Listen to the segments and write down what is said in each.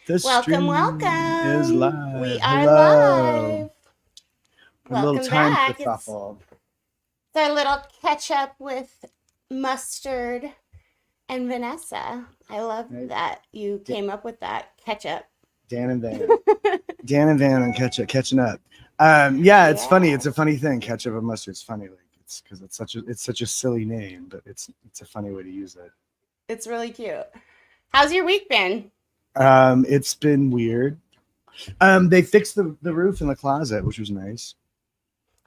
The Welcome, stream is welcome. We live. are Hello. live. A little Welcome time back. It's kerfuffle. our little ketchup with mustard and Vanessa. I love Right? that you Da- came up with that ketchup. Dan and Van. Dan and Van and ketchup, catching up. Yeah, it's funny. Yeah, It's a funny thing. Ketchup and mustard. It's funny. Like it's because it's such a silly name, but it's a funny way to use it. it's really cute. How's your week been? It's been weird. They fixed the roof in the closet, which was nice.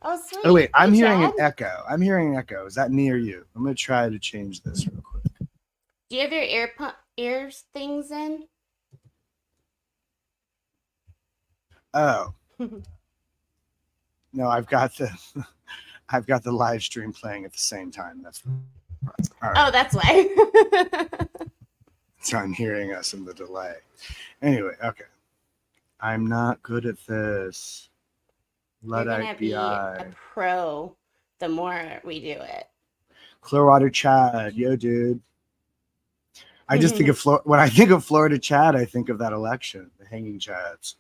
Oh, Oh wait, sweet. I'm Hey, hearing an Chad. echo. I'm hearing an echo. Is that me or you? I'm gonna try to change this real quick. Do you have your ears things in? Oh no, I've got the live stream playing at the same time. That's all right. Oh, that's why. So I'm hearing us in the delay. Anyway, okay. I'm not good at this. You're gonna Luddite be a BI. pro the more we do it. Clearwater Chad. Yo, dude. I just think of when I think of Florida Chad, I think of that election, the hanging Chads.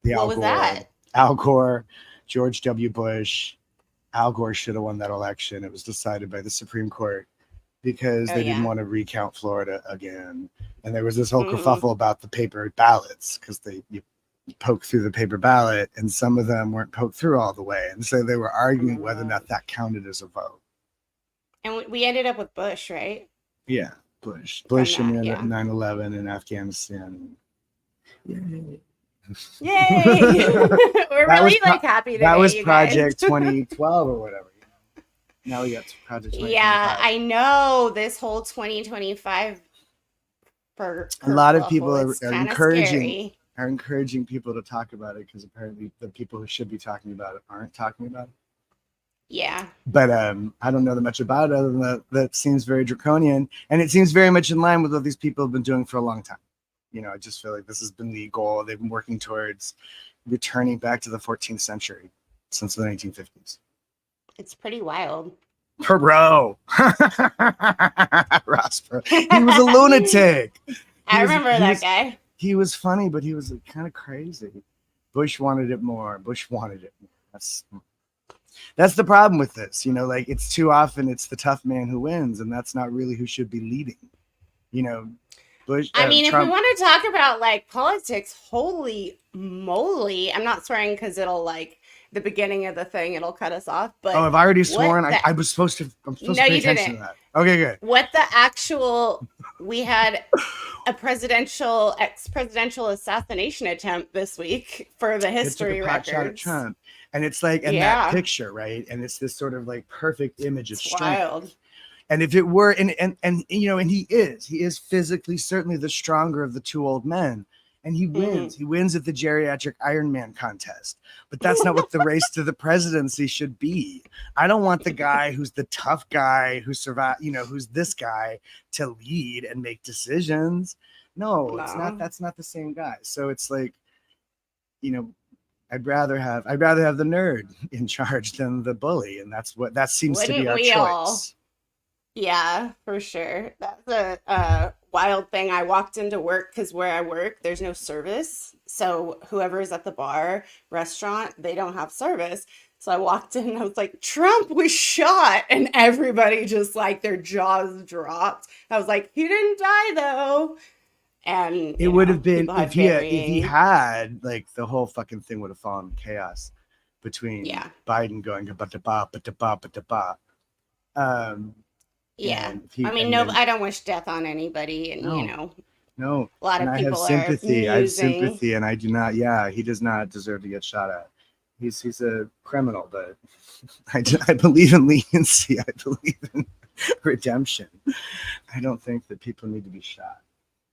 The What Al was Gore. that? Al Gore, George W. Bush. Al Gore should have won that election. It was decided by the Supreme Court because Oh they didn't yeah. want to recount Florida again. And there was this whole Hmm. kerfuffle about the paper ballots because you poke through the paper ballot and some of them weren't poked through all the way. And so they were I arguing remember whether or that. not that counted as a vote. And we ended up with Bush, right? Yeah, Bush. From Bush and that, yeah. 9/11 in Afghanistan. Yay. Yay! We're That was really like happy that today, was you Project guys. 2012 or whatever. Now we got Project Yeah, 2025. I know this whole 2025 for A lot of kerfuffle. people It's are kind of encouraging scary. people to talk about it because apparently the people who should be talking about it aren't talking about it. Yeah. But I don't know that much about it other than that seems very draconian, and it seems very much in line with what these people have been doing for a long time. I just feel like this has been the goal they've been working towards, returning back to the 14th century since the 1950s. It's pretty wild. Perot. Ross Perot. He was a lunatic. I remember that guy. He was funny, but he was kind of crazy. Bush wanted it more. That's the problem with this. Like it's too often it's the tough man who wins, and that's not really who should be leading. Bush. I mean, if we Trump. want to talk about like politics, holy moly. I'm not swearing because it'll like the beginning of the thing, it'll cut us off. But Oh, I've already sworn. what I was supposed to. I'm supposed No, to pay you attention didn't. to that. Okay, good. What the actual we had a ex-presidential assassination attempt this week for the They took history a pot shot at records. Trump, and it's like in that Yeah, picture, right? And it's this sort of like perfect image of it's strength. wild. And if it were, and he is physically certainly the stronger of the two old men, and he wins. Hmm. He wins at the geriatric Ironman contest. But that's not what the race to the presidency should be. I don't want the guy who's the tough guy who survived, who's this guy to lead and make decisions. No, it's not. No. That's not the same guy. So it's like, I'd rather have the nerd in charge than the bully, and that seems to be Wouldn't our we all? choice. Yeah, for sure. That's a wild thing. I walked into work because where I work, there's no service. So whoever is at the bar, restaurant, they don't have service. So I walked in and I was like, Trump was shot. And everybody just like their jaws dropped. I was like, he didn't die though. And It would have been people had if he varying. had like the whole fucking thing would have fallen in chaos between Yeah. Biden going ba-da-ba. Yeah. And he I mean, and no, then I don't wish death on anybody. And, no, a lot and of I have people are sympathy. I have musing. sympathy, and I do not. Yeah, he does not deserve to get shot at. He's a criminal, but I believe in leniency. I believe in redemption. I don't think that people need to be shot,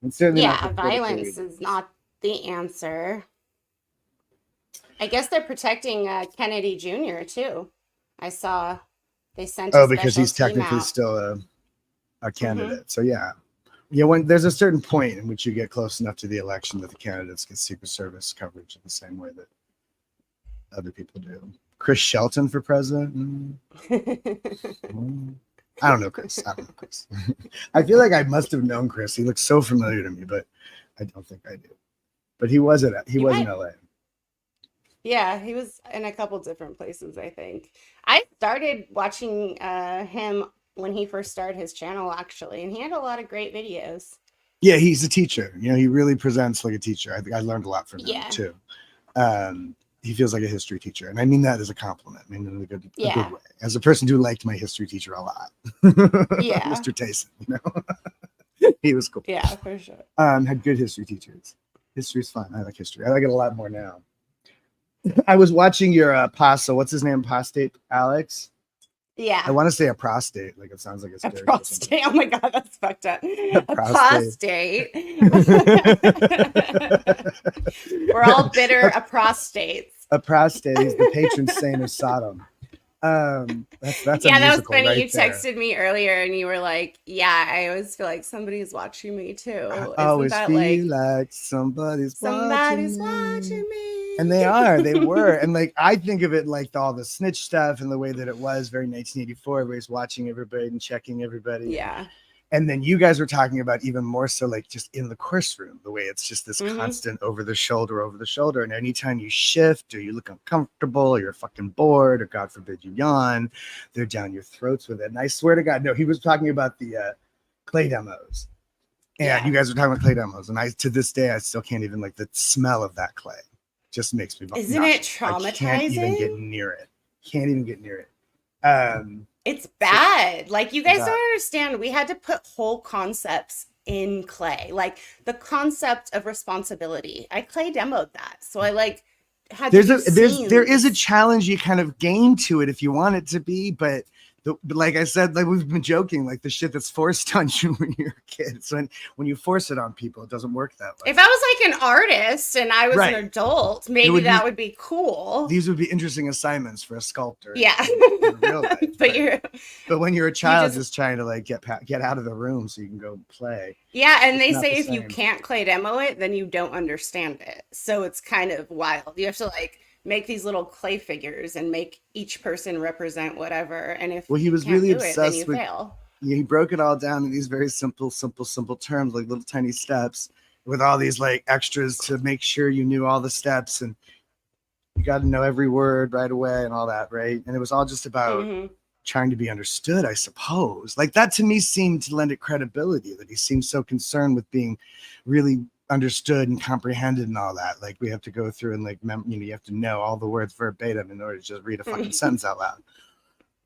and certainly not Yeah, for political violence reasons. is not the answer. I guess they're protecting Kennedy Jr. too. I saw they sent a Oh, because special he's team technically out. still a Hmm. candidate. So yeah. When there's a certain point in which you get close enough to the election that the candidates get Secret Service coverage in the same way that other people do. Chris Shelton for president? I don't know Chris. I don't know Chris. I feel like I must have known Chris. He looks so familiar to me, but I don't think I do. But he was in You in might. LA. Yeah, he was in a couple different places, I think. I started watching him when he first started his channel, actually, and he had a lot of great videos. Yeah, he's a teacher. You know, he really presents like a teacher. I think I learned a lot from him Yeah, too. He feels like a history teacher, and I mean that as a compliment. I mean in a good yeah, way. As a person who liked my history teacher a lot, yeah, Mr. Tyson, you know, he was cool. yeah, for sure. Had good history teachers. History's fun. I like history. I like it a lot more now. I was watching your apostle. What's his name? Apostate Alex. I Yeah, want to say a prostate. Like it sounds like it's a dirty or something. prostate. Oh my God, that's fucked up. A A prostate. prostate. We're all bitter a, apostates. a prostate. He's the patron saint of Sodom. That's a Yeah, that was musical funny. right You there. texted me earlier and you were like, yeah, I always feel like somebody's watching me I too. Isn't always that feel like like somebody's somebody's watching me. watching me? And they are, they were. And like, I think of it like all the snitch stuff and the way that it was very 1984. Everybody's watching everybody and checking everybody. Yeah. And then you guys were talking about even more so like just in the course room, the way it's just this Mm-hmm. constant over the shoulder. And anytime you shift or you look uncomfortable or you're fucking bored or God forbid you yawn, they're down your throats with it. And I swear to God, no, he was talking about the clay demos. And Yeah. you guys were talking about clay demos. And I, to this day, I still can't even like the smell of that clay just makes me Isn't it nauseous. I can't even get traumatizing? near it. Can't even get near it. It's bad. Like you guys Bad. don't understand. We had to put whole concepts in clay. Like the concept of responsibility. I clay demoed that. So I like had to do there is a scenes. challenge you kind of gain to it if you want it to be, but like I said, like we've been joking, like the shit that's forced on you when you're a kid. So when you force it on people, it doesn't work that way. If I was like an artist and I was Right. an adult, maybe would that be- would be cool. These would be interesting assignments for a sculptor. Yeah. in real life, But when you're a child, just- just trying to like get out of the room so you can go play. Yeah, and It's they not say the if you same. can't clay demo it, then you don't understand it. So it's kind of wild. You have to like make these little clay figures and make each person represent whatever. And if Well, he you was can't really do it, then you obsessed with. fail. Yeah, he broke it all down in these very simple terms, like little tiny steps, with all these like extras to make sure you knew all the steps and you got to know every word right away and all that, right? And it was all just about Mhm. trying to be understood, I suppose. Like that to me seemed to lend it credibility, that he seemed so concerned with being really understood and comprehended and all that. Like we have to go through and like you have to know all the words verbatim in order to just read a fucking sentence out loud.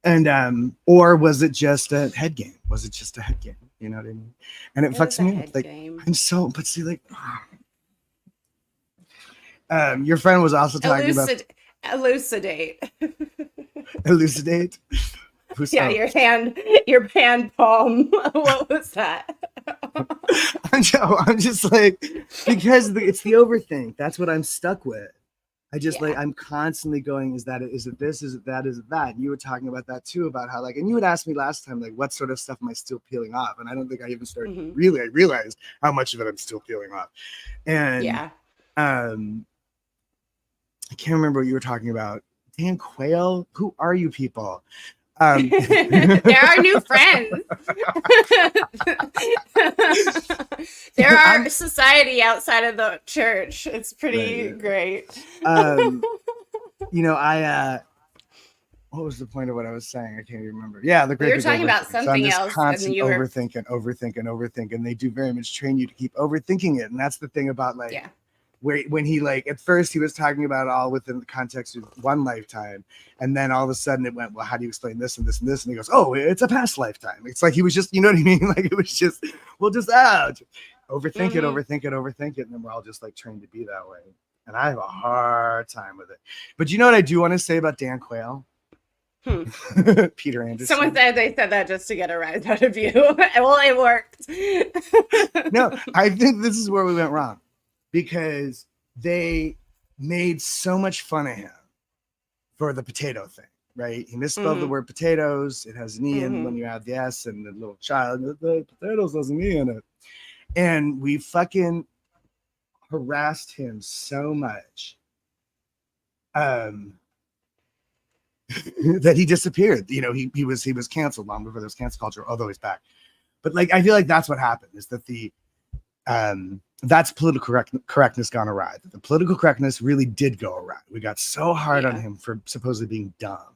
And or was it just a head game? Was it just a head game? You know what I mean? And it It fucks was a me up. head Like game. I'm so, but see, like your friend was also talking about Elucidate. elucidate. Who's Yeah, your hand palm. What was that? I'm just like, because it's the overthink. That's what I'm stuck with. I just Yeah. like, I'm constantly going, is it this? Is it that? Is it that? And you were talking about that too, about how like, and you had asked me last time, like, what sort of stuff am I still peeling off? And I don't think I even started Mhm. really, I realized how much of it I'm still peeling off. And Yeah. I can't remember what you were talking about. Dan Quayle, who are you people? There are new friends. There are society outside of the church. It's pretty Right. great. You know, what was the point of what I was saying? I can't even remember. Yeah, the great. We were big talking about overthink. So I'm something just else, and constant you were overthinking, and they do very much train you to keep overthinking it. And that's the thing about like yeah. when he like at first he was talking about it all within the context of one lifetime, and then all of a sudden it went, well, how do you explain this and this and this? And he goes, oh, it's a past lifetime. It's like he was just, you know what I mean? Like it was just, we'll just overthink it, and then we're all just like trained to be that way. And I have a hard time with it. But you know what I do want to say about Dan Quayle? Peter Anderson. Someone said they said that just to get a rise out of you. Well, it worked. No, I think this is where we went wrong, because they made so much fun of him for the potato thing, right? He misspelled the word potatoes. It has an E in when you add the S, and the little child, the potatoes has an E in it. And we fucking harassed him so much that he disappeared. You know, he was canceled long before there was cancel culture, although he's back. But like I feel like that's what happened, is that the That's political correctness gone awry. The political correctness really did go awry. We got so hard on Yeah. him for supposedly being dumb.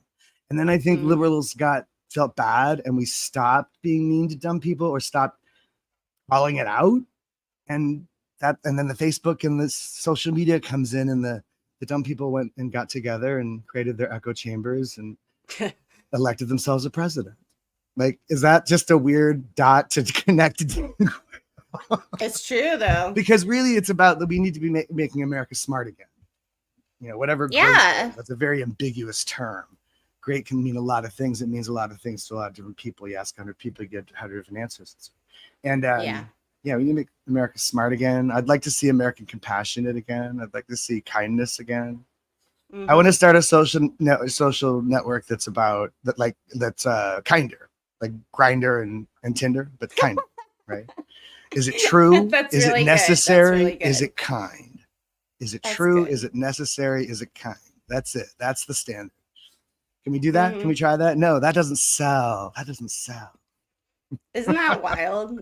And then I think Mm. liberals felt bad, and we stopped being mean to dumb people or stopped calling it out. And then the Facebook and the social media comes in, and the dumb people went and got together and created their echo chambers and elected themselves a president. Like, is that just a weird dot to connect to? It's true though. Because really it's about that we need to be making America smart again. You know, whatever. Yeah. Great is, that's a very ambiguous term. Great can mean a lot of things. It means a lot of things to a lot of different people. You ask 100 people, you get 100 different answers. And Yeah. we need to make America smart again. I'd like to see American compassionate again. I'd like to see kindness again. I want to start a social network that's about that's kinder, like Grindr and Tinder, but kinder, right? Is it true? That's Is really it good. That's necessary? really good. Is it kind? Is it That's true? good. Is it necessary? Is it kind? That's it. That's the standard. Can we do that? Mhm. Can we try that? No, that doesn't sell. That doesn't sell. Isn't that wild?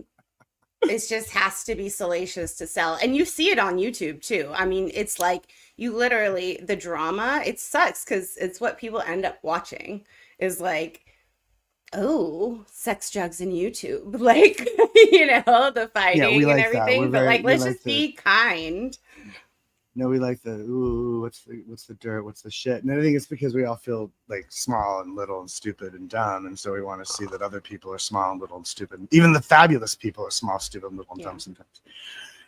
It just has to be salacious to sell. And you see it on YouTube too. I mean, it's like you literally, the drama, it sucks because it's what people end up watching is like, oh, sex, drugs, and YouTube. Like, the fighting like and that. everything. But like, let's like just be kind. No, we like the ooh, what's the dirt, what's the shit. And I think it's because we all feel like small and little and stupid and dumb, and so we want to see that other people are small and little and stupid. Even the fabulous people are small, stupid, and little and dumb sometimes.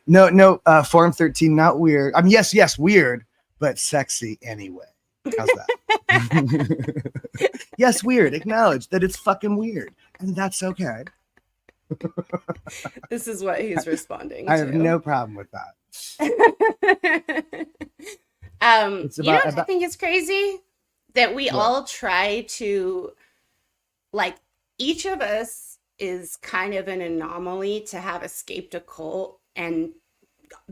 No, Form 13, not weird. I mean, yes, weird, but sexy anyway. How's that? Yes, weird. Acknowledge that it's fucking weird, and that's okay. This is what he's responding to. I have no problem with that. I think it's crazy that we all try to, like, each of us is kind of an anomaly to have escaped a cult and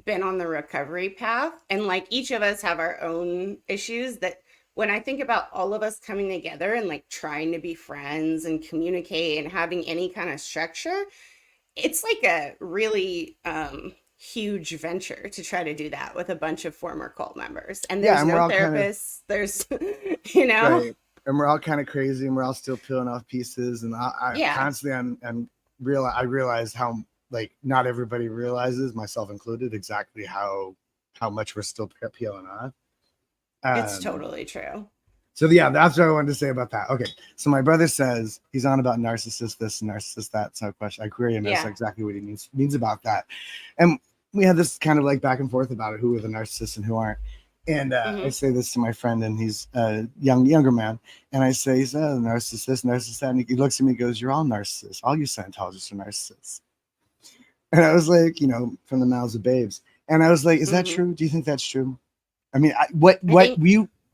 been on the recovery path. And like each of us have our own issues that when I think about all of us coming together and like trying to be friends and communicate and having any kind of structure, it's like a really huge venture to try to do that with a bunch of former cult members. And there's no therapists. There's, Right. And we're all kind of crazy, and we're all still peeling off pieces. And I constantly, I realize how like not everybody realizes, myself included, exactly how much we're still peeling off. It's totally true. So yeah, that's what I wanted to say about that. Okay, so my brother says he's on about narcissist this and narcissist that. So question, I agree, and that's exactly what he means about that. And we had this kind of like back and forth about it, who are the narcissists and who aren't. And I say this to my friend, and he's a younger man, and I say, he's a narcissist, narcissist, and he looks at me and goes, "You're all narcissists. All you Scientologists are narcissists." And I was like, from the mouths of babes. And I was like, is that true? Do you think that's true? I mean,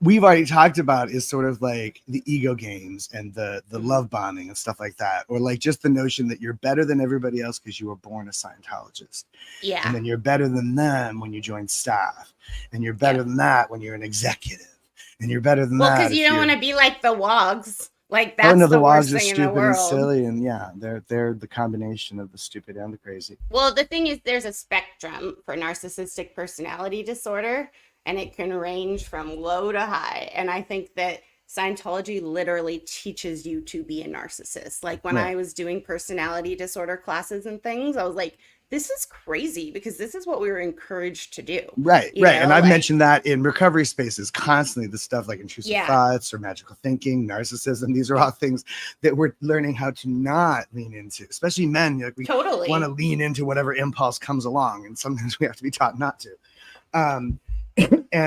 we've already talked about is sort of like the ego games and the love bombing and stuff like that, or like just the notion that you're better than everybody else because you were born a Scientologist. Yeah. And then you're better than them when you join staff, and you're better than that when you're an executive, and you're better than that. Well, because you don't want to be like the wogs. Like that's the worst thing in the world. And silly, and they're the combination of the stupid and the crazy. Well, the thing is, there's a spectrum for narcissistic personality disorder, and it can range from low to high. And I think that Scientology literally teaches you to be a narcissist. Like when I was doing personality disorder classes and things, I was like, this is crazy because this is what we were encouraged to do. Right. And I've mentioned that in recovery spaces constantly, the stuff like intrusive thoughts or magical thinking, narcissism. These are all things that we're learning how to not lean into, especially men. Like we want to lean into whatever impulse comes along. And sometimes we have to be taught not to. And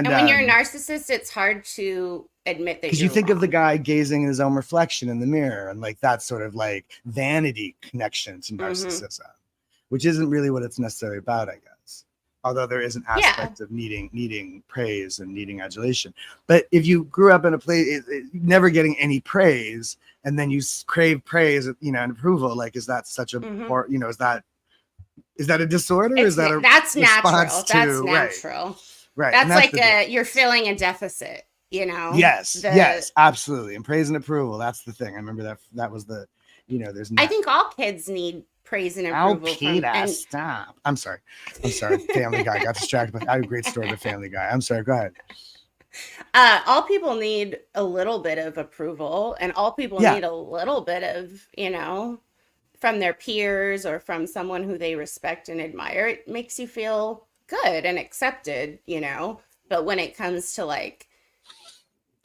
when you're a narcissist, it's hard to admit that because you think of the guy gazing in his own reflection in the mirror, and like that sort of like vanity connection to narcissism, which isn't really what it's necessarily about, I guess. Although there is an aspect of needing praise and needing adulation. But if you grew up in a place never getting any praise, and then you crave praise, and approval, like is that such a is that a disorder? Is that that's natural? That's natural. Right. That's like you're feeling a deficit, Yes, absolutely. And praise and approval. That's the thing. I remember that was the, there's I think all kids need praise and Oh, approval from Peter, and stop. I'm sorry. Family Guy. Got distracted, but I have a great story with Family Guy. I'm sorry. Go ahead. all people need a little bit of approval, and all people Yeah. need a little bit of, from their peers or from someone who they respect and admire. It makes you feel good and accepted. But when it comes to like,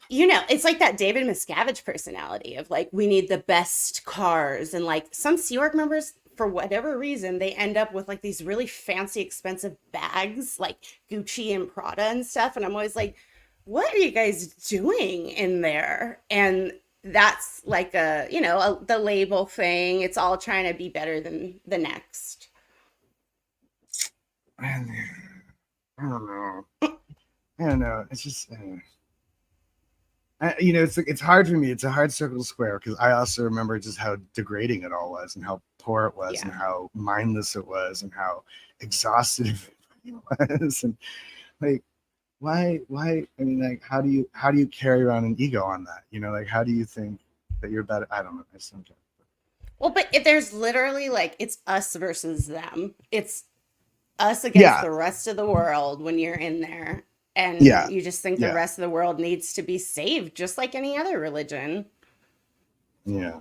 it's like that David Miscavige personality of like, we need the best cars. And like some Sea Org members, for whatever reason, they end up with like these really fancy, expensive bags, like Gucci and Prada and stuff. And I'm always like, what are you guys doing in there? And that's like the label thing. It's all trying to be better than the next. I don't know. I don't know. It's just, it's hard for me. It's a hard circle to square because I also remember just how degrading it all was and how poor it was and Yeah. how mindless it was and how exhaustive it was. And like, why, I mean, like, how do you carry around an ego on that? Like, how do you think that you're better? I don't know. I just don't get it. Well, but there's literally like, it's us versus them. It's us against Yeah. the rest of the world when you're in there. And Yeah. you just think the rest of the world needs to be saved, just like any other religion. Yeah.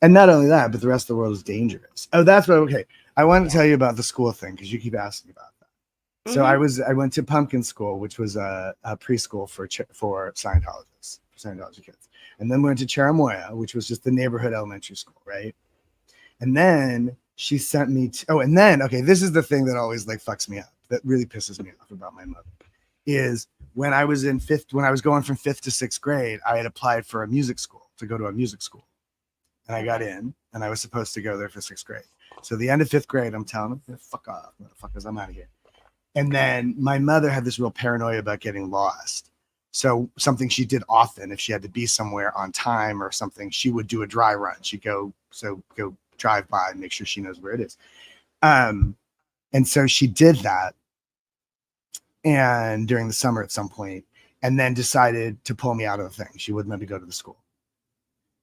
And not only that, but the rest of the world is dangerous. Oh, that's what, okay. I want to tell you about the school thing because you keep asking about that. So I went to Pumpkin School, which was a preschool for Scientologists, for Scientology kids. And then we went to Cherimoya, which was just the neighborhood elementary school, right? And then she sent me okay, this is the thing that always like fucks me up, that really pisses me off about my mother, is when I was going from 5th to 6th grade, I had applied for a music school to go to a music school. And I got in, and I was supposed to go there for 6th grade. So the end of 5th grade, I'm telling them, fuck off, motherfuckers, I'm out of here. And then my mother had this real paranoia about getting lost. So something she did often, if she had to be somewhere on time or something, she would do a dry run. She'd go drive by and make sure she knows where it is. And so she did that, and during the summer at some point, and then decided to pull me out of the thing. She wouldn't let me go to the school.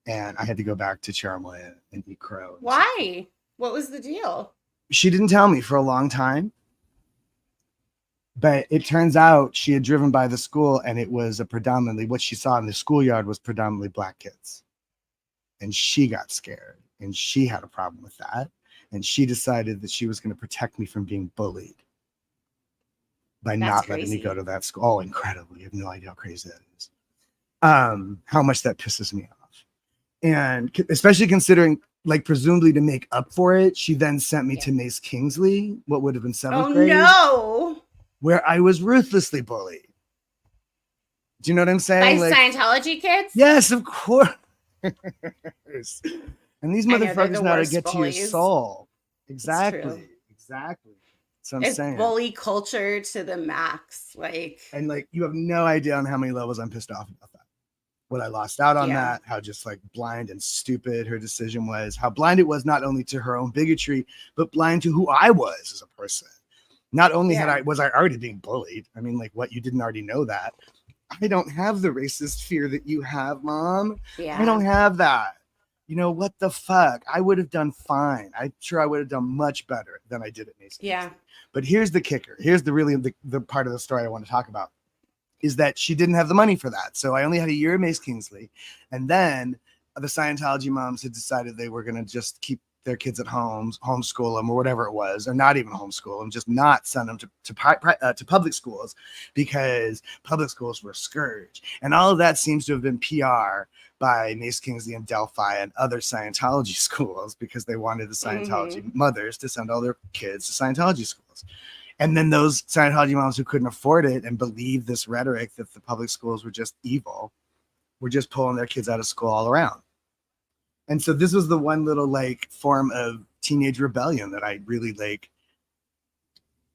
And I had to go back to Cherimoya and eat crow. Why? What was the deal? She didn't tell me for a long time. But it turns out she had driven by the school, and it was what she saw in the schoolyard was predominantly black kids. And she got scared, and she had a problem with that. And she decided that she was going to protect me from being bullied by not letting me go to that school. Oh, incredible. You have no idea how crazy that is. How much that pisses me off. And especially considering, like, presumably to make up for it, she then sent me to Mace Kingsley, what would have been 7th grade. Oh, no. Where I was ruthlessly bullied. Do you know what I'm saying? By Scientology kids? Yes, of course. And these motherfuckers know how to get bullies. To your soul. Exactly. So I'm saying. Bully culture to the max. And like, you have no idea on how many levels I'm pissed off about that. What I lost out on that, how just like blind and stupid her decision was, how blind it was not only to her own bigotry, but blind to who I was as a person. Not only was I already being bullied. I mean, like, what, you didn't already know that? I don't have the racist fear that you have, Mom. I don't have that. What the fuck? I would have done fine. I'm sure I would have done much better than I did at Mason. Yeah. But here's the kicker. Here's the part of the story I want to talk about, is that she didn't have the money for that. So I only had a year at Mace Kingsley. And then the Scientology moms had decided they were going to just keep their kids at home, homeschool them or whatever it was, or not even homeschool them, just not send them to public schools, because public schools were a scourge. And all of that seems to have been PR by Mace Kingsley and Delphi and other Scientology schools, because they wanted the Scientology mothers to send all their kids to Scientology schools. And then those Scientology moms who couldn't afford it and believed this rhetoric that the public schools were just evil, were just pulling their kids out of school all around. And so this was the one little like form of teenage rebellion that I really like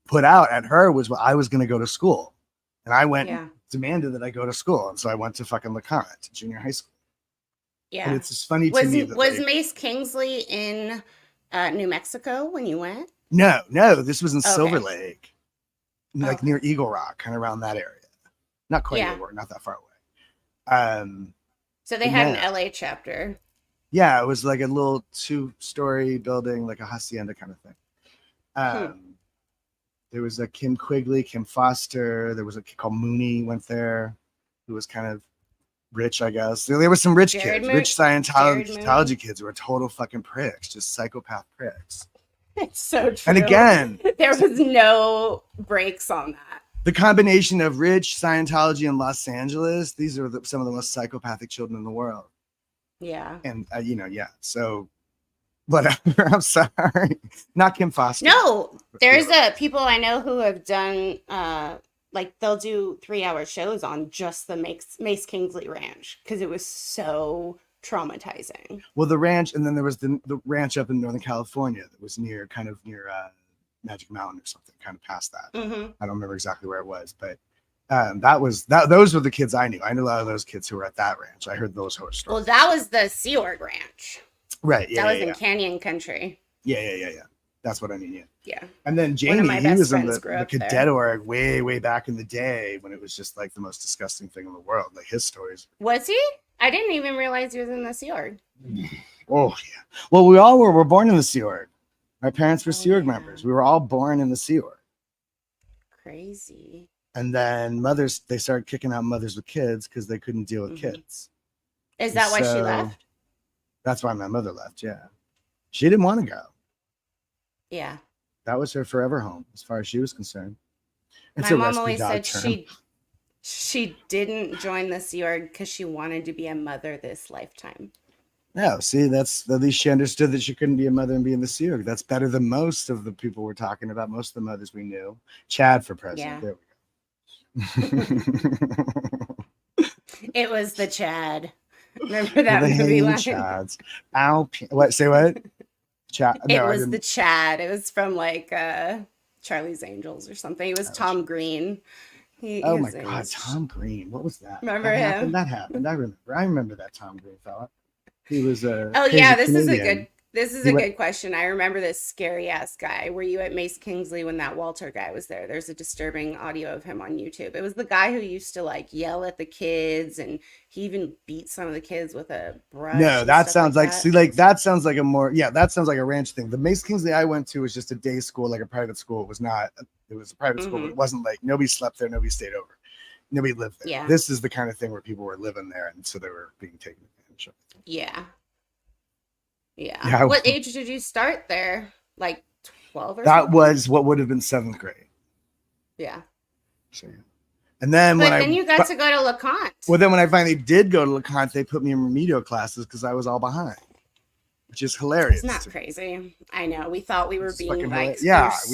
put out at her, was what I was going to go to school. And I went and demanded that I go to school. And so I went to fucking LeConte, to junior high school. Yeah. And it's just funny to me that, was Mace Kingsley in New Mexico when you went? No, this was in Silver Lake, like near Eagle Rock, kind of around that area. Not quite Eagle Rock, not that far away. So they had an LA chapter. Yeah, it was like a little 2-story building, like a hacienda kind of thing. Hmm. There was a Kim Quigley, Kim Foster. There was a kid called Mooney went there, who was kind of rich, I guess. There were some rich Jared kids, Moon, rich Jared Mooney. Scientology kids who were total fucking pricks, just psychopath pricks. It's so And true. again, There was no breaks on that. the combination of rich Scientology in Los Angeles, these are some of the most psychopathic children in the world. Yeah. And, yeah, so whatever. I'm sorry. Not Kim Foster. No, there's people I know who have done like they'll do 3-hour shows on just the Mace Kingsley Ranch because it was so traumatizing. Well, the ranch, and then there was the ranch up in Northern California that was near Magic Mountain or something, kind of past that. Mm-hmm. I don't remember exactly where it was, but those were the kids I knew. I knew a lot of those kids who were at that ranch. I heard those horror stories. Well, that was the Sea Org Ranch. Right. Yeah. That was in Canyon Country. Yeah. That's what I mean. Yeah. Yeah. And then Jamie, One of my he was in best the friends grew up cadet there. org way back in the day when it was just like the most disgusting thing in the world. Like his stories. Was he? I didn't even realize he was in the Sea Org. Oh yeah. Well, we all were born in the Sea Org. My parents were Sea Org yeah. members. We were all born in the Sea Org. Crazy. And then they started kicking out mothers with kids because they couldn't deal with kids. Is that why she left? That's why my mother left. Yeah. She didn't want to go. Yeah. That was her forever home as far as she was concerned. My mom always said she didn't join the Sea Org because she wanted to be a mother this lifetime. No, see, that's at least she understood that she couldn't be a mother and be in the Sea Org. That's better than most of the people we're talking about. Most of the mothers we knew. Chad for president. Yeah. There we go. It was the Chad. Remember that the movie line? Chads. Ow. What? Say what? Chad. It was the Chad. It was from like Charlie's Angels or something. It was Tom Green. Oh my God, Tom Green. What was that? Remember him? That happened. I remember that Tom Green fella. He was a this is a good question. I remember this scary ass guy. Were you at Mace Kingsley when that Walter guy was there? There's a disturbing audio of him on YouTube. It was the guy who used to like yell at the kids, and he even beat some of the kids with a brush. No, that sounds like that sounds like that sounds like a ranch thing. The Mace Kingsley I went to was just a day school, like a private school. It was not. It was a private school, but it wasn't like nobody slept there, nobody stayed over, nobody lived there. Yeah. This is the kind of thing where people were living there, and so they were being taken advantage of. Yeah. What age did you start there? Like 12 or that something? was what would have been 7th grade. Yeah. So, yeah. And then then you got to go to LeConte. Well, then when I finally did go to LeConte, they put me in remedial classes because I was all behind, which is hilarious. It's not crazy. I know. We thought we were being like we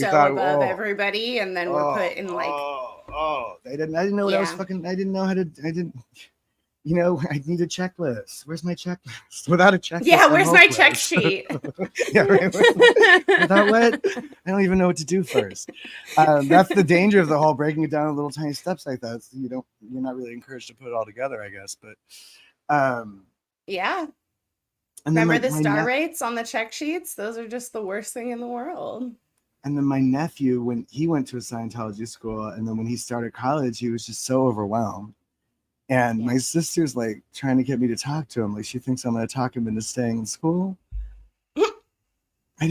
thought above everybody, and then we're put in like I didn't know what I was fucking. I didn't know how to. I didn't. I need a checklist. Where's my checklist? Without a checklist. Yeah, where's my check sheet? Yeah, right. Without what? I don't even know what to do first. That's the danger of the whole breaking it down in little tiny steps like that. So you're not really encouraged to put it all together, I guess. But yeah. And remember the star rates on the check sheets? Those are just the worst thing in the world. And then my nephew, when he went to a Scientology school, and then when he started college, he was just so overwhelmed. And my sister's like trying to get me to talk to him. Like she thinks I'm going to talk him into staying in school. I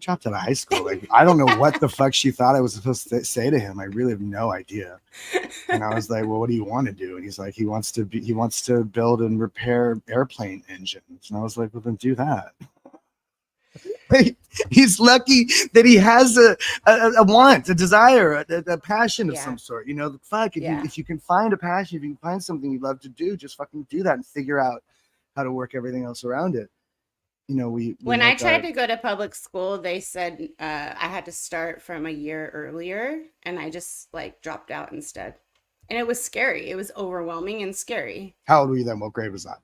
dropped out of high school. Like, I don't know what the fuck she thought I was supposed to say to him. I really have no idea. And I was like, well, what do you want to do? And he's like, he wants to build and repair airplane engines. And I was like, well, then do that. He's lucky that he has a want, a desire, a passion of some sort. If you can find a passion, if you can find something you love to do, just fucking do that and figure out how to work everything else around it. When I tried to go to public school, they said I had to start from a year earlier, and I just like dropped out instead. And it was scary. It was overwhelming and scary. How old were you then? What grade was that?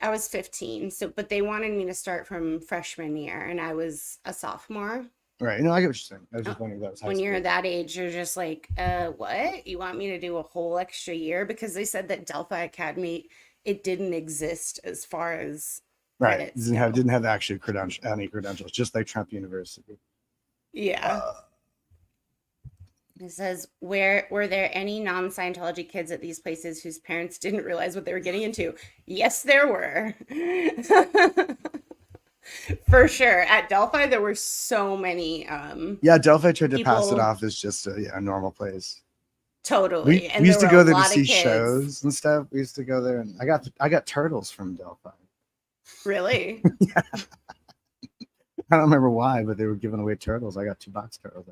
I was 15. But they wanted me to start from freshman year, and I was a sophomore. Right. No, I get what you're saying. I was just wondering if that was high when school. You're that age, you're just like, what? You want me to do a whole extra year? Because they said that Delphi Academy, it didn't exist as far as right. Didn't have actually any credentials, just like Trump University. Yeah. It says, where were there any non-Scientology kids at these places whose parents didn't realize what they were getting into? Yes, there were. For sure. At Delphi, there were so many Yeah, Delphi tried to pass it people, off as just a normal place. We totally. we And there used were to a go there to lot see of kids. shows and stuff. We used to go there, and I got turtles from Delphi. Really? I don't remember why, but they were giving away turtles. I got 2 box turtles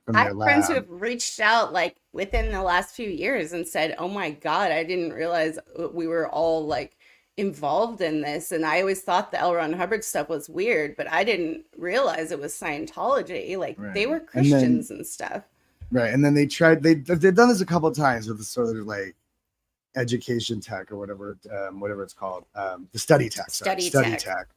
from I their have friends who lab. have reached out like within the last few years and said, "Oh my God, I didn't realize we were all like involved in this." And I always thought the L. Ron Hubbard stuff was weird, but I didn't realize it was Scientology. Like they Right. were And then Christians and stuff. right, and then they've done this a couple of times with the sort of like education tech or whatever it's called, the study tech, Study study tech. tech.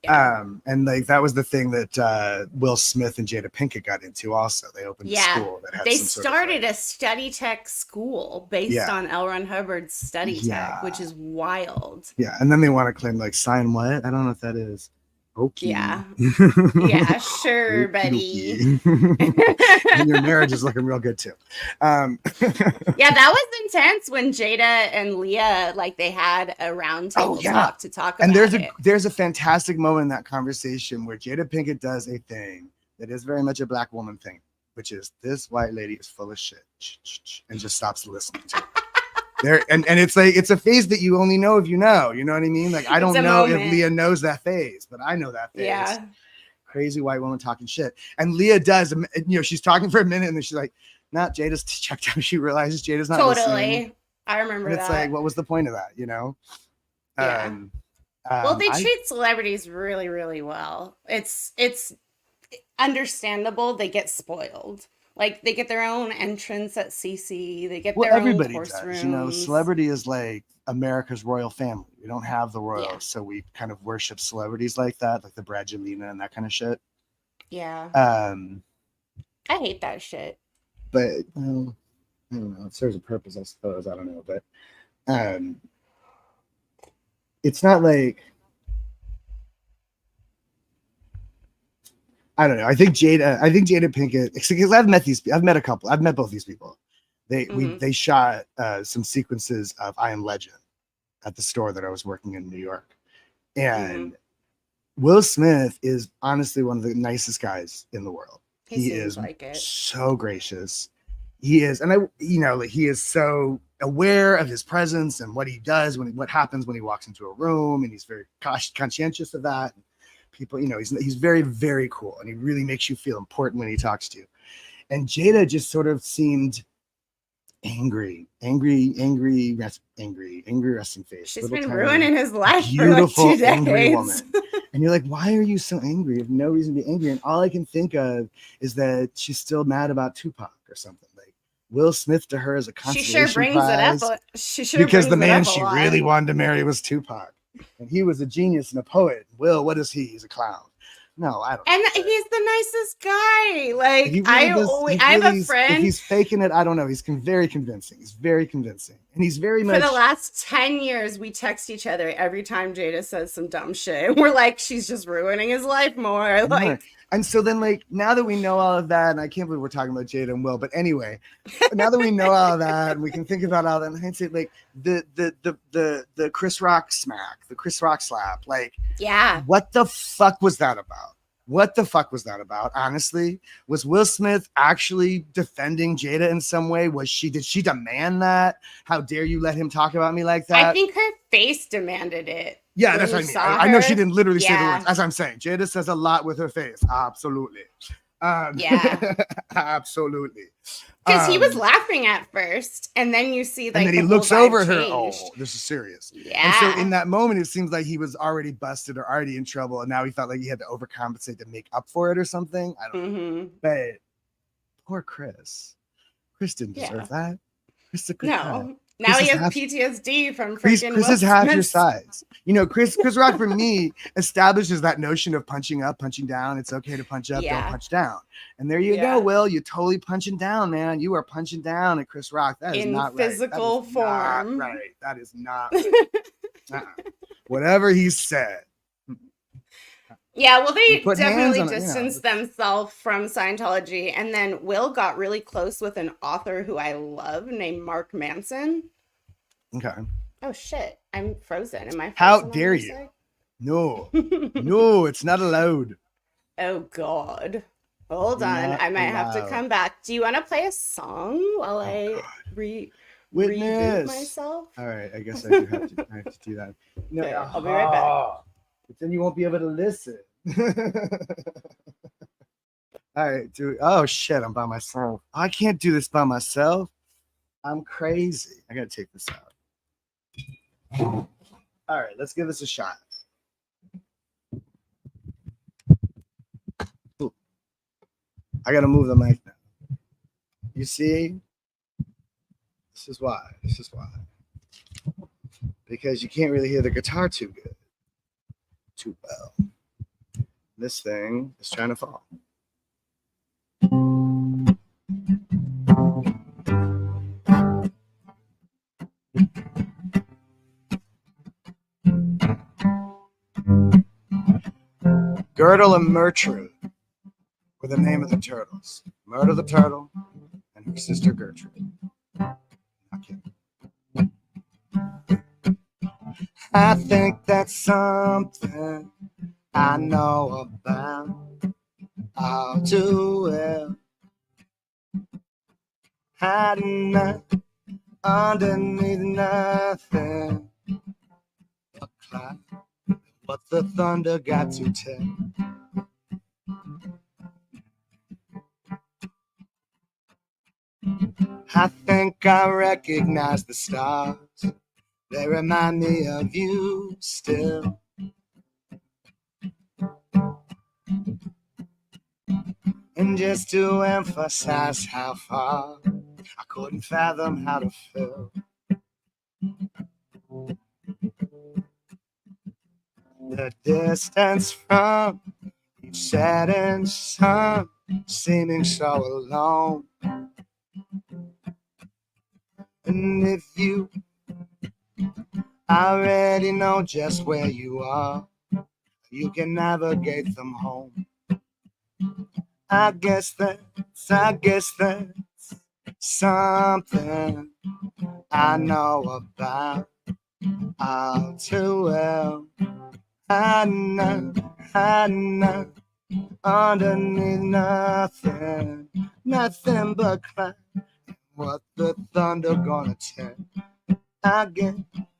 Yeah. And like that was the thing that Will Smith and Jada Pinkett got into. Also, they opened a Yeah. school that had They some sort of started like, a study tech school based yeah, on L. Ron Hubbard's study tech, which yeah, is wild. yeah, and then they want to claim like sign what? I don't know what that is. Okay. Yeah. Yeah, sure, buddy. And your marriage is looking real good too. Um, Yeah, that was intense when Jada and Leah like they had a oh roundtable yeah, talk to talk and about it. there's a fantastic moment in that conversation where Jada Pinkett does a thing that is very much a black woman thing, which is this white lady is full of shit, and just stops listening to it. There and it's like it's a phase that you only know if you know what I mean? Like I It's don't a know if moment. Leah knows that phase, but I know that phase. Yeah, Crazy white woman talking shit. And Leah does, she's talking for a minute and then she's like, nah, Jada's checked out. She realizes Jada's not listening. totally. I remember And it's that. like, what was the point of that, Yeah. Well, they I treat celebrities really, really well. It's understandable they get spoiled. Like they get their own entrance at CC, they get well, their own everybody course does, rooms. celebrity is like America's royal family. We don't have the Yeah. royals, so we kind of worship celebrities like that, like the Brangelina and that kind of shit. Yeah. Um, I hate that shit. but well, I don't know. It serves a purpose, I suppose. I don't know, but um, it's not like I don't know. I think Jada Pinkett, because I've met a couple. I've met both these people. They shot some sequences of I Am Legend at the store that I was working in New York, and Will Smith is honestly one of the nicest guys in the world. He is like it. so gracious. He is, and he is so aware of his presence and what he does what happens when he walks into a room, and he's very conscientious of that. People, he's very, very cool, and he really makes you feel important when he talks to you. And Jada just sort of seemed angry resting face. She's been ruining his life Beautiful, for like 2 angry woman. decades. And you're like, why are you so angry? You have no reason to be angry. And all I can think of is that she's still mad about Tupac or something. Like Will Smith to her is a She consolation sure brings prize it up. She sure because the brings it man up a she lot. really wanted to marry was Tupac. And he was a genius and a poet. Will, what is he? He's a clown. No, I don't know. And he's the nicest guy. Like He really I have a friend. If he's faking it, I don't know. He's very convincing. He's very convincing. And he's very much For the last 10 years, we text each other every time Jada says some dumb shit. We're like, she's just ruining his life more. Like, and so then, like, now that we know all of that, and I can't believe we're talking about Jada and Will, but anyway, now that we know all of that, and we can think about all that, and I'd say, like, the Chris Rock smack, the Chris Rock slap, like, yeah, what the fuck was that about? What the fuck was that about? Honestly, was Will Smith actually defending Jada in some way? Did she demand that? How dare you let him talk about me like that? I think her face demanded it. Yeah, that's what I mean. I know she didn't literally say the words. As I'm saying, Jada says a lot with her face. Absolutely. Yeah. Absolutely. Because he was laughing at first, and then you see like, and then he looks over her. Oh, this is serious. Yeah. And so in that moment, it seems like he was already busted or already in trouble, and now he felt like he had to overcompensate to make up for it or something. I don't know. But poor Chris. Chris didn't deserve that. Chris is a good guy. Now he has PTSD from freaking Chris is half your size. Chris Rock for me establishes that notion of punching up, punching down. It's okay to punch up, don't punch down. And there you go, Will. You're totally punching down, man. You are punching down at Chris Rock. That is not right. In physical form. Not right. That is not right. Whatever he said. Yeah, well, You they put hands definitely on it, you know. distanced themselves from Scientology. And then Will got really close with an author who I love named Mark Manson. Okay. Oh shit, I'm frozen. Am I How frozen on dare your you? side? No. No, it's not allowed. Oh God. Hold on. Not I might have to allowed. come back. Do you want to play a song while Oh I God. reboot Witness. myself? All right, I guess I do have to. I have to do that. No, Okay, I'll be right back. but then you won't be able to listen. All right, dude. Oh shit, I'm by myself. I can't do this by myself. I'm crazy. I gotta take this out. All right, let's give this a shot. Ooh, I gotta move the mic now. You see? This is why. This is why. Because you can't really hear the guitar too good, too well. This thing is trying to fall. Girdle and Gertrude were the name of the turtles. Murder the turtle and her sister Gertrude. Okay. I think that's something I know about all too well. Hiding underneath nothing but cloud. What the thunder got to tell. I think I recognize the stars. They remind me of you still. And just to emphasize how far, I couldn't fathom how to feel. The distance from each setting sun, seeming so alone. And if you already know just where you are, you can navigate them home. I guess that's something I know about all too well. I know, underneath nothing but cloud. What the thunder gonna tell? I guess,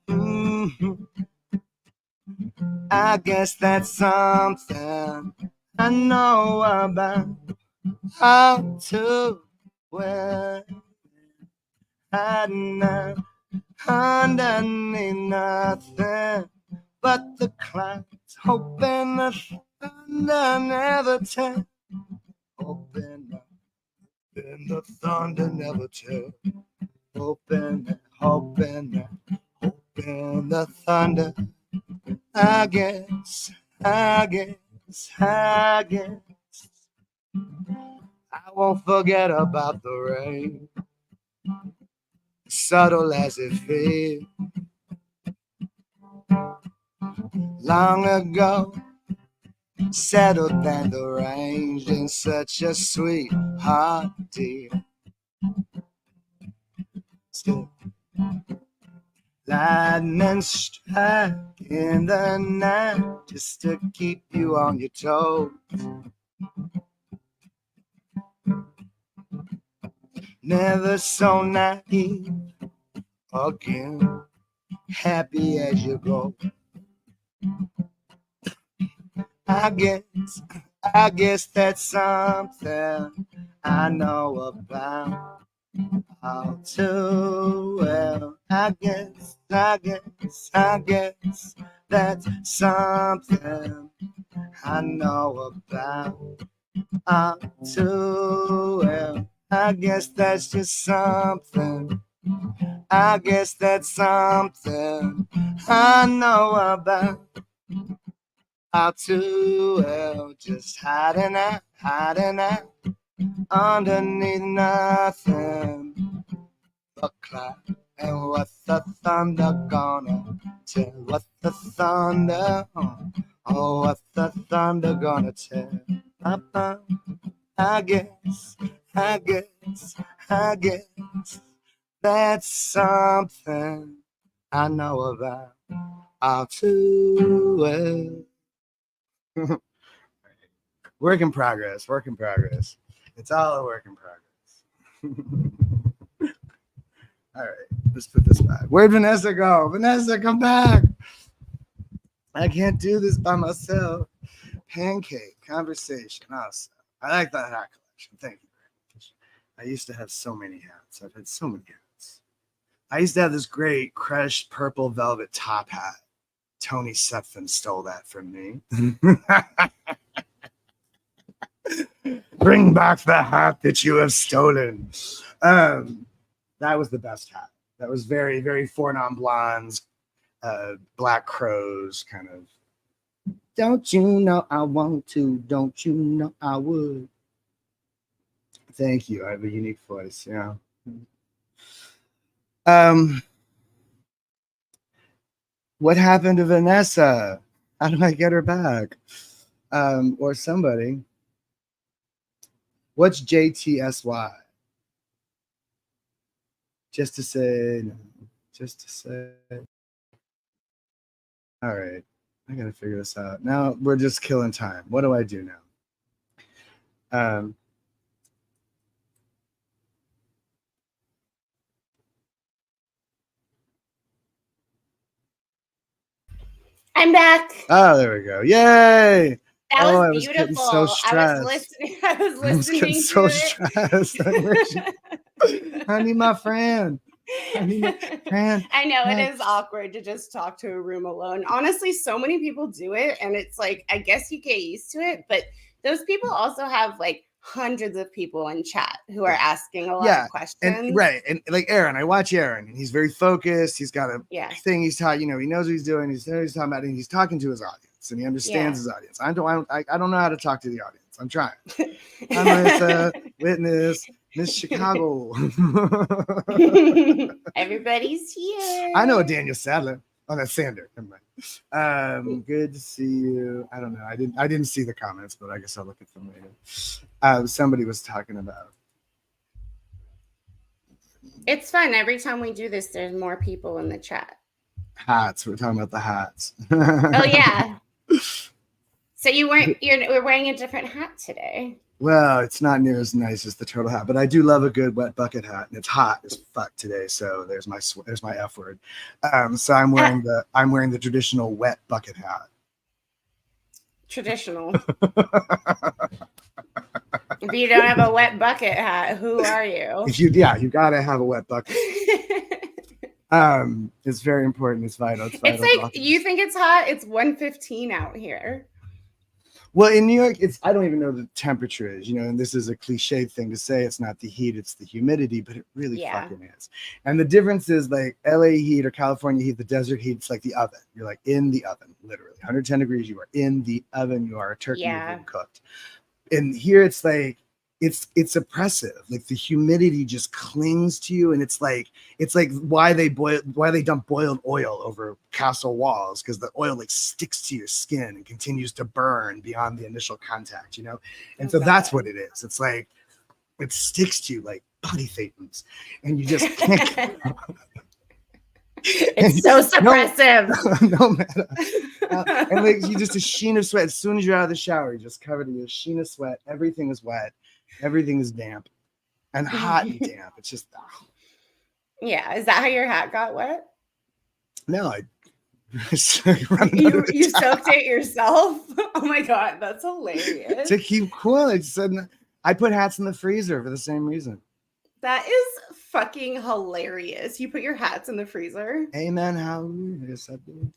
mhm, I guess that's something I know about how to well. I know underneath nothing but the clouds, hoping the thunder never tell. Hoping the thunder never tell. Hoping the thunder. I guess, I guess I won't forget about the rain, subtle as it feels. Long ago, settled and arranged in such a sweet heart deal. Still, lightning strike in the night just to keep you on your toes. Never so naive again, happy as you go. I guess, I guess that's something I know about all too well. I guess that's something I know about all too well. I guess that's just something. I guess that's something I know about all too well. Just hiding out underneath nothing but cloud. And what the thunder gonna tell? What the thunder? Oh, what's the thunder gonna tell? Uh-uh. I guess, I guess, I guess that's something I know about all too well. Work in progress, work in progress. It's all a work in progress. All right, let's put this back. Where'd Vanessa go? Vanessa, come back. I can't do this by myself. Pancake, conversation. Awesome. I like that hat collection. Thank you very much. I used to have so many hats. I've had so many hats. I used to have this great crushed purple velvet top hat. Tony Sepfin stole that from me. Bring back the hat that you have stolen. That was the best hat. That was very, very Four Non Blondes, Black Crows kind of. Don't you know I want to? Don't you know I would? Thank you. I have a unique voice. Yeah. What happened to Vanessa? How do I get her back? Or somebody. What's JTSY? Just to say, no. Just to say. All right. I gotta figure this out. Now we're just killing time. What do I do now? I'm back. Oh, there we go. Yay! That Oh, was I was getting beautiful. so stressed. I was I was getting listening so to it. stressed. I need my friend. I need my friend. I know it is awkward to just talk to a room alone. Honestly, so many people do it, and it's like, I guess you get used to it, but those people also have like hundreds of people in chat who are asking a lot of questions. And right. And like Aaron, I watch Aaron and he's very focused. He's got a thing he's talking, he knows what he's doing. He's talking about it, and he's talking to his audience and he understands his audience. I don't know how to talk to the audience. I'm trying. I'm Marissa, witness, Miss Chicago. Everybody's here. I know a Daniel Sadler. Oh, that's Sander. Never mind. Good to see you. I don't know. I didn't see the comments, but I guess I'll look at them later. Somebody was talking about. It's fun. Every time we do this, there's more people in the chat. Hats. We're talking about the hats. Oh yeah. So you're wearing a different hat today. Well, it's not near as nice as the turtle hat, but I do love a good wet bucket hat, and it's hot as fuck today. So there's my F word. So I'm wearing the traditional wet bucket hat. Traditional. If you don't have a wet bucket hat, who are you? You gotta have a wet bucket. It's very important. It's vital. It's like, you think it's hot? It's 1:15 out here. Well, in New York, I don't even know the temperature is, and this is a cliche thing to say. It's not the heat, it's the humidity, but it really fucking is. And the difference is like LA heat or California heat, the desert heat, it's like the oven. You're like in the oven, literally 110 degrees. You are in the oven. You are a turkey being cooked. And here it's like, it's oppressive. Like the humidity just clings to you, and it's like why they dump boiled oil over castle walls, because the oil like sticks to your skin and continues to burn beyond the initial contact, And so that's what it is. It's like it sticks to you like body thetans, and you just can't. It's so suppressive. No matter. And like you just a sheen of sweat as soon as you're out of the shower. You're just covered in a sheen of sweat. Everything is wet. Everything is damp and hot and damp. It's just. Yeah. Is that how your hat got wet? No, you soaked it yourself? Oh my God, that's hilarious. To keep cool. I put hats in the freezer for the same reason. That is fucking hilarious. You put your hats in the freezer? Amen. Hallelujah. Yes, I do.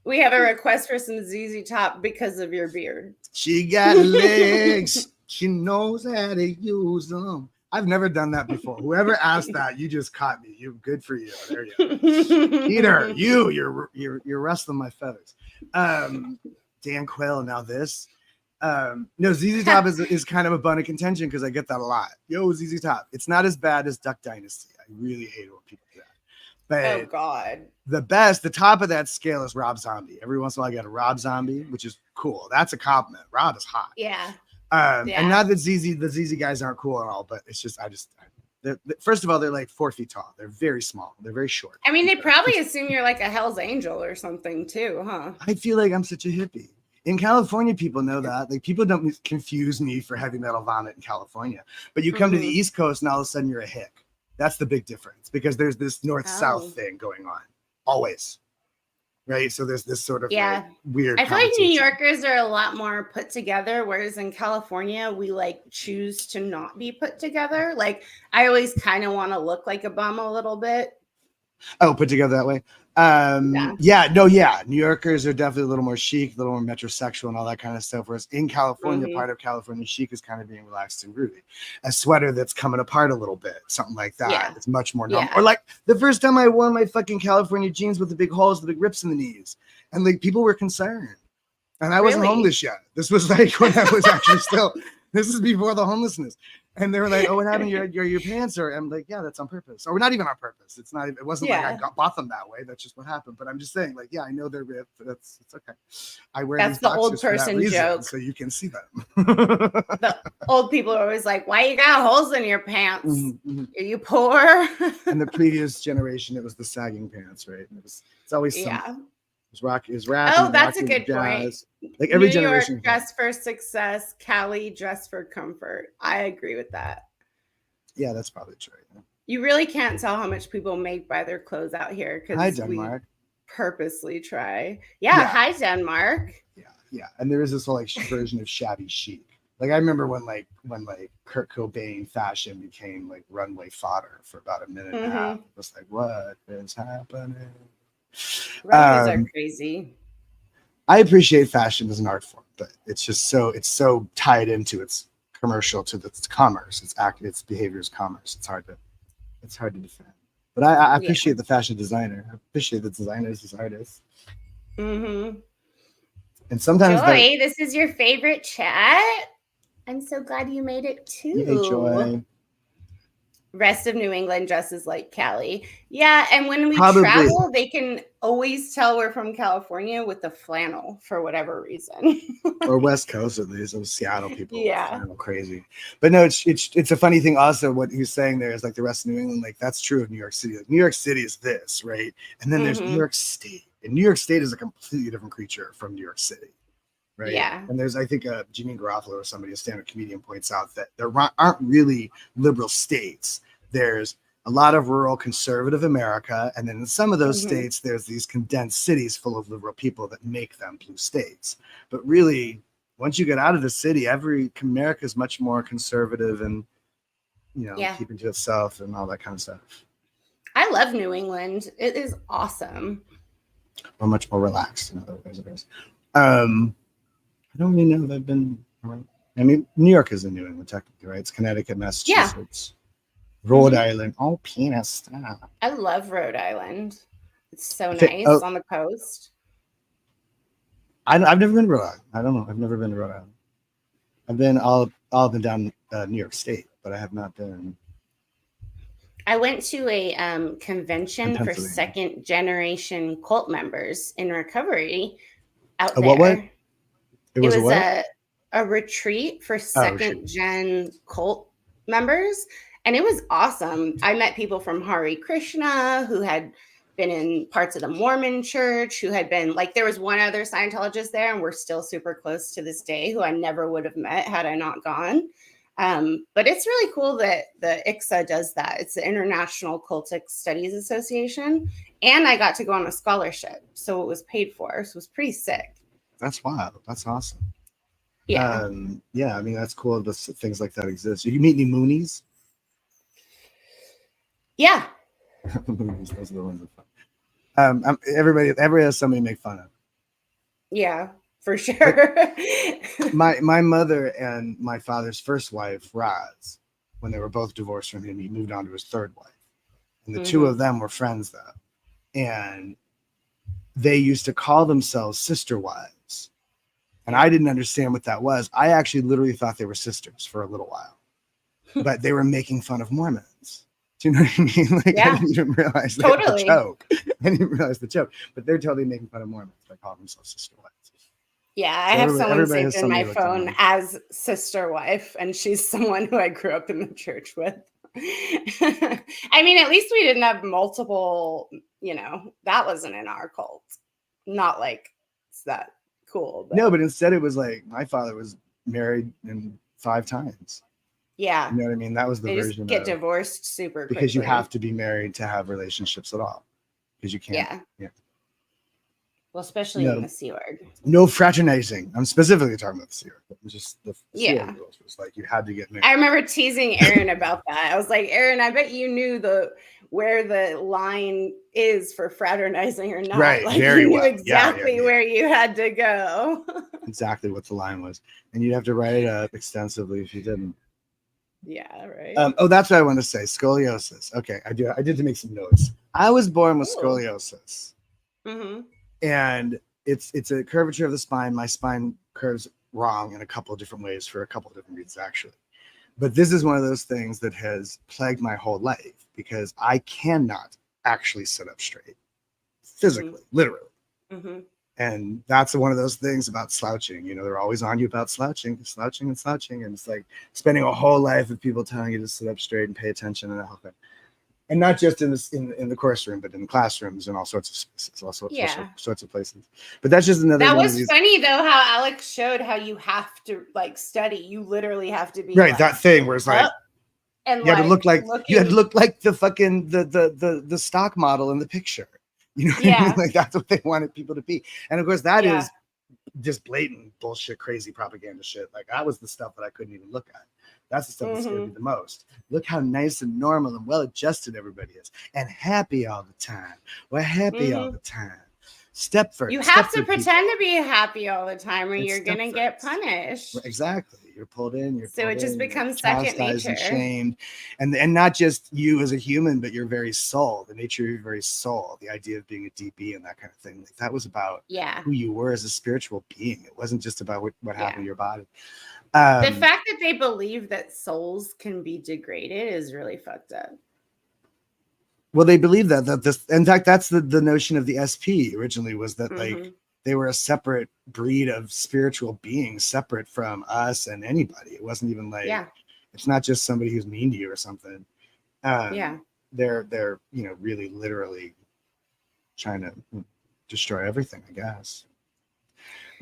We have a request for some ZZ Top because of your beard. She got legs. She knows how to use them. I've never done that before. Whoever asked that, you just caught me. Good for you. There you go. Peter, you're rustling my feathers. Dan Quayle, now this. No, ZZ Top is kind of a bone of contention because I get that a lot. Yo, ZZ Top. It's not as bad as Duck Dynasty. I really hate it when people do that. Oh But God. the top of that scale is Rob Zombie. Every once in a while, I get a Rob Zombie, which is cool. That's a compliment. Rob is hot. Yeah. And Yeah. not that the ZZ guys aren't cool at all, but it's just, first of all, they're like 4 feet tall. They're very small. They're very short. I mean, they probably assume you're like a Hell's Angel or something too, huh? I feel like I'm such a hippie. In California, people know that. Like, people don't confuse me for heavy metal vomit in California. But you come to the East Coast and all of a sudden you're a hick. That's the big difference, because there's this north-south thing going on. Always. Right? So there's this sort of like weird I feel like New connotation. Yorkers are a lot more put together, whereas in California, we like choose to not be put together. Like, I always kind of want to look like a bum a little bit. Oh, put together that way. New Yorkers are definitely a little more chic, a little more metrosexual and all that kind of stuff. Whereas in California, part of California chic is kind of being relaxed and groovy. A sweater that's coming apart a little bit, something like that. Yeah. It's much more normal. Or like the first time I wore my fucking California jeans with the big holes, the big rips in the knees. And like people were concerned. And I wasn't homeless yet. This was like when I was actually still, this is before the homelessness. And they were like, "Oh, what happened? Your pants are." I'm like, "Yeah, that's on purpose." Or not even on purpose. It's not. It wasn't like I bought them that way. That's just what happened. But I'm just saying, like, yeah, I know they're ripped. It's okay. I wear That's these the boxers old for that person reason, joke. so you can see them. The old people are always like, "Why you got holes in your pants? Are you poor?" And the previous generation, it was the sagging pants, right? It's always something. It was rap. Oh, that's a good point. Like every New generation. York dress for success, Cali dress for comfort. I agree with that. Yeah, that's probably true. Yeah. You really can't tell how much people make by their clothes out here because we purposely try. Yeah, hi Denmark. Yeah, and there is this whole like version of shabby chic. Like I remember when Kurt Cobain fashion became like runway fodder for about a minute and a half. It was like, what is happening? Runways are crazy. I appreciate fashion as an art form, but it's so tied into its commercial to its commerce. Its behavior is commerce. It's hard to defend. But I appreciate the fashion designer. I appreciate the designers as artists. Mm-hmm. And sometimes Joy, this is your favorite chat. I'm so glad you made it too. Yay, Joy. Rest of New England dresses like Cali. Yeah, and when we travel, they can always tell we're from California with the flannel for whatever reason. Or West Coast at least. Those Seattle people are crazy. But no, it's a funny thing also what he's saying there is like the rest of New England, like that's true of New York City. Like New York City is this, right? And then there's New York State. And New York State is a completely different creature from New York City. Right. Yeah. And there's, I think, Janine Garofalo or somebody, a stand-up comedian, points out that there aren't really liberal states. There's a lot of rural conservative America. And then in some of those states, there's these condensed cities full of liberal people that make them blue states. But really, once you get out of the city, America is much more conservative and, keeping to itself and all that kind of stuff. I love New England. It is awesome. Or much more relaxed in other ways. I don't really know if I've been around. I mean, New York is in New England, technically, right? It's Connecticut, Massachusetts, Rhode Island. Oh, penis. Stop. I love Rhode Island. It's so nice on the coast. I've never been to Rhode Island. I don't know. I've never been to Rhode Island. I've been all up and down New York State, but I have not been. I went to a convention for second generation cult members in recovery out there. What? It was a retreat for second gen cult members, and it was awesome. I met people from Hare Krishna who had been in parts of the Mormon church, who had been like, there was one other Scientologist there, and we're still super close to this day, who I never would have met had I not gone. But it's really cool that the ICSA does that. It's the International Cultic Studies Association, and I got to go on a scholarship, so it was paid for. So it was pretty sick. That's wild. That's awesome. Yeah. I mean, that's cool. Things like that exist. You meet any Moonies? Yeah. Moonies, those are the ones that fun. Everybody has somebody to make fun of. Yeah, for sure. my mother and my father's first wife, Roz, when they were both divorced from him, he moved on to his third wife. And the two of them were friends, though. And they used to call themselves sister wives. And I didn't understand what that was. I actually literally thought they were sisters for a little while. But they were making fun of Mormons. Do you know what I mean? Like, I Yeah, didn't even realize that the totally. joke. I didn't realize the joke. But they're totally making fun of Mormons by calling themselves sister wives. Yeah, I So have someone everybody saved has in somebody my to look down phone on. as sister wife, and she's someone who I grew up in the church with. I mean, at least we didn't have multiple, that wasn't in our cult. Not like it's that cool, No, but but instead it was like my father was married in 5 times. yeah, You know what I mean? That was the they just version get of divorced super because you quickly. have to be married to have relationships at all. Because you can't. Yeah. Yeah. Well, especially in No, the Sea Org. no fraternizing. I'm specifically talking about the Sea Org. It was just the Sea Org Yeah. rules was like you had to get married. I remember teasing Aaron about that. I was like, Aaron, I bet you knew where the line is for fraternizing or not. Right, Like very you knew well. exactly where you had to go. Exactly what the line was. And you'd have to write it up extensively if you didn't. Yeah, right. Oh, that's what I want to say. Scoliosis. Okay, I did to make some notes. I was born with Ooh. scoliosis. Mm-hmm. And it's a curvature of the spine. My spine curves wrong in a couple of different ways for a couple of different reasons, actually. But this is one of those things that has plagued my whole life because I cannot actually sit up straight physically, literally. Mm-hmm. And that's one of those things about slouching. They're always on you about slouching. And it's like spending a whole life of people telling you to sit up straight and pay attention and that whole thing. And not just in the course room, but in the classrooms and all sorts of spaces, all sorts of places. But that's just another That one was of these. funny though, how Alex showed how you have to like study. You literally have to be Right, like, that thing where it's like and you had to look like looking. you had to look like the fucking the stock model in the picture. You know what I mean? Like that's what they wanted people to be. And of course that is just blatant bullshit, crazy propaganda shit. Like that was the stuff that I couldn't even look at. That's the stuff that scared me the most. Look how nice and normal and well adjusted everybody is and happy all the time. We're happy all the time. Stepford. You have to pretend to be happy all the time or you're going to get punished. Exactly. You're pulled in. So it just becomes second nature. And shamed. And not just you as a human, but your very soul, the nature of your very soul, the idea of being a DB and that kind of thing. Like that was about who you were as a spiritual being. It wasn't just about what happened to your body. The fact that they believe that souls can be degraded is really fucked up. Well, they believe that this, in fact, that's the notion of the SP originally was that like they were a separate breed of spiritual beings, separate from us and anybody. It wasn't even like it's not just somebody who's mean to you or something. They're really literally trying to destroy everything, I guess.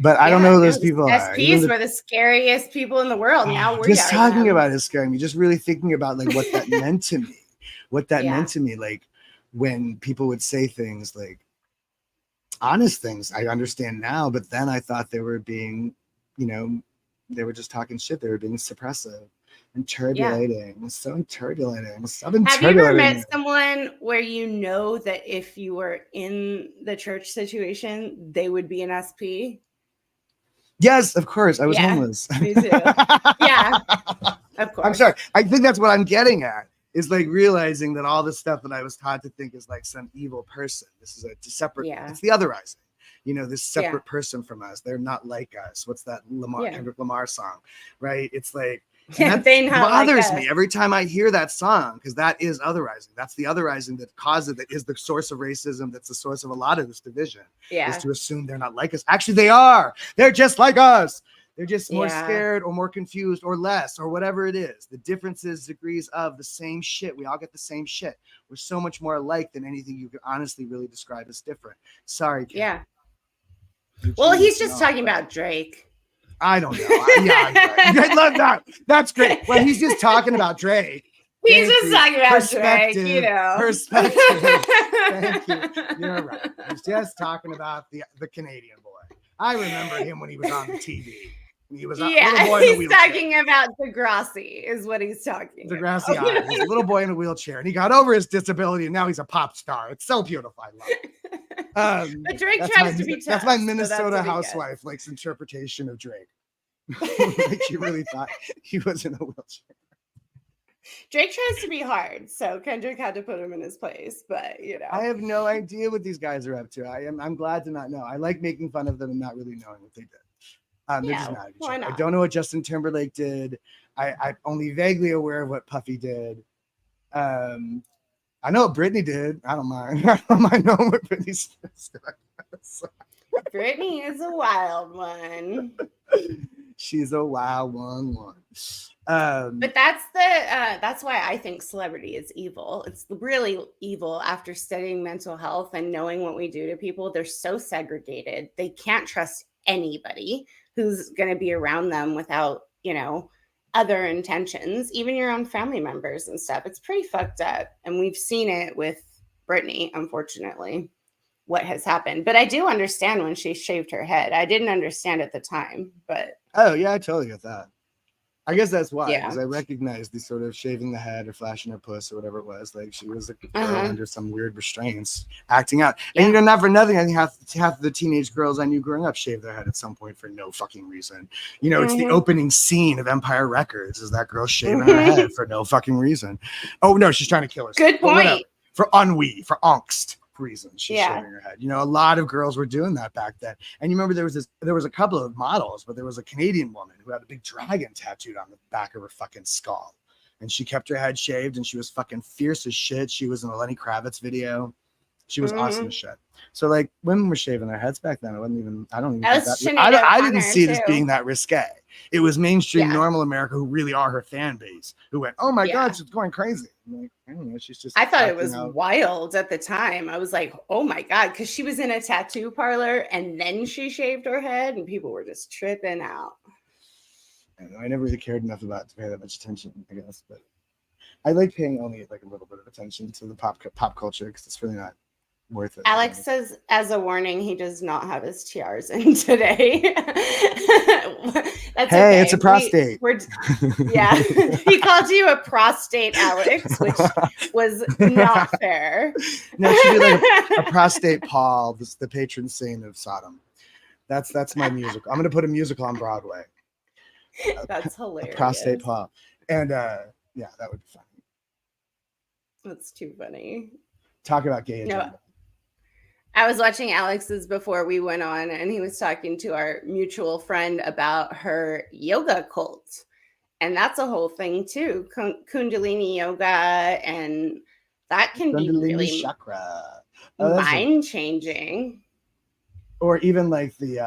But I don't know who those people are. SPs were the scariest people in the world. Now we're just talking about it is scaring me. Just really thinking about like what that meant to me. What that meant to me, like when people would say things like honest things. I understand now, but then I thought they were being, they were just talking shit. They were being suppressive and turbulating. So turbulating. Have you ever met someone where you know that if you were in the church situation, they would be an SP? Yes, of course. I was homeless. Me too. Yeah, of course. I'm sorry. I think that's what I'm getting at. Is like realizing that all the stuff that I was taught to think is like some evil person. This is a separate, it's the otherizing, this separate person from us. They're not like us. What's that Kendrick Lamar song, right? It's like, that bothers me every time I hear that song because that is otherizing. That's the otherizing that causes that is the source of racism. That's the source of a lot of this division. Is to assume they're not like us. Actually, they are. They're just like us. They're just more scared or more confused or less or whatever it is. The difference is degrees of the same shit. We all get the same shit. We're so much more alike than anything you could honestly really describe as different. Sorry, Kim. Yeah. Well, he's just talking about Drake. I don't know. I love that. That's great. Well, he's just talking about Drake. He's just talking about Drake, Perspective. Thank you. You're right. He's just talking about the Canadian boy. I remember him when he was on the TV. He was a little boy in a wheelchair. He's talking about Degrassi is what he's talking Degrassi about. He's a little boy in a wheelchair and he got over his disability and now he's a pop star. It's so beautiful. I love it. But Drake tries to be tough. That's my Minnesota housewife likes interpretation of Drake. Like she really thought he was in a wheelchair. Drake tries to be hard, so Kendrick had to put him in his place. But I have no idea what these guys are up to. I'm glad to not know. I like making fun of them and not really knowing what they did. They're just mad at each other. I don't know what Justin Timberlake did. I'm only vaguely aware of what Puffy did. I know what Britney did. I don't mind. I don't mind knowing what Britney's doing. Britney is a wild one. She's a wild one. But that's why I think celebrity is evil. It's really evil after studying mental health and knowing what we do to people. They're so segregated. They can't trust anybody who's going to be around them without, other intentions, even your own family members and stuff. It's pretty fucked up. And we've seen it with Britney, unfortunately, what has happened. But I do understand when she shaved her head. I didn't understand at the time, but. Oh, yeah, I totally get that. I guess that's why, because Yeah. I recognized the sort of shaving the head or flashing her puss or whatever it was. Like she was a girl under some weird restraints, acting out. And not for nothing, I think half the teenage girls I knew growing up shaved their head at some point for no fucking reason. It's the opening scene of Empire Records is that girl shaving her head for no fucking reason. Oh no, she's trying to kill herself. Good point. For ennui, for angst reasons, she's shaving her head. A lot of girls were doing that back then. And you remember there was a couple of models, but there was a Canadian woman who had a big dragon tattooed on the back of her fucking skull, and she kept her head shaved, and she was fucking fierce as shit. She was in a Lenny Kravitz video. She was awesome as shit. So like women were shaving their heads back then. I don't even I didn't see it as being that risque. It was mainstream normal America who really are her fan base who went, oh my God, she's going crazy. I'm like, I don't know, she's just. I thought it was wild at the time. I was like, oh my God, because she was in a tattoo parlor and then she shaved her head and people were just tripping out. I never really cared enough about to pay that much attention, I guess, but I like paying only like a little bit of attention to the pop culture because it's really not worth it. Alex says, as a warning, he does not have his TRs in today. That's hey, it's a prostate. Yeah, he called you a prostate, Alex, which was not fair. No, it should be like a prostate Paul, the patron saint of Sodom. That's my musical. I'm gonna put a musical on Broadway. That's hilarious. A prostate Paul, and yeah, that would be funny. That's too funny. Talk about gay agenda. No. I was watching Alex's before we went on, and he was talking to our mutual friend about her yoga cult. And that's a whole thing too. Kundalini yoga, and that can be really chakra. mind changing. Or even like the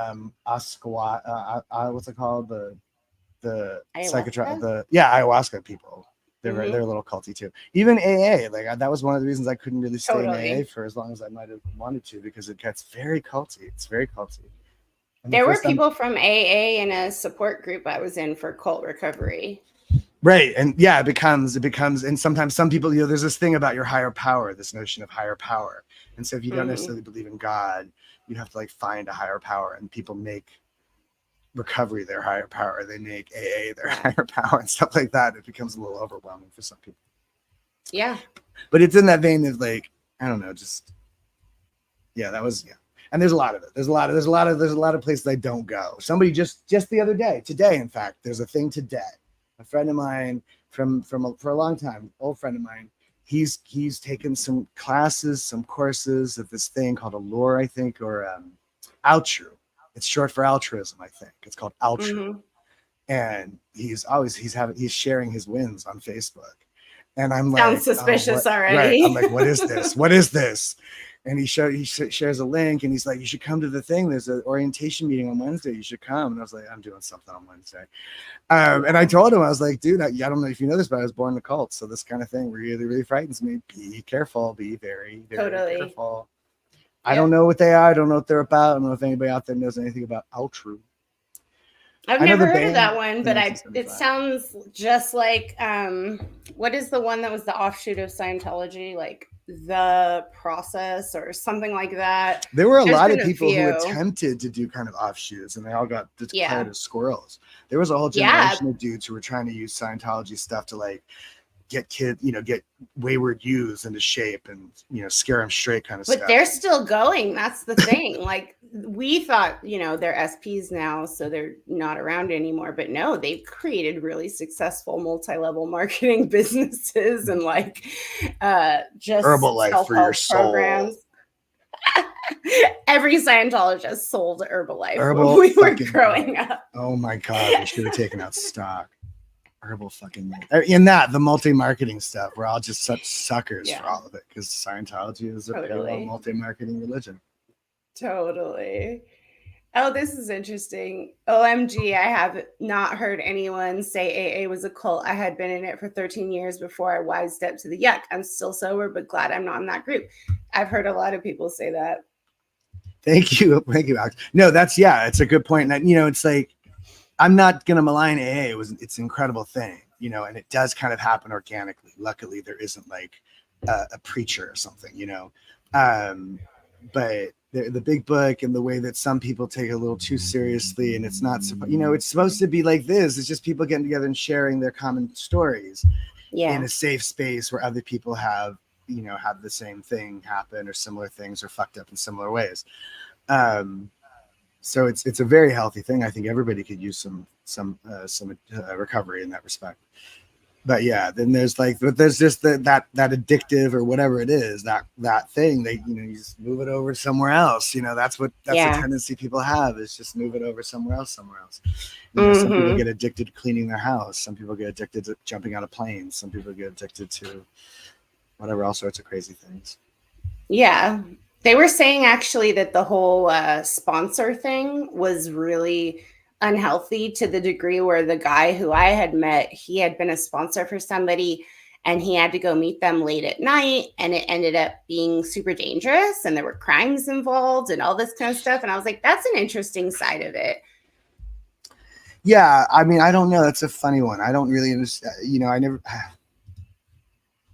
what's it called? The psychotronic, ayahuasca people. They're a little culty too. Even AA, like that was one of the reasons I couldn't really stay in AA for as long as I might have wanted to, because it gets very culty. It's very culty. And there were people from AA in a support group I was in for cult recovery. Right. And yeah, it becomes, and sometimes some people, there's this thing about your higher power, this notion of higher power. And so if you don't necessarily believe in God, you have to like find a higher power, and people make recovery their higher power. They make AA their higher power and stuff like that. It becomes a little overwhelming for some people. Yeah. But it's in that vein of like, I don't know, just that was And there's a lot of it. There's a lot of places I don't go. Somebody just the other day, today, in fact, there's a thing today. A friend of mine for a long time, old friend of mine, he's taken some classes, some courses of this thing called Allure, I think, or Altru. It's short for altruism, I think. It's called Altru. And he's sharing his wins on Facebook. And I'm like, sounds suspicious already. Right. I'm like, what is this? What is this? And he shares a link, and he's like, you should come to the thing. There's an orientation meeting on Wednesday. You should come. And I was like, I'm doing something on Wednesday. And I told him, I was like, dude, I don't know if you know this, but I was born in a cult. So this kind of thing really, really frightens me. Be careful. Be very, very careful. I don't know what they are. I don't know what they're about. I don't know if anybody out there knows anything about Altru. I've never heard of that one, but it sounds just like what is the one that was the offshoot of Scientology, like The Process or something like that. There were a lot of people who attempted to do kind of offshoots, and they all got declared as squirrels. There was a whole generation of dudes who were trying to use Scientology stuff to like get get wayward youths into shape and scare them straight kind of stuff. But they're still going. That's the thing. Like we thought, they're SPs now, so they're not around anymore. But no, they've created really successful multi-level marketing businesses and like just Herbalife for your soul programs. Every Scientologist sold Herbalife when we were growing up. Oh my God, we should have taken out stock. herbal fucking in that the multi-marketing stuff. We're all just such suckers for Yeah, all of it because Scientology is a parallel totally. multi-marketing religion. Totally. Oh, this is interesting. OMG, I have not heard anyone say AA was a cult. I had been in it for 13 years before I wised up to the yuck. I'm still sober, but glad I'm not in that group. I've heard a lot of people say that. Thank you, Alex. No, it's a good point. And it's like I'm not gonna malign AA. It's an incredible thing, and it does kind of happen organically. Luckily, there isn't like a preacher or something, but the big book and the way that some people take it a little too seriously, and it's not, it's supposed to be like this. It's just people getting together and sharing their common stories in Yeah. a safe space where other people have the same thing happen or similar things or fucked up in similar ways. So it's a very healthy thing. I think everybody could use some recovery in that respect. But yeah, then there's just that addictive or whatever it is, that thing that you just move it over somewhere else. That's a tendency people have, is just move it over somewhere else. Some people get addicted to cleaning their house. Some people get addicted to jumping out of planes. Some people get addicted to whatever, all sorts of crazy things. Yeah. They were saying actually that the whole sponsor thing was really unhealthy, to the degree where the guy who I had met, he had been a sponsor for somebody and he had to go meet them late at night, and it ended up being super dangerous and there were crimes involved and all this kind of stuff. And I was like, that's an interesting side of it. Yeah, I mean, I don't know. That's a funny one. I don't really understand.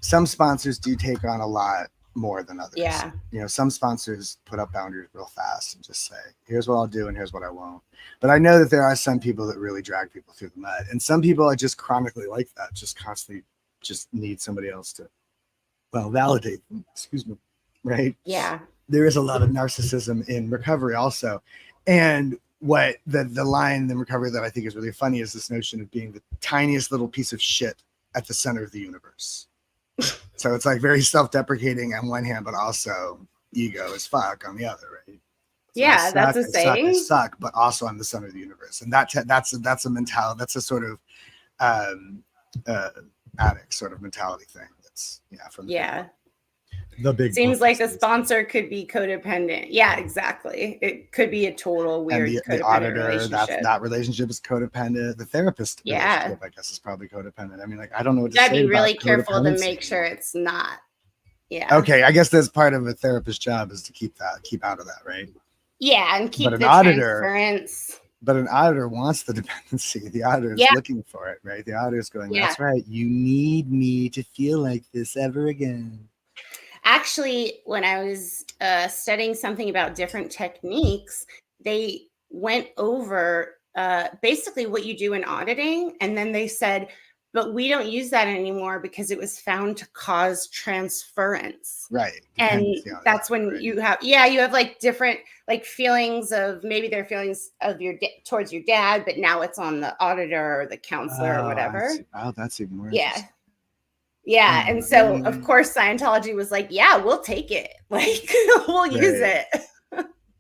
Some sponsors do take on a lot more than others. Yeah. Some sponsors put up boundaries real fast and just say, here's what I'll do and here's what I won't. But I know that there are some people that really drag people through the mud, and some people are just chronically like that, just constantly just need somebody else to validate them. Excuse me. Right? Yeah. There is a lot of narcissism in recovery also. And what the line in recovery that I think is really funny is this notion of being the tiniest little piece of shit at the center of the universe. So it's like very self-deprecating on one hand, but also ego as fuck on the other, right? So yeah, that's a saying. I suck, but also I'm the center of the universe, and that's a mentality. That's a sort of addict sort of mentality thing. That's from the big. Seems like a sponsor could be codependent. Yeah, exactly. It could be a total weird the auditor, relationship. That relationship is codependent. The therapist relationship, I guess, is probably codependent. I mean, like, I don't know what to say. Gotta be really careful to make sure it's not. Yeah. Okay, I guess that's part of a therapist's job, is to keep out of that, right? Yeah, and keep the transference. But an auditor wants the dependency. The auditor is looking for it, right? The auditor is going, that's right. You need me to feel like this ever again. Actually, when I was studying something about different techniques, they went over basically what you do in auditing. And then they said, but we don't use that anymore because it was found to cause transference. Right. And that's when you have like different like feelings of, maybe they're feelings of towards your dad, but now it's on the auditor or the counselor or whatever. That's even worse. Yeah. And so, of course, Scientology was like, yeah, we'll take it. Like, we'll use it.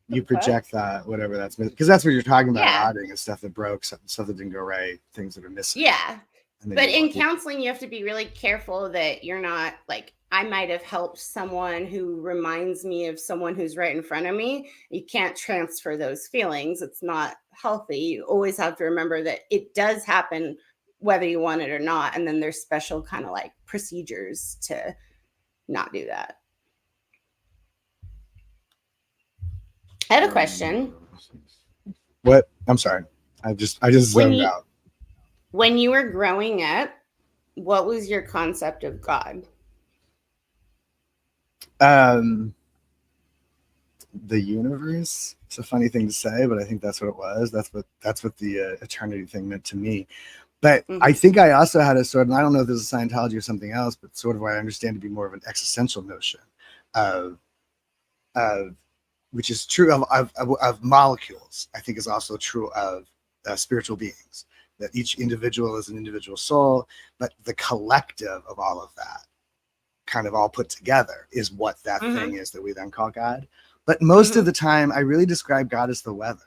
You project that, whatever that's, because that's what you're talking about, auditing and stuff that broke, stuff that didn't go right, things that are missing. Yeah. But in counseling, you have to be really careful that you're not like, I might have helped someone who reminds me of someone who's right in front of me. You can't transfer those feelings. It's not healthy. You always have to remember that it does happen whether you want it or not. And then there's special kind of like procedures to not do that. I have a question. What? I'm sorry. I just zoned out. When you were growing up, what was your concept of God? The universe. It's a funny thing to say, but I think that's what it was. That's what the eternity thing meant to me. But I think I also had a sort of, and I don't know if this is Scientology or something else, but sort of what I understand to be more of an existential notion of which is true of molecules. I think is also true of spiritual beings, that each individual is an individual soul, but the collective of all of that kind of all put together is what that thing is that we then call God. But most of the time, I really describe God as the weather.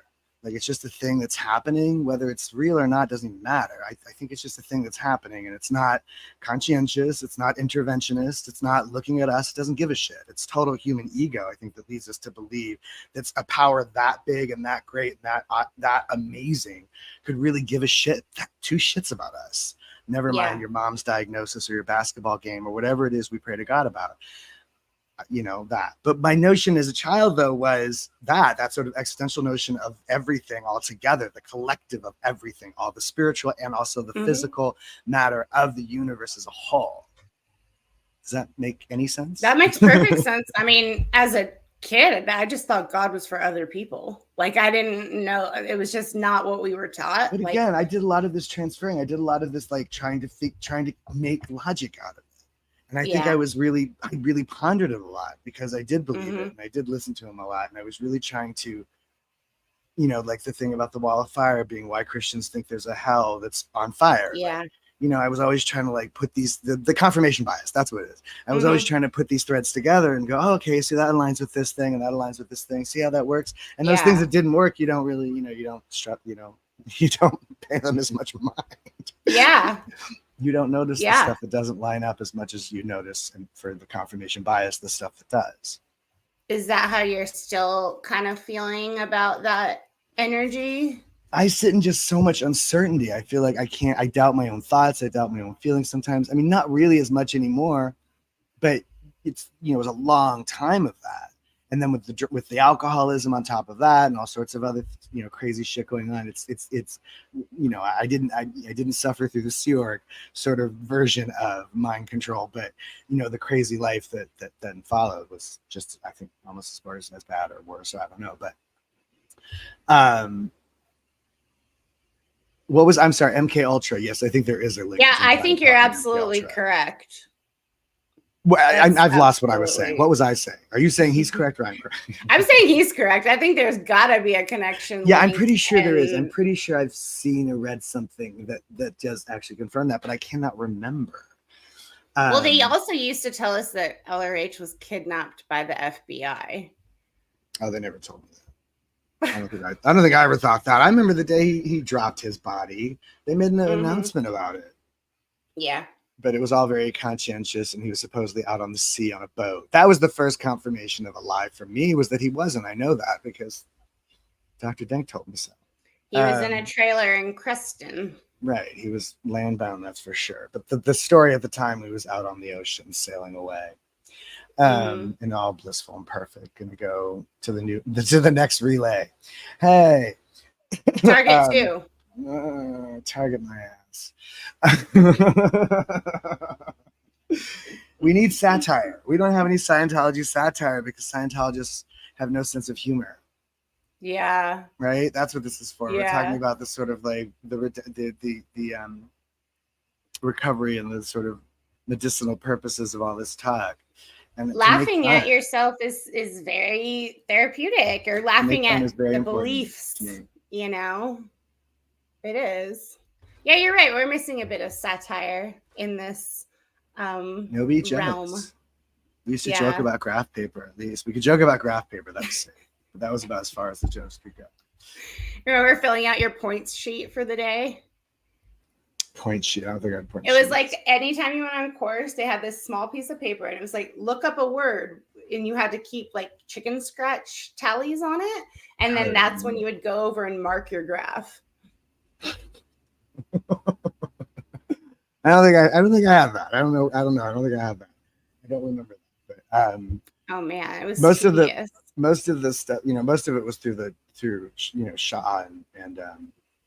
Like it's just a thing that's happening, whether it's real or not doesn't even matter. I think it's just a thing that's happening, and it's not conscientious, it's not interventionist, it's not looking at us, it doesn't give a shit. It's total human ego, I think, that leads us to believe that's a power that big and that great and that amazing could really give a shit, two shits about us. Never mind your mom's diagnosis or your basketball game or whatever it is we pray to God about. You know, that. But my notion as a child, though, was that sort of existential notion of everything all together, the collective of everything, all the spiritual and also the physical matter of the universe as a whole. Does that make any sense? That makes perfect sense. I mean, as a kid, I just thought God was for other people. Like, I didn't know, it was just not what we were taught. But again, I did a lot of this transferring. I did a lot of this, like, trying to make logic out of it. And I think I really pondered it a lot because I did believe it, and I did listen to him a lot. And I was really trying to, you know, like the thing about the wall of fire being why Christians think there's a hell that's on fire. Yeah. Like, you know, I was always trying to like put these, the confirmation bias, that's what it is. I was always trying to put these threads together and go, oh, okay, so that aligns with this thing and that aligns with this thing. See how that works? And those things that didn't work, you don't really, you know, you don't pay them as much mind. Yeah. You don't notice the stuff that doesn't line up as much as you notice, and for the confirmation bias, the stuff that does. Is that how you're still kind of feeling about that energy? I sit in just so much uncertainty. I feel like I doubt my own thoughts. I doubt my own feelings sometimes. I mean, not really as much anymore, but it's, you know, it was a long time of that. And then with the alcoholism on top of that and all sorts of other, you know, crazy shit going on, it's you know, I didn't suffer through the Sea Org sort of version of mind control, but you know, the crazy life that then followed was just, I think, almost as far as bad or worse. So I don't know, but I'm sorry, MK Ultra. Yes, I think there is a link. Yeah, I think you're absolutely correct. Well, I've lost what I was saying. What was I saying? Are you saying he's correct or I'm correct? I'm saying he's correct. I think there's got to be a connection. Yeah, I'm pretty sure there is. I'm pretty sure I've seen or read something that does actually confirm that, but I cannot remember. Well, they also used to tell us that LRH was kidnapped by the FBI. Oh, they never told me that. I don't think I ever thought that. I remember the day he dropped his body. They made an announcement about it. Yeah. But it was all very conscientious, and he was supposedly out on the sea on a boat. That was the first confirmation of a lie for me, was that he wasn't. I know that because Dr. Denk told me so. He was in a trailer in Creston. Right. He was land-bound, that's for sure. But the story at the time, he was out on the ocean sailing away. And all blissful and perfect. Gonna go to the next relay. Hey. Target 2. Target my ass. We need satire. We don't have any Scientology satire because Scientologists have no sense of humor. Yeah. Right? That's what this is for. Yeah. We're talking about the sort of like the recovery and the sort of medicinal purposes of all this talk. And laughing at yourself is very therapeutic, or laughing at the beliefs, you know? It is. Yeah, you're right. We're missing a bit of satire in this realm. We used to joke about graph paper, at least. We could joke about graph paper, that was safe. But that was about as far as the jokes could go. Remember filling out your points sheet for the day? Point sheet. I don't think I had point sheet. It was like anytime you went on a course, they had this small piece of paper, and it was like, look up a word, and you had to keep like chicken scratch tallies on it. And then that's when you would go over and mark your graph. I don't think I have that. I don't know. I don't think I have that. I don't remember that. But, oh man, it was most of the stuff, you know, most of it was through you know, Shaw and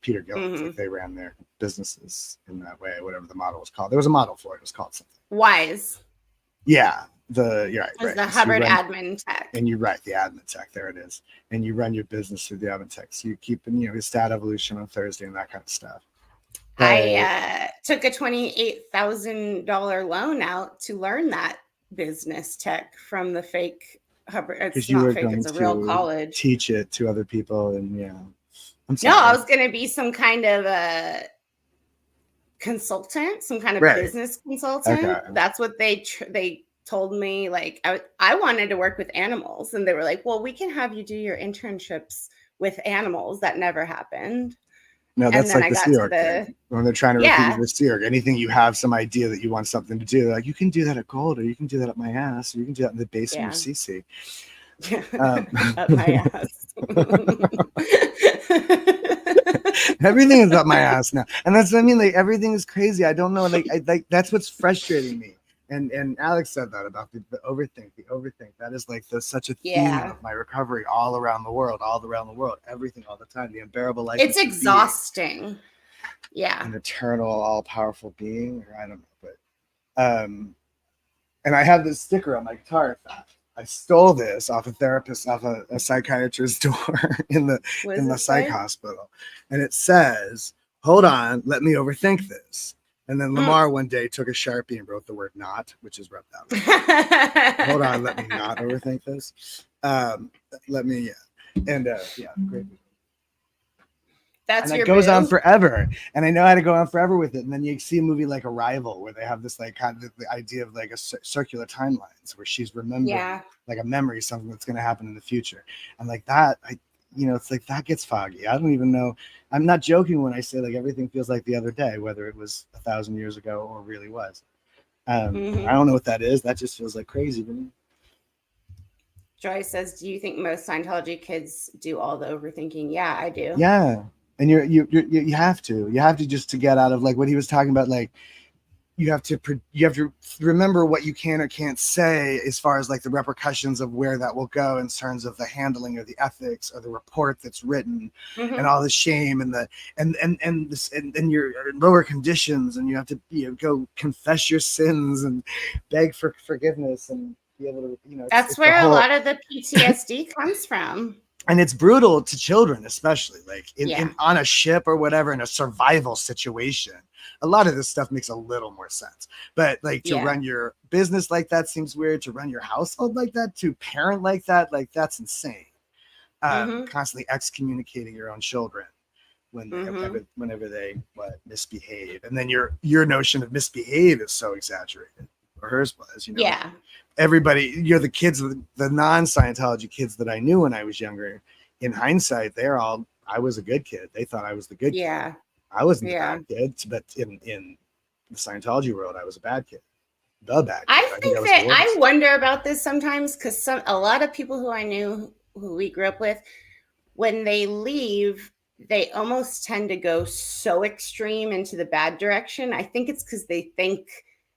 Peter Gill. Like they ran their businesses in that way, whatever the model was called. There was a model for it. It was called something. WISE. Yeah. You're right. It was the Hubbard admin tech. And you're right, the admin tech. There it is. And you run your business through the admin tech. So you keep, you know, stat evolution on Thursday and that kind of stuff. I took a $28,000 loan out to learn that business tech from the fake Hubbard. It's not fake, it's a real college. Teach it to other people, and yeah. No, I was going to be some kind of a consultant, some kind of business consultant. Okay. That's what they told me. Like I wanted to work with animals, and they were like, "Well, we can have you do your internships with animals. That never happened. No, And that's then like I the got Sea to Org thing. the, When they're trying to recruit you yeah. to the Sea Org, anything you have some idea that you want something to do, they're like, you can do that at Gold, or you can do that at my ass, or you can do that in the basement of Yeah. CC. Up my ass. Everything is up my ass now, and that's what I mean. Like everything is crazy. I don't know. Like that's what's frustrating me. And Alex said that about the overthink. The overthink, that is like such a theme Yeah. of my recovery all around the world, everything, all the time. The unbearable life It's of exhausting. Yeah. an eternal, all powerful being, or I don't know, but and I have this sticker on my guitar. In fact, I stole this off a psychiatrist's door in the What does it psych say? hospital, and it says, "Hold on, let me overthink this." And then Lamar one day took a Sharpie and wrote the word "not," which is rubbed out. Hold on, let me not overthink this. Let me, yeah, great. That's And your it goes on boo? forever, and I know how to go on forever with it. And then you see a movie like Arrival, where they have this like kind of the idea of like a circular timelines, where she's remembering Yeah. like a memory, something that's going to happen in the future, and like that, it's like that gets foggy. I don't even know. I'm not joking when I say like everything feels like the other day, whether it was 1,000 years ago or really was. I don't know what that is. That just feels like crazy to me. Joy says, "Do you think most Scientology kids do all the overthinking?" Yeah, I do. Yeah, and you have to just to get out of like what he was talking about, like you have to remember what you can or can't say as far as like the repercussions of where that will go in terms of the handling or the ethics or the report that's written, and all the shame and the and your lower conditions, and you have to go confess your sins and beg for forgiveness and be able to That's it's the where a whole, lot of the PTSD comes from. and it's brutal to children, especially like Yeah. in on a ship or whatever, in a survival situation. A lot of this stuff makes a little more sense, but like to Yeah. run your business like that seems weird. To run your household like that, to parent like that, like that's insane. Constantly excommunicating your own children whenever they misbehave, and then your notion of misbehave is so exaggerated, or hers was. Yeah. Everybody, the kids, the non-Scientology kids that I knew when I was younger, in hindsight, I was a good kid. They thought I was the good kid. I wasn't the bad kid, but in the Scientology world, I was a bad kid. The bad kid. I think I was that the I worst. wonder about this sometimes, because a lot of people who I knew, who we grew up with, when they leave, they almost tend to go so extreme into the bad direction. I think it's because they think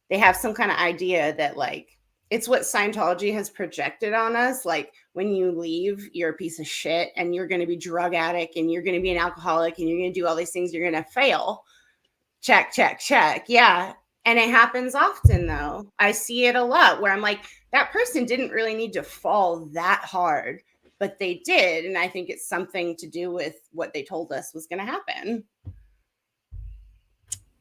they have some kind of idea that like it's what Scientology has projected on us. Like when you leave, you're a piece of shit and you're going to be drug addict and you're going to be an alcoholic and you're going to do all these things. You're going to fail. Check, check, check. Yeah. And it happens often though. I see it a lot where I'm like, that person didn't really need to fall that hard, but they did. And I think it's something to do with what they told us was going to happen.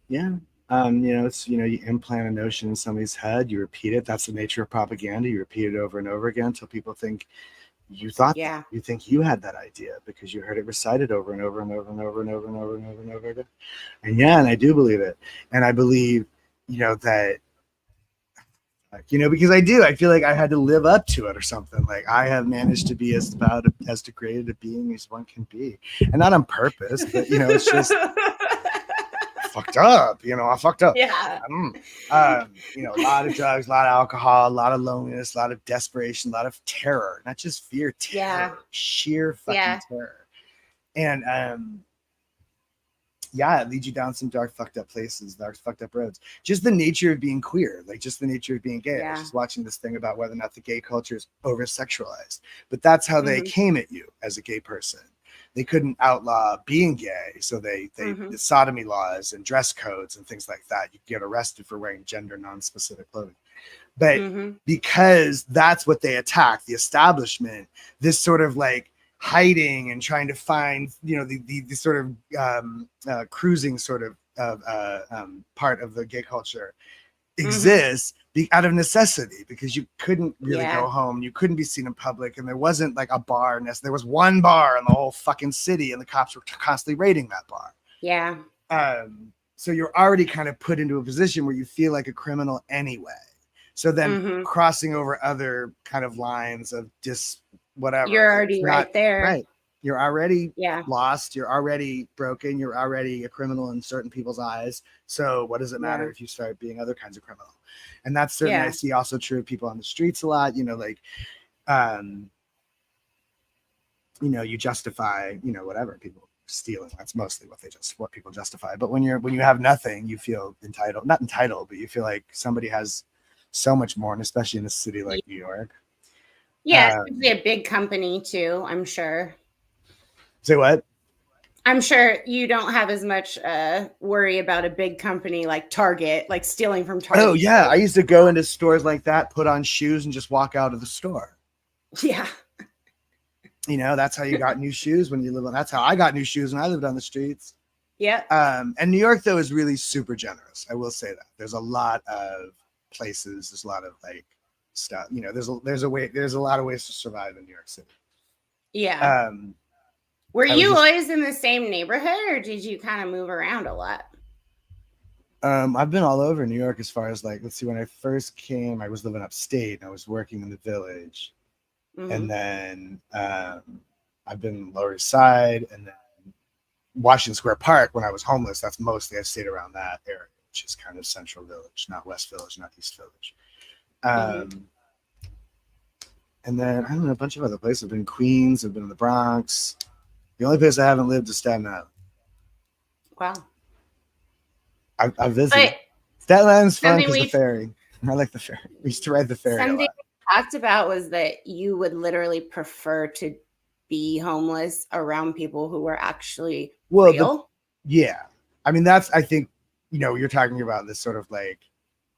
Yeah. It's, you implant a notion in somebody's head, you repeat it. That's the nature of propaganda. You repeat it over and over again until people think you thought that. You think you had that idea because you heard it recited over and over and over and over and over and over and over and over again. And and I do believe it. And I believe, that, because I feel like I had to live up to it or something. Like I have managed to be as degraded a being as one can be, and not on purpose, but it's just fucked up. I fucked up. Yeah. A lot of drugs, a lot of alcohol, a lot of loneliness, a lot of desperation, a lot of terror, not just fear, terror, sheer fucking terror. And it leads you down some dark, fucked up places, dark, fucked up roads. Just the nature of being queer, like just the nature of being gay. I was just watching this thing about whether or not the gay culture is over sexualized, but that's how they came at you as a gay person. They couldn't outlaw being gay, so they the sodomy laws and dress codes and things like that. You get arrested for wearing gender non-specific clothing. But because that's what they attack, the establishment, this sort of like hiding and trying to find, the sort of cruising sort of part of the gay culture exists out of necessity, because you couldn't really go home, you couldn't be seen in public, and there wasn't like a bar. There was one bar in the whole fucking city, and the cops were constantly raiding that bar. So you're already kind of put into a position where you feel like a criminal anyway. So then crossing over other kind of lines of whatever, you're already right there. Right. You're already Yeah. lost. You're already broken. You're already a criminal in certain people's eyes. So what does it matter Yeah. if you start being other kinds of criminal? And that's certainly I Yeah. see also true of people on the streets a lot. You know, like, um, you know, you justify, you know, whatever people stealing. That's mostly what people justify. But when you have nothing, you feel entitled. Not entitled, but you feel like somebody has so much more, and especially in a city like New York. Yeah, especially a big company too, I'm sure. Say what? I'm sure you don't have as much worry about a big company like Target, like stealing from Oh Target yeah, I stores. used to go into stores like that, put on shoes, and just walk out of the store. Yeah. You know, that's how you got new shoes when you live on. That's how I got new shoes when I lived on the streets. Yep. And New York though is really super generous. I will say that there's a lot of places. There's a lot of like stuff. You know, there's a lot of ways to survive in New York City. Yeah. Were I was you just always in the same neighborhood or did you kind of move around a lot? I've been all over New York as far as like, let's see, when I first came, I was living upstate and I was working in the Village. And then I've been Lower East Side and then Washington Square Park when I was homeless. That's mostly I stayed around that area, which is kind of Central Village, not West Village, not East Village. And then I don't know, a bunch of other places. I've been in Queens, I've been in the Bronx. The only place I haven't lived is Staten Island. Wow. I visited. Staten Island's fun because the ferry. I like the ferry. We used to ride the ferry a lot. Something we talked about was that you would literally prefer to be homeless around people who were actually real. Yeah. I mean, that's, I think, you know, you're talking about this sort of like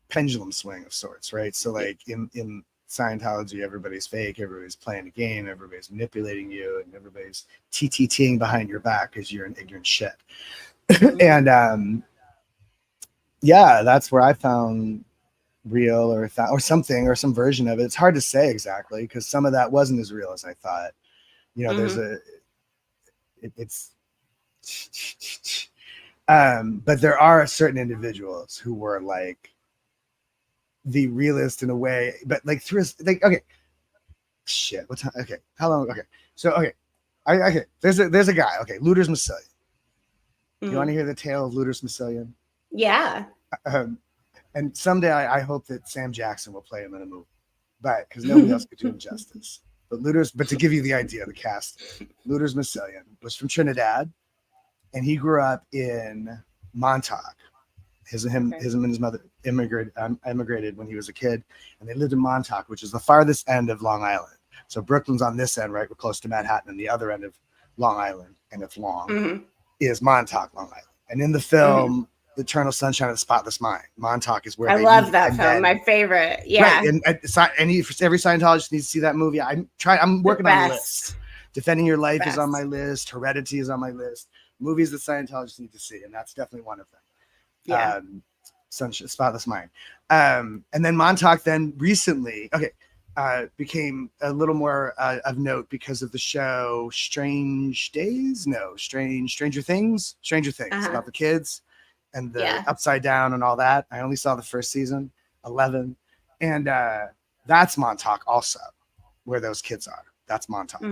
pendulum swing of sorts, right? So like in Scientology, everybody's fake, everybody's playing a game, everybody's manipulating you, and everybody's TTTing behind your back because you're an ignorant shit. And yeah, that's where I found real or something or some version of it. It's hard to say exactly because some of that wasn't as real as I thought. You know, there's but there are certain individuals who were like the realist in a way, but like through like, okay, shit, what time? Okay, how long? Okay, so okay, there's a guy. Okay, Luders Massilian. You want to hear the tale of Luders Massilian? Yeah. And someday I hope that Sam Jackson will play him in a movie, but because nobody else could do him justice. But to give you the idea, the cast, Luders Massilian was from Trinidad, and he grew up in Montauk. Him and his mother immigrated when he was a kid, and they lived in Montauk, which is the farthest end of Long Island. So Brooklyn's on this end, right? We're close to Manhattan, and the other end of Long Island, and it's long, is Montauk, Long Island. And in the film, Eternal Sunshine of the Spotless Mind, Montauk is where I they love meet, that film. My favorite. Yeah. Right. And every Scientologist needs to see that movie. I'm working on the list. Defending Your Life is on my list. Heredity is on my list. Movies that Scientologists need to see, and that's definitely one of them. Yeah. Sunshine, Spotless Mind. And then Montauk then recently, became a little more of note because of the show Stranger Things, about the kids and the upside down and all that. I only saw the first season, 11. And that's Montauk also, where those kids are. That's Montauk.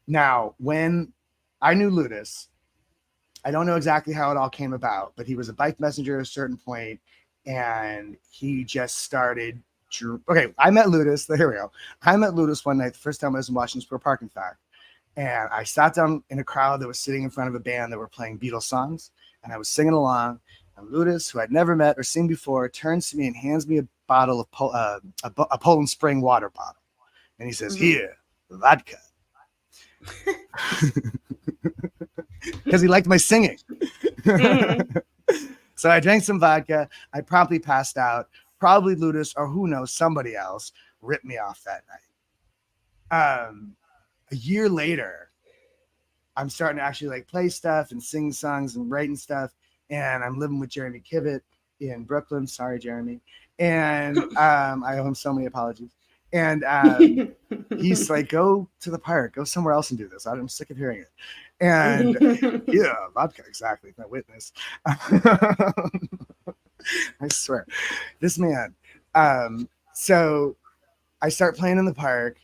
Now, when I knew Ludus, I don't know exactly how it all came about, but he was a bike messenger at a certain point, and he just started. Okay, I met Ludus. Here we go. I met Ludus one night, the first time I was in Washington Square Park, in fact. And I sat down in a crowd that was sitting in front of a band that were playing Beatles songs, and I was singing along. And Ludus, who I'd never met or seen before, turns to me and hands me a bottle of a Poland Spring water bottle, and he says, "Here, vodka." Because he liked my singing. So I drank some vodka. I promptly passed out. Probably Ludus, or who knows, somebody else ripped me off that night. A year later, I'm starting to actually like play stuff and sing songs and writing stuff. And I'm living with Jeremy Kivett in Brooklyn. Sorry, Jeremy. And I owe him so many apologies. And he's like, go to the park, go somewhere else and do this. I'm sick of hearing it. And yeah, vodka, exactly. My witness. I swear. This man. So I start playing in the park,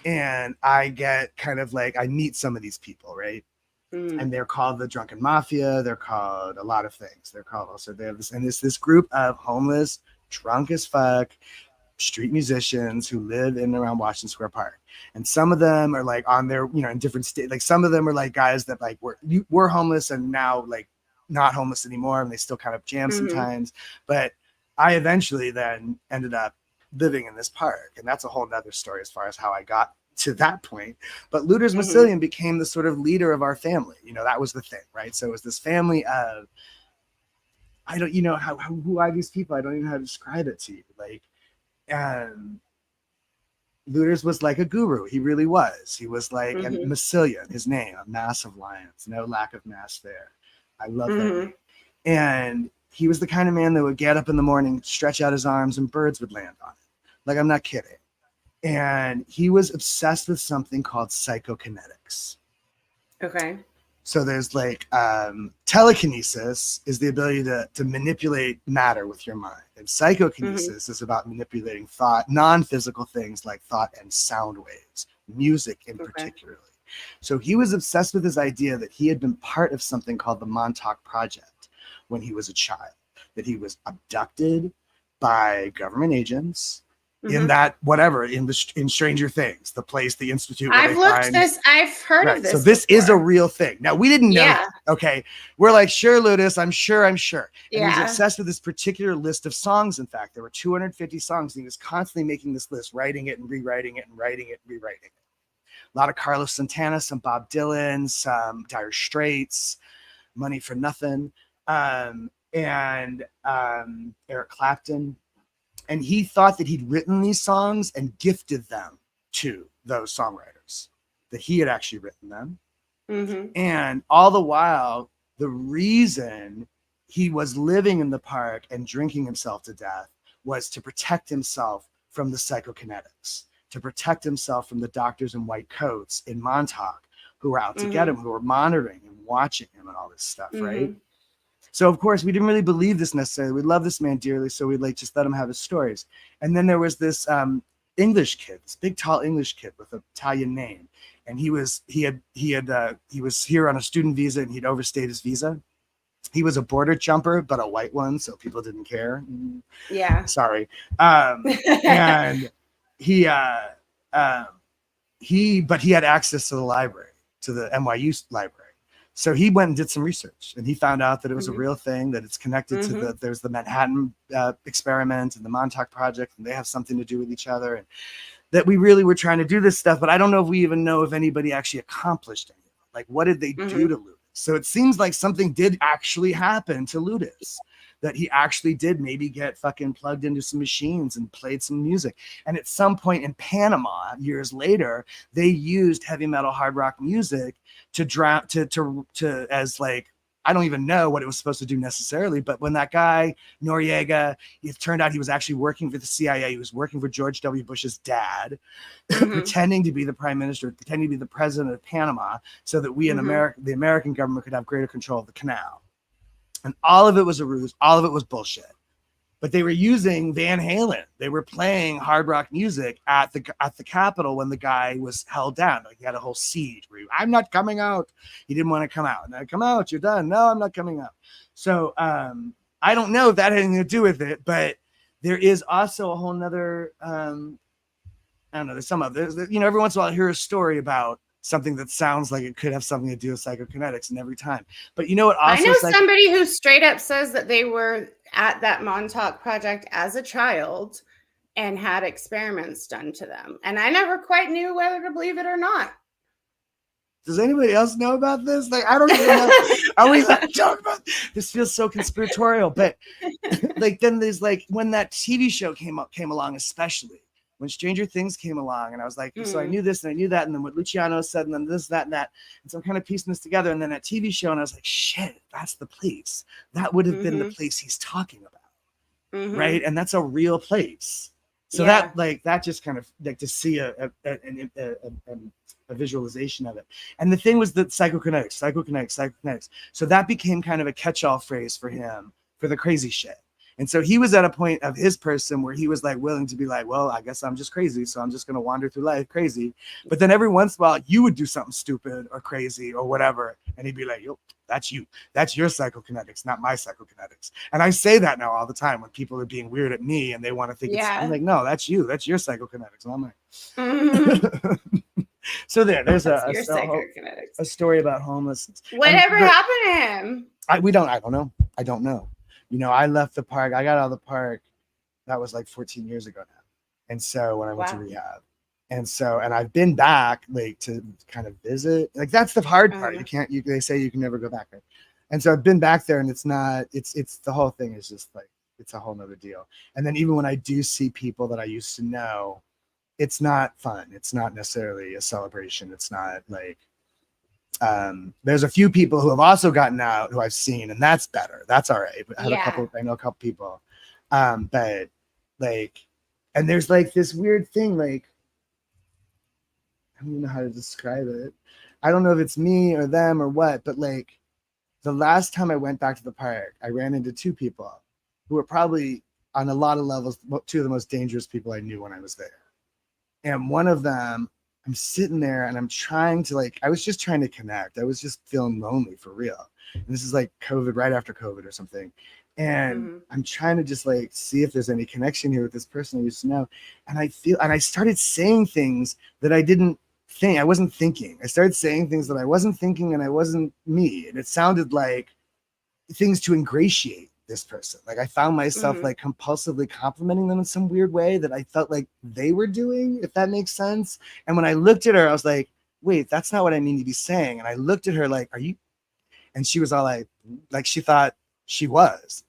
And I get kind of like, I meet some of these people, right? Mm. And they're called the Drunken Mafia. They're called a lot of things. They're called also, they have this, and this group of homeless, drunk as fuck, street musicians who live in and around Washington Square Park. And some of them are like on their, in different states. Like some of them are like guys that like were homeless and now like not homeless anymore. And they still kind of jam sometimes. But I eventually then ended up living in this park. And that's a whole nother story as far as how I got to that point. But Looters Massilian became the sort of leader of our family. That was the thing, right? So it was this family of, I don't, who are these people? I don't even know how to describe it to you. Like, Looters was like a guru. He really was. He was like, and Massilian, his name, a mass of lions, no lack of mass there. I love that name. And he was the kind of man that would get up in the morning, stretch out his arms, and birds would land on him. Like, I'm not kidding. And he was obsessed with something called psychokinetics. Okay. So there's like telekinesis is the ability to manipulate matter with your mind. And psychokinesis is about manipulating thought, non-physical things like thought and sound waves, music in particularly. So he was obsessed with this idea that he had been part of something called the Montauk Project when he was a child, that he was abducted by government agents, in that whatever in Stranger Things, the place, the institute. I've heard of this. So this is a real thing. Now we didn't know. That, okay, we're like, sure, Ludus, I'm sure. And he was obsessed with this particular list of songs. In fact, there were 250 songs, and he was constantly making this list, writing it and rewriting it and writing it and rewriting it. A lot of Carlos Santana, some Bob Dylan, some Dire Straits, Money for Nothing, and Eric Clapton. And he thought that he'd written these songs and gifted them to those songwriters, that he had actually written them. And all the while, the reason he was living in the park and drinking himself to death was to protect himself from the psychokinetics, to protect himself from the doctors in white coats in Montauk who were out to get him, who were monitoring and watching him and all this stuff, right? So, of course, we didn't really believe this necessarily. We love this man dearly, so we'd like just let him have his stories. And then there was this English kid, this big, tall English kid with an Italian name, and he was here on a student visa, and he'd overstayed his visa. He was a border jumper, but a white one, so people didn't care. Yeah. Sorry. And he had access to the library, to the NYU library. So he went and did some research, and he found out that it was a real thing, that it's connected to there's the Manhattan experiment and the Montauk Project, and they have something to do with each other, and that we really were trying to do this stuff, but I don't know if we even know if anybody actually accomplished anything. Like, what did they do to Ludus? So it seems like something did actually happen to Ludus, that he actually did maybe get fucking plugged into some machines and played some music. And at some point in Panama, years later, they used heavy metal hard rock music to as like, I don't even know what it was supposed to do necessarily, but when that guy Noriega, it turned out he was actually working for the CIA. He was working for George W. Bush's dad, pretending to be the prime minister, pretending to be the president of Panama, so that we in America, the American government, could have greater control of the canal. And all of it was a ruse. All of it was bullshit. But they were using Van Halen. They were playing hard rock music at the Capitol when the guy was held down. Like, he had a whole siege where I'm not coming out. He didn't want to come out. And I come out, you're done. No, I'm not coming out. So I don't know if that had anything to do with it, but there is also a whole nother, I don't know, there's every once in a while I hear a story about something that sounds like it could have something to do with psychokinetics, and every time. But you know what? Also, I know somebody who straight up says that they were at that Montauk Project as a child and had experiments done to them. And I never quite knew whether to believe it or not. Does anybody else know about this? Like, I don't even know. I always talk about this. Feels so conspiratorial. But like, then there's like, when that TV show came along, especially when Stranger Things came along, and I was like, so I knew this and I knew that, and then what Luciano said, and then this, that, and that. And so I'm kind of piecing this together. And then that TV show, and I was like, shit, that's the place. That would have been the place he's talking about. Right. And that's a real place. So that just kind of like to see a visualization of it. And the thing was that psychokinetics. So that became kind of a catch-all phrase for him for the crazy shit. And so he was at a point of his person where he was like willing to be like, well, I guess I'm just crazy, so I'm just going to wander through life crazy. But then every once in a while you would do something stupid or crazy or whatever, and he'd be like, yo, that's you, that's your psychokinetics, not my psychokinetics. And I say that now all the time when people are being weird at me and they want to think it's, I'm Yeah. like, no, that's you, that's your psychokinetics, not mine. Mhm. So there's That's your psychokinetics. a story about homelessness. Whatever happened to him? I don't know. You know, I left the park. I got out of the park. That was like 14 years ago now. And so when I went to Wow. rehab, and I've been back like to kind of visit. Like that's the hard part. They say you can never go back there. And so I've been back there, and it's the whole thing is just like it's a whole nother deal. And then even when I do see people that I used to know, it's not fun. It's not necessarily a celebration. It's not like there's a few people who have also gotten out who I've seen, and that's better. That's all right. I know a couple people. But like, and there's like this weird thing, like, I don't even know how to describe it. I don't know if it's me or them or what, but like the last time I went back to the park, I ran into two people who were probably on a lot of levels, two of the most dangerous people I knew when I was there. And one of them, I'm sitting there and I'm trying to I was just trying to connect. I was just feeling lonely for real. And this is like COVID, right after COVID or something. And I'm trying to just see if there's any connection here with this person I used to know. And I started saying things that I didn't think, I wasn't thinking. I started saying things that I wasn't thinking, and I wasn't me. And it sounded like things to ingratiate this person. Like I found myself compulsively complimenting them in some weird way that I felt like they were doing, if that makes sense. And when I looked at her, I was like, wait, that's not what I mean to be saying. And I looked at her like, are you? And she was all like she thought she was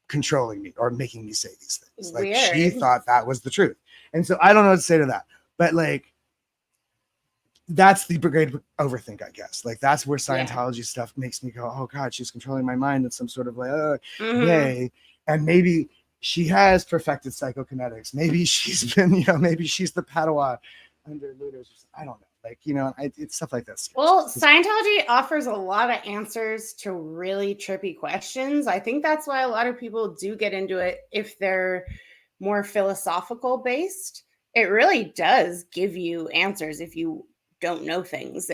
controlling me or making me say these things. Like she thought that was the truth. And so I don't know what to say to that. But that's the great overthink, I guess. Like that's where Scientology stuff makes me go, oh God, she's controlling my mind in some sort of yay. And maybe she has perfected psychokinetics. Maybe she's been, maybe she's the Padawan under looters. I don't know. It's stuff like this. Well, Scientology offers a lot of answers to really trippy questions. I think that's why a lot of people do get into it if they're more philosophical based. It really does give you answers if you don't know things,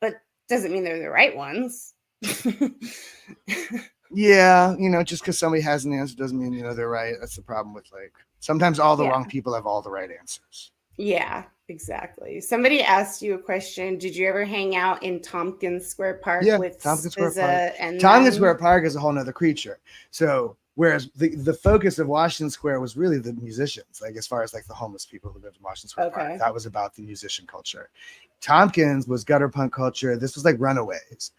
but doesn't mean they're the right ones. Yeah, just because somebody has an answer doesn't mean they're right. That's the problem with sometimes all the wrong people have all the right answers. Yeah, exactly. Somebody asked you a question. Did you ever hang out in Tompkins Square Park with Tompkins Square Park? And Tompkins Square Park is a whole nother creature. So whereas the focus of Washington Square was really the musicians, as far as the homeless people who lived in Washington Square Park, that was about the musician culture. Tompkins was gutter punk culture. This was Runaways.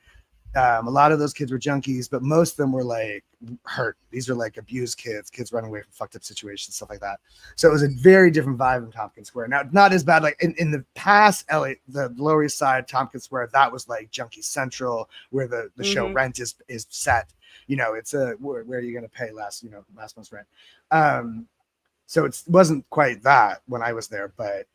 A lot of those kids were junkies, but most of them were hurt. These are abused kids running away from fucked up situations, stuff like that. So it was a very different vibe in Tompkins Square. Now, not as bad. In the past, LA, the Lower East Side, Tompkins Square, that was Junkie Central, where the show Rent is set. It's where you're going to pay last month's rent. So it wasn't quite that when I was there, but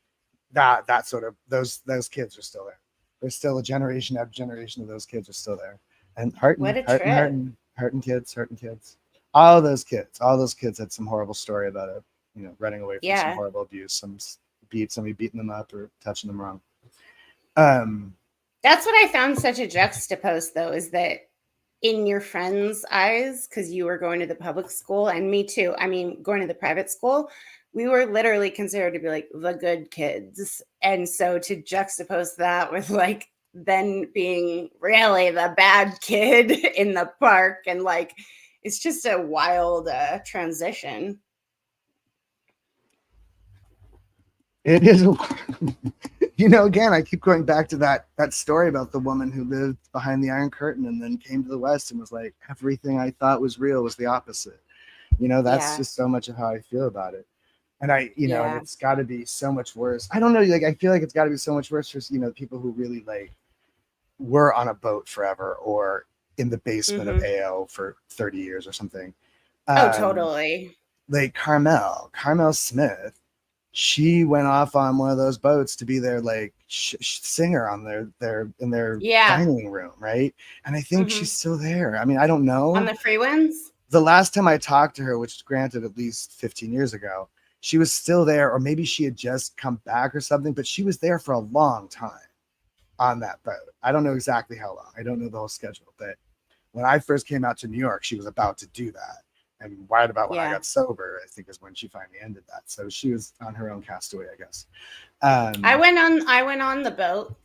that sort of those kids are still there. There's still a generation after generation of those kids are still there, and hurting kids. All those kids had some horrible story about it. Running away from some horrible abuse, somebody beating them up or touching them wrong. That's what I found such a juxtapose, though, is that in your friends' eyes, because you were going to the public school, and me too. I mean, going to the private school, we were literally considered to be the good kids. And so to juxtapose that with then being really the bad kid in the park, and it's just a wild transition. It is. Again, I keep going back to that story about the woman who lived behind the Iron Curtain and then came to the West and was like, everything I thought was real was the opposite. That's just so much of how I feel about it. And and it's got to be so much worse. I don't know. I feel like it's got to be so much worse for, people who really were on a boat forever or in the basement of AO for 30 years or something. Oh, totally. Carmel Smith, she went off on one of those boats to be their singer on their dining room. Right. And I think she's still there. I mean, I don't know. On the free ones? the last time I talked to her, which granted at least 15 years ago, she was still there, or maybe she had just come back or something, but she was there for a long time on that boat. I don't know exactly how long. I don't know the whole schedule, but when I first came out to New York, she was about to do that. And right about when I Yeah. got sober, I think is when she finally ended that. So she was on her own castaway, I guess. I went on the boat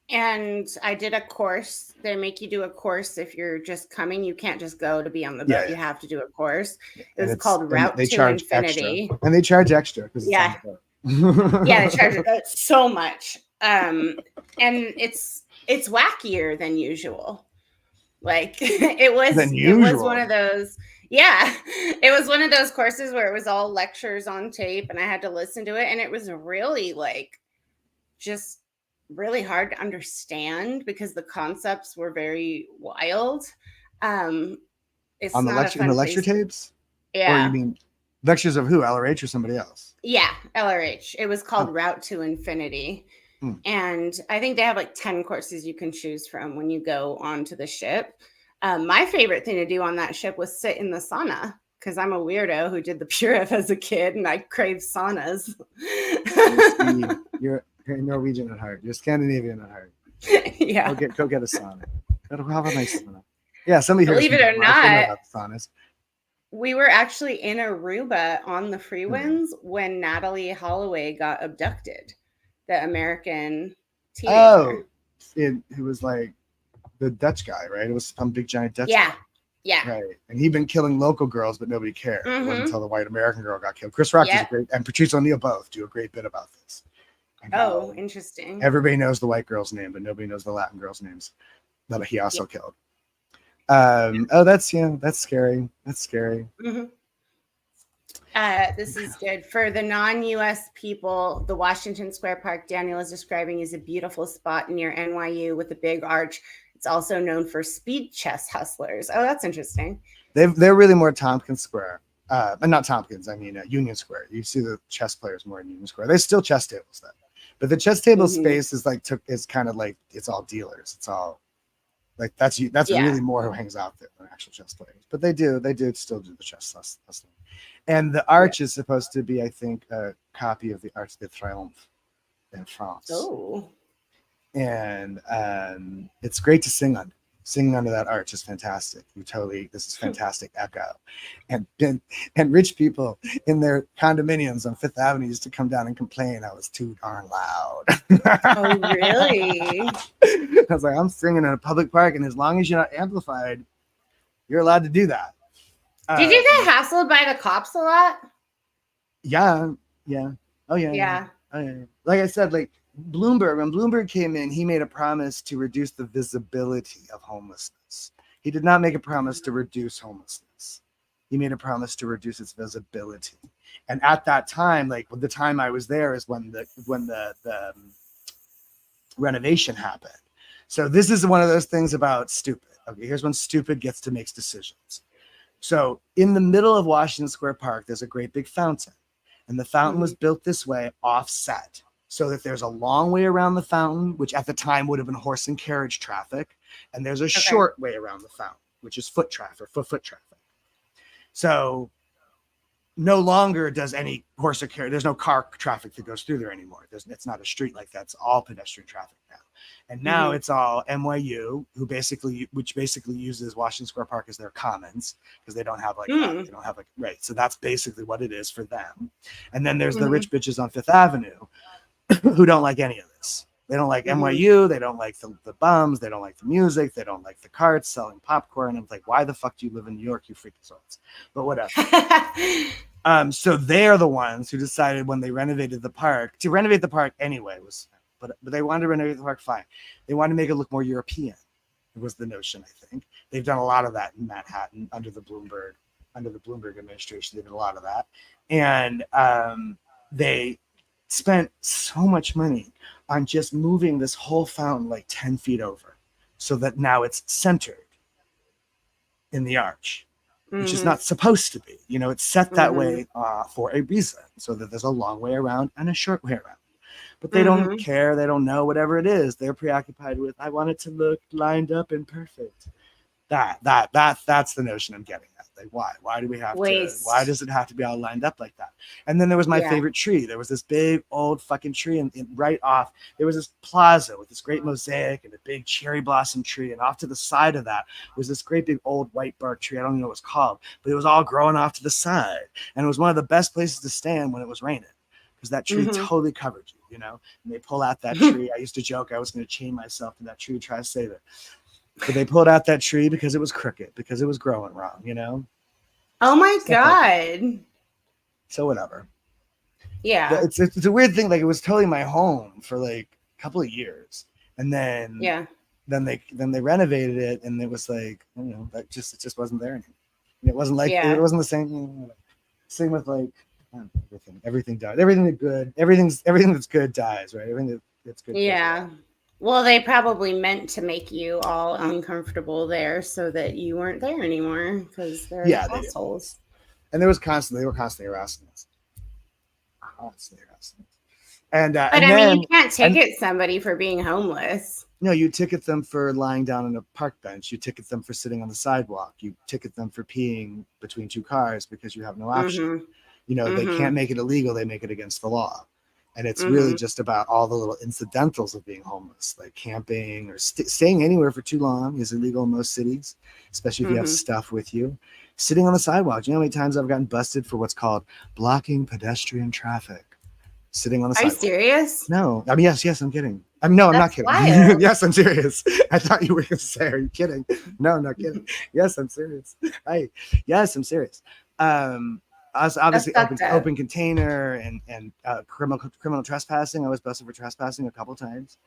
and I did a course. They make you do a course if you're just coming. You can't just go to be on the boat. Yeah, yeah. You have to do a course. Yeah. It was And called Route they to charge Infinity. extra. And they charge extra because it's on Yeah. the boat. Yeah, they charge so much. And it's wackier than usual. Like it was one of those, yeah, it was one of those courses where it was all lectures on tape and I had to listen to it, and it was really like just really hard to understand because the concepts were very wild. It's On the not a lecture in the fun lecture place. tapes? Or you Yeah. mean lectures of who? LRH or somebody else? Yeah, LRH. It was called Oh. Route to Infinity. Hmm. And I think they have like 10 courses you can choose from when you go onto the ship. My favorite thing to do on that ship was sit in the sauna because I'm a weirdo who did the Purif as a kid and I crave saunas. You're Norwegian at heart. You're Scandinavian at heart. Yeah. Go get a sauna. That'll have a nice sauna. Yeah, somebody here. Believe it or not, about the saunas. We were actually in Aruba on the Freewinds when Natalie Holloway got abducted, the American teenager. Oh, it was like the Dutch guy, right? It was some big giant Dutch guy. Yeah. Right. And he'd been killing local girls, but nobody cared. It wasn't Mhm. until the white American girl got killed. Chris Rock does a great, and Patrice O'Neal both do a great bit about this. Oh, interesting. Everybody knows the white girl's name, but nobody knows the Latin girl's names that he also killed. Oh, that's scary. That's scary. Mm-hmm. This is good. For the non-US people, the Washington Square Park Daniel is describing is a beautiful spot near NYU with a big arch. It's also known for speed chess hustlers. Oh, that's interesting. They're really more Tompkins Square. Not Tompkins, I mean Union Square. You see the chess players more in Union Square. There's still chess tables though. But the chess table space is like it's kind of like it's all dealers. It's all like that's really more who hangs out there than actual chess players. But they do still do the chess hustling. And the arch is supposed to be, I think, a copy of the Arch de Triomphe in France. Oh. And it's great to sing under. Singing under that arch is fantastic. This is fantastic echo. And rich people in their condominiums on Fifth Avenue used to come down and complain I was too darn loud. Oh, really? I was like, I'm singing in a public park, and as long as you're not amplified, you're allowed to do that. Did you get hassled by the cops a lot? Yeah. Oh, yeah. Yeah. Oh, yeah. Like I said, like Bloomberg, when Bloomberg came in, he made a promise to reduce the visibility of homelessness. He did not make a promise to reduce homelessness. He made a promise to reduce its visibility. And at that time, like the time I was there is when the renovation happened. So this is one of those things about stupid. Okay, here's when stupid gets to make decisions. So in the middle of Washington Square Park, there's a great big fountain. And the fountain was built this way, offset, so that there's a long way around the fountain, which at the time would have been horse and carriage traffic. And there's a short way around the fountain, which is foot traffic. So no longer does any horse or carriage, there's no car traffic that goes through there anymore. It's not a street like that. It's all pedestrian traffic now. And now it's all NYU, which basically uses Washington Square Park as their commons because they don't have right. So that's basically what it is for them. And then there's the rich bitches on Fifth Avenue who don't like any of this. They don't like NYU. They don't like the bums. They don't like the music. They don't like the carts selling popcorn. I'm like, why the fuck do you live in New York, you freaking souls? But whatever. So they're the ones who decided when they renovated the park to renovate the park anyway but they wanted to renovate the park fine. They wanted to make it look more European. It was the notion, I think. They've done a lot of that in Manhattan under the Bloomberg administration. They did a lot of that. And they spent so much money on just moving this whole fountain like 10 feet over so that now it's centered in the arch, which is not supposed to be. It's set that way for a reason, so that there's a long way around and a short way around. But they don't care. They don't know. Whatever it is, they're preoccupied with, I want it to look lined up and perfect. That's the notion I'm getting at. Like, why do we have to, why Waste. does it have to be all lined up like that? And then there was my Yeah. favorite tree. There was this big old fucking tree, and right off there was this plaza with this great mosaic and a big cherry blossom tree, and off to the side of that was this great big old white bark tree. I don't even know what it was called, but it was all growing off to the side, and it was one of the best places to stand when it was raining, because that tree Mm-hmm. totally covered you, you know. And they pull out that tree. I used to joke I was going to chain myself to that tree to try to save it, but they pulled out that tree because it was crooked, because it was growing wrong, you know. Oh my Stuff like that. God. So whatever. Yeah. It's a weird thing. Like, it was totally my home for like a couple of years, and then Yeah. they renovated it, and it was like, you know, that just it just wasn't there anymore. It wasn't like it Yeah. wasn't the same. You know, same with like, I don't know, everything died. Everything that's good, everything that's good dies, right? Everything that's good goes away. Yeah. Well, they probably meant to make you all uncomfortable there so that you weren't there anymore because they're Yeah, they did. assholes. And they were constantly harassing us. Constantly harassing us. But And I mean, you then can't and ticket somebody for being homeless. no, you ticket them for lying down on a park bench. You ticket them for sitting on the sidewalk. You ticket them for peeing between two cars because you have no option. Mm-hmm. You know, they Mm-hmm. can't make it illegal. They make it against the law. And it's really Mm-hmm. just about all the little incidentals of being homeless, like camping or staying anywhere for too long is illegal in most cities, especially if you have Mm-hmm. stuff with you. Sitting on the sidewalk. Do you know how many times I've gotten busted for what's called blocking pedestrian traffic? Sitting on the Are you sidewalk. serious? No, I mean, yes, I'm kidding. No, I'm not That's kidding. wild. Yes, I'm serious. I thought you were going to say, are you kidding? No, I'm not kidding. Yes, I'm serious. Yes, I'm serious. Us That's obviously fucked up. open container and criminal trespassing. I was busted for trespassing a couple times.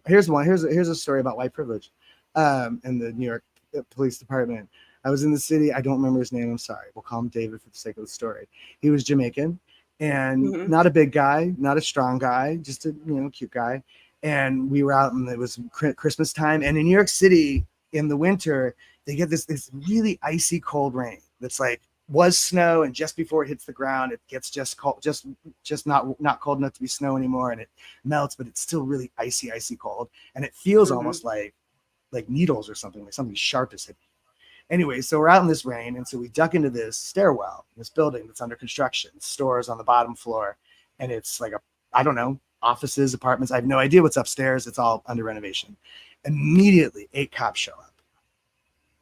Here's one. Here's a story about white privilege. In the New York Police Department, I was in the city. I don't remember his name. I'm sorry. We'll call him David for the sake of the story. He was Jamaican, and Mm-hmm. not a big guy, not a strong guy, just a cute guy. And we were out, and it was Christmas time. And in New York City in the winter, they get this really icy cold rain. That's like was snow, and just before it hits the ground, it gets just cold, just not cold enough to be snow anymore, and it melts, but it's still really icy cold, and it feels Mm-hmm. almost like needles or something, like something sharp is hitting. Anyway, so we're out in this rain, and so we duck into this stairwell, this building that's under construction, stores on the bottom floor, and it's like I don't know, offices, apartments. I have no idea what's upstairs. It's all under renovation. Immediately, 8 cops show up.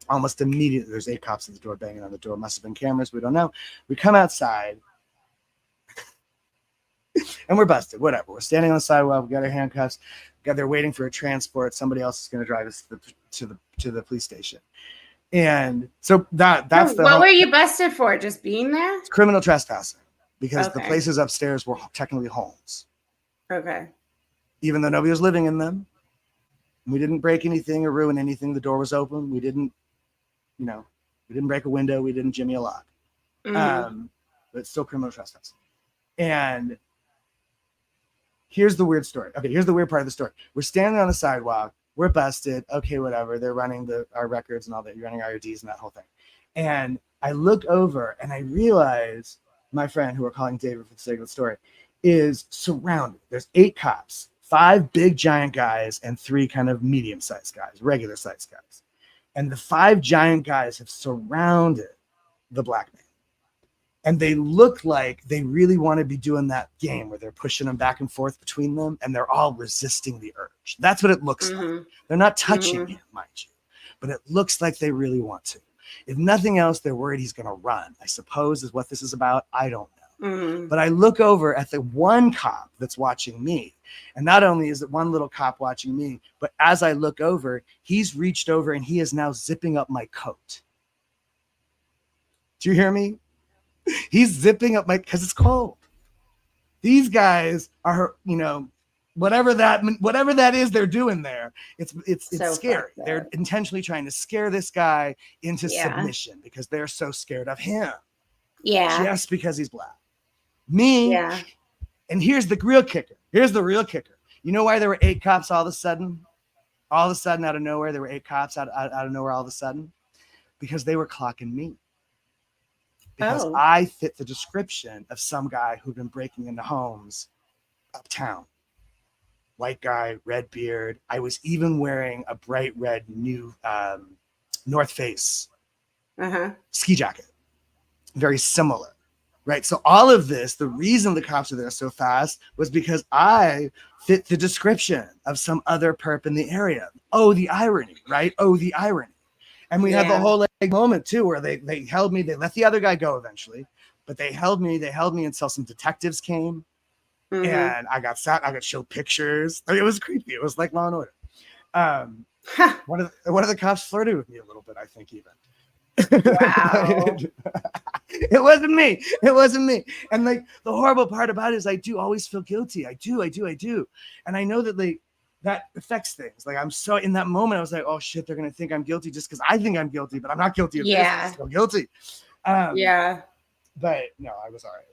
Almost immediately, there's 8 cops at the door banging on the door. Must have been cameras. We don't know. We come outside, and we're busted. Whatever. We're standing on the sidewalk. We got our handcuffs. They're waiting for a transport. Somebody else is going to drive us to the police station. And so that's So the what whole were you busted for? Just being there? criminal trespassing, because the Okay. places upstairs were technically homes, Okay. even though nobody was living in them. We didn't break anything or ruin anything. The door was open. We didn't break a window. We didn't jimmy a lock. Mm-hmm. But it's still criminal trespassing. And here's the weird story. Okay, here's the weird part of the story. We're standing on the sidewalk. We're busted. Okay, whatever. They're running our records and all that. You're running our IDs and that whole thing. And I look over and I realize my friend, who we're calling David for the sake of the story, is surrounded. There's 8 cops, 5 big giant guys, and 3 kind of medium-sized guys, regular-sized guys. And the 5 giant guys have surrounded the black man. And they look like they really want to be doing that game where they're pushing them back and forth between them, and they're all resisting the urge. That's what it looks like. Mm-hmm. They're not touching Mm-hmm. him, mind you, but it looks like they really want to. If nothing else, they're worried he's going to run, I suppose, is what this is about. I don't know. Mm-hmm. But I look over at the one cop that's watching me. And not only is it one little cop watching me, but as I look over, he's reached over and he is now zipping up my coat. Do you hear me? He's zipping up because it's cold. These guys are, whatever that is they're doing there. It's So scary. fucked up. They're intentionally trying to scare this guy into Yeah. submission because they're so scared of him. Yeah. Just because he's black. Me, Yeah. and here's the real kicker. You know why there were 8 cops all of a sudden? All of a sudden, out of nowhere, there were 8 cops out of nowhere all of a sudden? Because they were clocking me. Because Oh. I fit the description of some guy who'd been breaking into homes uptown. White guy, red beard. I was even wearing a bright red new North Face ski jacket, very similar, right? So all of this, the reason the cops are there so fast was because I fit the description of some other perp in the area. Oh, the irony, right? Oh, the irony. And we had the whole like moment too, where they held me. They let the other guy go eventually, but they held me until some detectives came, and I got showed pictures. I mean, it was creepy. It was like Law and Order. One of the cops flirted with me a little bit, I think, even. Wow. It wasn't me. It wasn't me. And like the horrible part about it is I do always feel guilty. I do. And I know that like that affects things. Like I'm so in that moment, I was like, oh shit, they're gonna think I'm guilty just because I think I'm guilty, but I'm not guilty of this. I'm still guilty. But no, I was all right.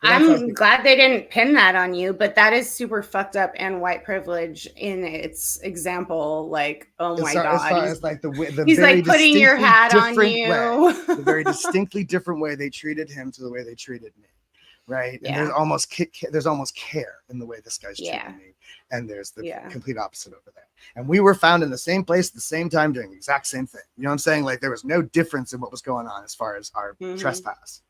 I'm glad they didn't pin that on you, but that is super fucked up and white privilege in its example. Like, oh my God. As far as like the he's very like putting your hat on you. Way, the very distinctly different way they treated him to the way they treated me. Right. And there's almost care in the way this guy's treating me. And there's the complete opposite over there. And we were found in the same place at the same time doing the exact same thing. You know what I'm saying? Like there was no difference in what was going on as far as our trespass.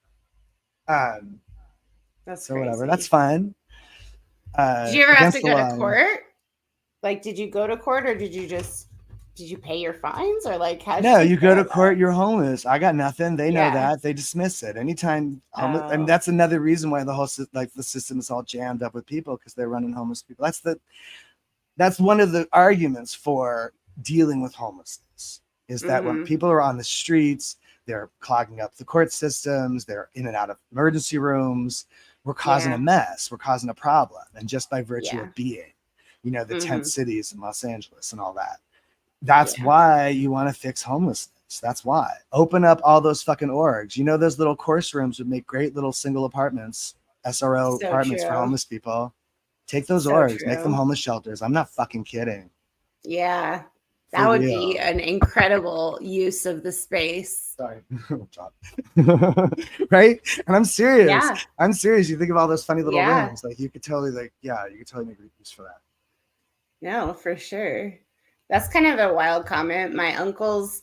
That's so crazy. Whatever. That's fine. Did you ever have to go to court? Like, did you go to court or did you pay your fines or like how? No, you go to court, you're homeless. I got nothing. They know that. They dismiss it. Anytime homeless, and that's another reason why the system is all jammed up with people because they're running homeless people. That's one of the arguments for dealing with homelessness is that when people are on the streets, they're clogging up the court systems, they're in and out of emergency rooms. We're causing a mess. We're causing a problem. And just by virtue of being, the tent cities in Los Angeles and all that. That's why you want to fix homelessness. That's why. Open up all those fucking orgs. Those little course rooms would make great little single apartments, SRO apartments for homeless people. Take those orgs, make them homeless shelters. I'm not fucking kidding. Yeah. That would be an incredible use of the space. Sorry. Right? And I'm serious. Yeah. I'm serious. You think of all those funny little rooms. Like you could totally make a use for that. No, for sure. That's kind of a wild comment. My uncle's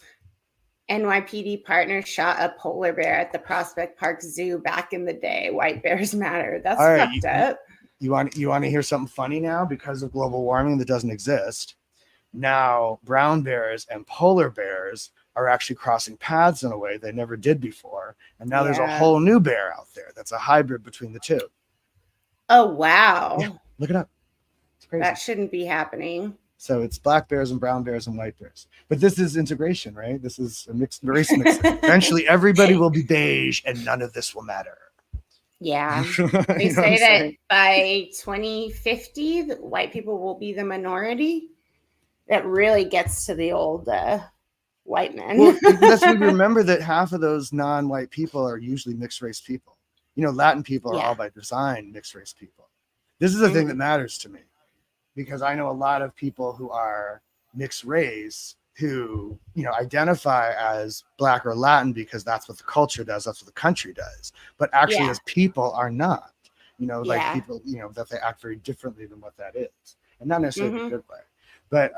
NYPD partner shot a polar bear at the Prospect Park Zoo back in the day. White bears matter. That's fucked up. You want to hear something funny now? Because of global warming that doesn't exist. Now, brown bears and polar bears are actually crossing paths in a way they never did before. And now there's a whole new bear out there that's a hybrid between the two. Oh, wow. Yeah, look it up. It's crazy. That shouldn't be happening. So it's black bears and brown bears and white bears. But this is integration, right? This is a mixed race mix. Eventually, everybody will be beige and none of this will matter. Yeah. They say that by 2050, the white people will be the minority. That really gets to the old white men. Well, let's remember that half of those non-white people are usually mixed race people. Latin people are all by design mixed race people. This is the thing that matters to me because I know a lot of people who are mixed race who, identify as Black or Latin because that's what the culture does. That's what the country does. But actually as people are not, like people, that they act very differently than what that is. And not necessarily in a good way. But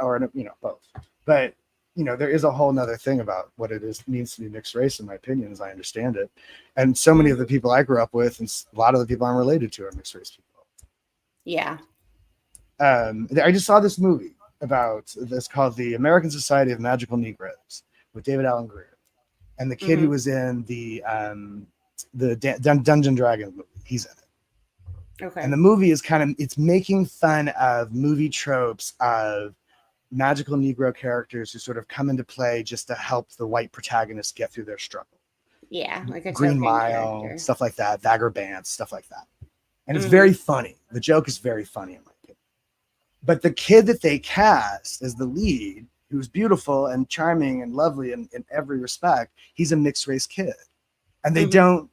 both. But there is a whole nother thing about what it means to be mixed race, in my opinion, as I understand it. And so many of the people I grew up with, and a lot of the people I'm related to, are mixed race people. Yeah. I just saw this movie about this called The American Society of Magical Negroes with David Allen Greer, and the kid who was in the Dungeon Dragon movie. He's in it. Okay. And the movie is it's making fun of movie tropes of magical Negro characters who sort of come into play just to help the white protagonist get through their struggle. Yeah, like a Green Mile, character. Stuff like that, Vagabonds, stuff like that. And it's very funny. The joke is very funny in my opinion. But the kid that they cast as the lead, who's beautiful and charming and lovely in every respect, he's a mixed race kid. And they don't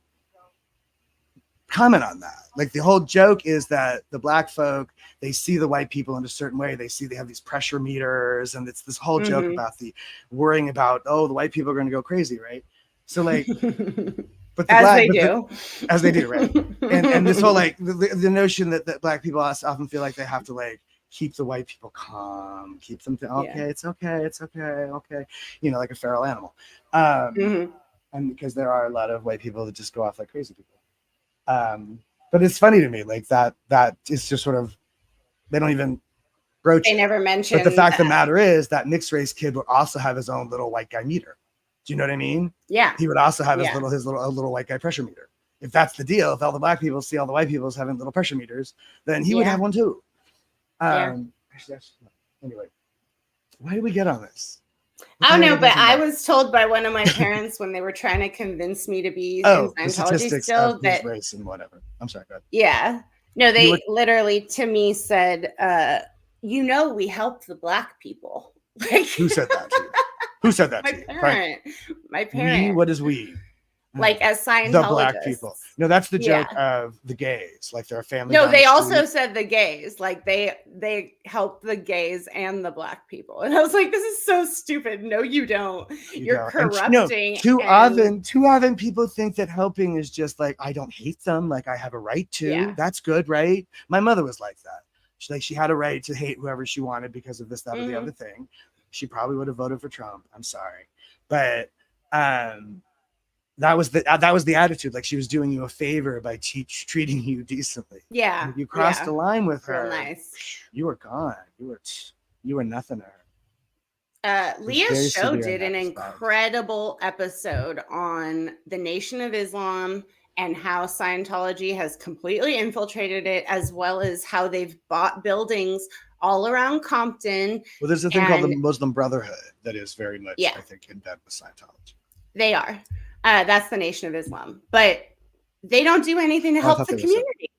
comment on that. Like the whole joke is that the Black folk, they see the white people in a certain way. They have these pressure meters, and it's this whole joke about the worrying about, the white people are going to go crazy, right? So like, but as they do, right? And this whole like the notion that Black people often feel like they have to like keep the white people calm, keep them okay, Yeah. it's okay, it's okay, okay, you know, like a feral animal. And because there are a lot of white people that just go off like crazy people. But it's funny to me, like that is just sort of, they don't even broach They it. never But the mentioned fact of the that. matter is that mixed race kid would also have his own little white guy meter. Do you know what I mean? Yeah. He would also have his Yeah. little white guy pressure meter. If that's the deal, if all the black people see all the white people as having little pressure meters, then he would Yeah. have one too. Yeah. Anyway, why did we get on this? I don't know, but I was told by one of my parents when they were trying to convince me to be in the Scientology statistics still of who's that, race and whatever. I'm sorry, go ahead. yeah. No, You they were- literally to me said, you know, we help the black people. Like, Who said that to you? Who said that my to you? parent. My We? parent. What is we? Like, as The black people. Scientologists. No, that's the Yeah. joke of the gays. Like they're a family. No, down they the also street. said the gays. Like they help the gays and the black people. And I was like, this is so stupid. No, you don't. You're don't. corrupting. Too often people think that helping is just like, I don't hate them, like I have a right to. Yeah. That's good, right? My mother was like that. She had a right to hate whoever she wanted because of this, that, or the other thing. She probably would have voted for Trump. I'm sorry. But that was the attitude. Like she was doing you a favor by treating you decently. Yeah. And if you crossed a line with her, real nice. You were gone. You were nothing to her. Leah's show did an incredible episode on the Nation of Islam and how Scientology has completely infiltrated it, as well as how they've bought buildings all around Compton. Well, there's a thing called the Muslim Brotherhood that is very much, I think, in bed with Scientology. They are. That's the Nation of Islam. But they don't do anything to help the community.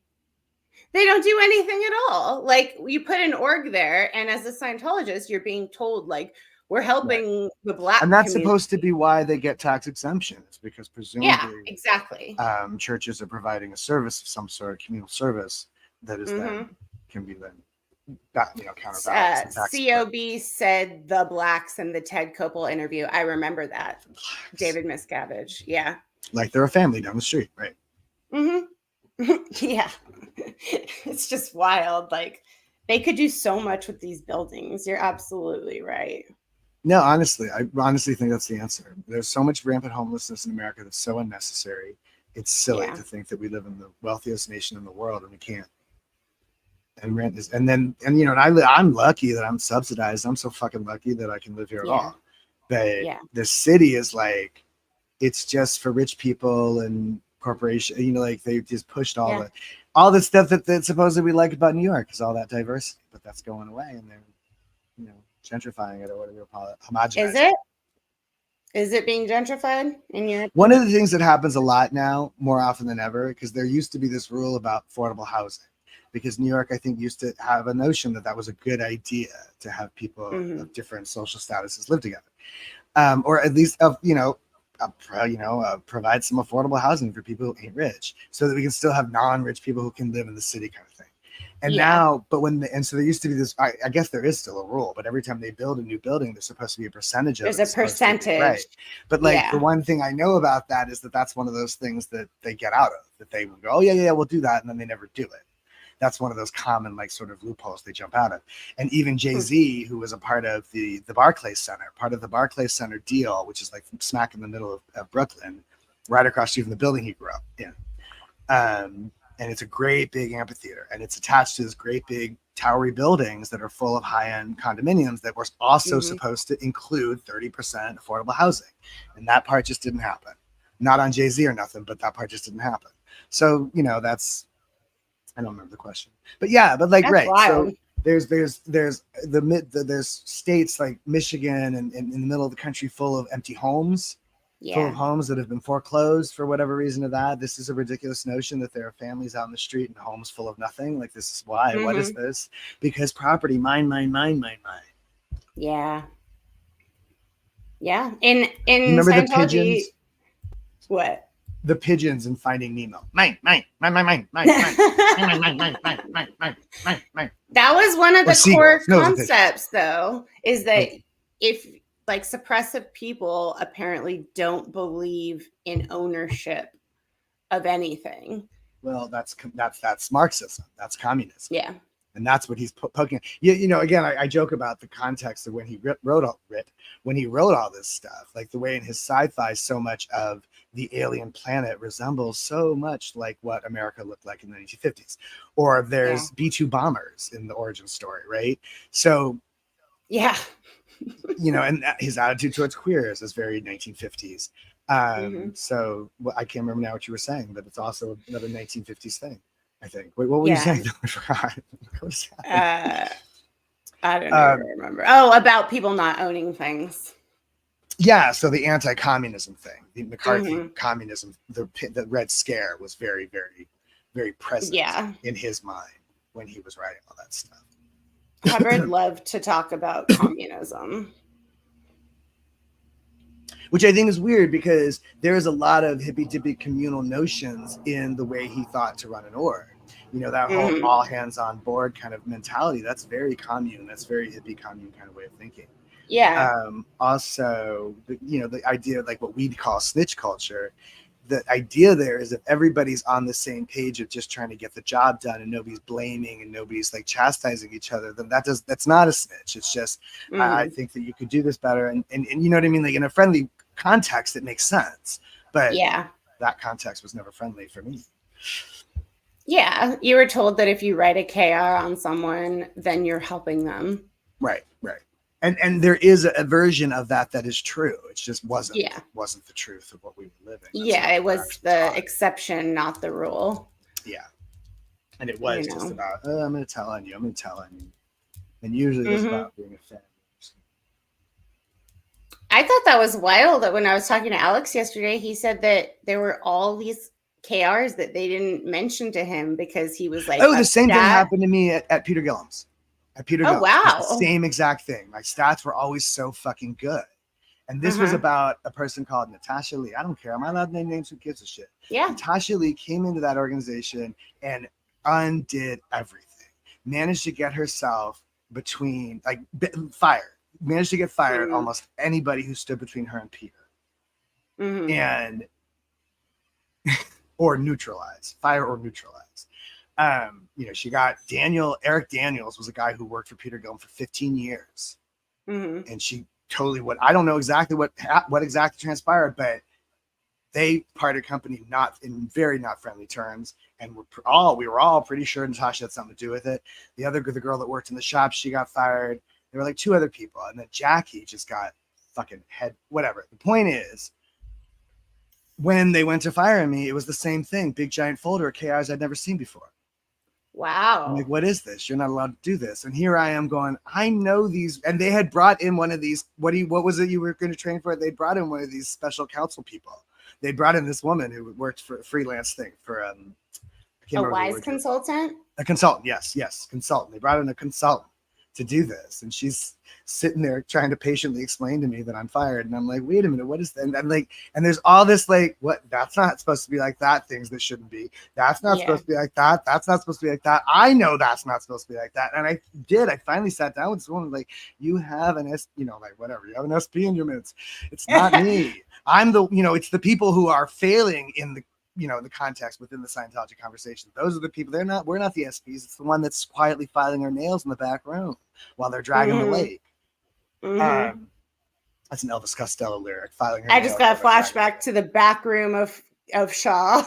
They don't do anything at all. Like, you put an org there, and as a Scientologist, you're being told, like, we're helping the black community. And that's supposed to be why they get tax exemptions, because presumably exactly. Churches are providing a service of some sort, communal service, that is then can be then counterbalanced. COB said the blacks in the Ted Koppel interview. I remember that. David Miscavige. Yeah. Like they're a family down the street, right? Yeah. It's just wild. Like they could do so much with these buildings. You're absolutely right. No, honestly, I honestly think that's the answer. There's so much rampant homelessness in America that's so unnecessary. It's silly to think that we live in the wealthiest nation in the world and we can't. And rent is, and I'm lucky that I'm subsidized. I'm so fucking lucky that I can live here at all. But the city is like, it's just for rich people and corporations. Like they just pushed all the stuff that supposedly we like about New York is all that diversity, but that's going away, and they're gentrifying it or whatever you call it. Homogenizing. Is it being gentrified in Europe? One of the things that happens a lot now, more often than ever, because there used to be this rule about affordable housing. Because New York, I think, used to have a notion that was a good idea to have people of different social statuses live together, or at least provide some affordable housing for people who ain't rich, so that we can still have non-rich people who can live in the city, kind of thing. And now, so there used to be this. I guess there is still a rule, but every time they build a new building, there's supposed to be a percentage of it. There's a percentage, right? But the one thing I know about that is that that's one of those things that they get out of. That they will go, oh yeah, we'll do that, and then they never do it. That's one of those common sort of loopholes they jump out of. And even Jay-Z, who was a part of the Barclays Center, part of the Barclays Center deal, which is like smack in the middle of Brooklyn, right across from the building he grew up in. And it's a great big amphitheater, and it's attached to this great big towery buildings that are full of high-end condominiums that were also supposed to include 30% affordable housing. And that part just didn't happen. Not on Jay-Z or nothing, but that part just didn't happen. So, that's, I don't remember the question, but that's right. Wild. So there's states like Michigan and in the middle of the country full of empty homes, full of homes that have been foreclosed for whatever reason of that. This is a ridiculous notion that there are families out in the street and homes full of nothing. Like this is why, what is this? Because property, mine. Yeah. Yeah. In remember Scientology, the pigeons? What? The pigeons in Finding Nemo. Mine. That was one of the core concepts, though, is that if suppressive people apparently don't believe in ownership of anything. Well, that's Marxism. That's communism. Yeah. And that's what he's poking. You know, again, I joke about the context of when he wrote all this stuff, like the way in his sci-fi, so much of the alien planet resembles so much like what America looked like in the 1950s. Or there's B-2 bombers in the origin story, right? So, yeah, you know, and his attitude towards queers is very 1950s. So I can't remember now what you were saying, but it's also another 1950s thing, I think. Wait, what were you saying? I forgot. I don't even remember. Oh, about people not owning things. Yeah, so the anti-communism thing, the McCarthy communism, the Red Scare was very, very, very present in his mind when he was writing all that stuff. Hubbard loved to talk about communism. Which I think is weird because there is a lot of hippy-dippy communal notions in the way he thought to run an org. You know, that whole all hands on board kind of mentality, that's very commune. That's very hippie commune kind of way of thinking. Yeah. Also, you know, the idea of like what we'd call snitch culture, the idea there is if everybody's on the same page of just trying to get the job done and nobody's blaming and nobody's like chastising each other, then that's not a snitch. It's just, I think that you could do this better. And you know what I mean? Like in a friendly context, it makes sense. But that context was never friendly for me. Yeah. You were told that if you write a KR on someone, then you're helping them. Right. And there is a version of that is true. It just wasn't the truth of what we were living. That's it was the exception, not the rule. Yeah. And it was just about, I'm going to tell on you. And usually it's about being a fan. I thought that was wild that when I was talking to Alex yesterday, he said that there were all these KRs that they didn't mention to him because he was like, the same thing happened to me at Peter Gillum's. Oh, wow. The same exact thing. My stats were always so fucking good. And this was about a person called Natasha Lee. I don't care. Am I allowed to name names? Who gives a shit? Yeah. Natasha Lee came into that organization and undid everything. Managed to get herself between, like, fired. Managed to get fired almost anybody who stood between her and Peter. And, or neutralize. Fire or neutralize. You know, she got Eric Daniels was a guy who worked for Peter Gillum for 15 years. And she totally I don't know exactly what exactly transpired, but they parted company not friendly terms. And we were all pretty sure Natasha had something to do with it. The girl that worked in the shop, she got fired. There were like two other people. And then Jackie just got fucking whatever. The point is, when they went to fire me, it was the same thing. Big giant folder of KIs I'd never seen before. Wow. I'm like, what is this? You're not allowed to do this. And here I am going, I know these. And they had brought in one of these. What was it you were going to train for? They brought in one of these special counsel people. They brought in this woman who worked for a freelance thing for a wise consultant? A consultant. Yes. Consultant. They brought in a consultant to do this. And she's sitting there trying to patiently explain to me that I'm fired. And I'm like, wait a minute, what is that? And I'm like, and there's all this like, what? That's not supposed to be like that. Things that shouldn't be. That's not supposed to be like that. That's not supposed to be like that. I know that's not supposed to be like that. And I finally sat down with this woman, like, you have an whatever. You have an SP in your minutes. It's not me. I'm it's the people who are failing in the, the context within the Scientology conversation. Those are the people. We're not the SPs. It's the one that's quietly filing her nails in the back room while they're dragging the lake. That's an Elvis Costello lyric. Filing her. I just got a flashback to the back room of Shaw.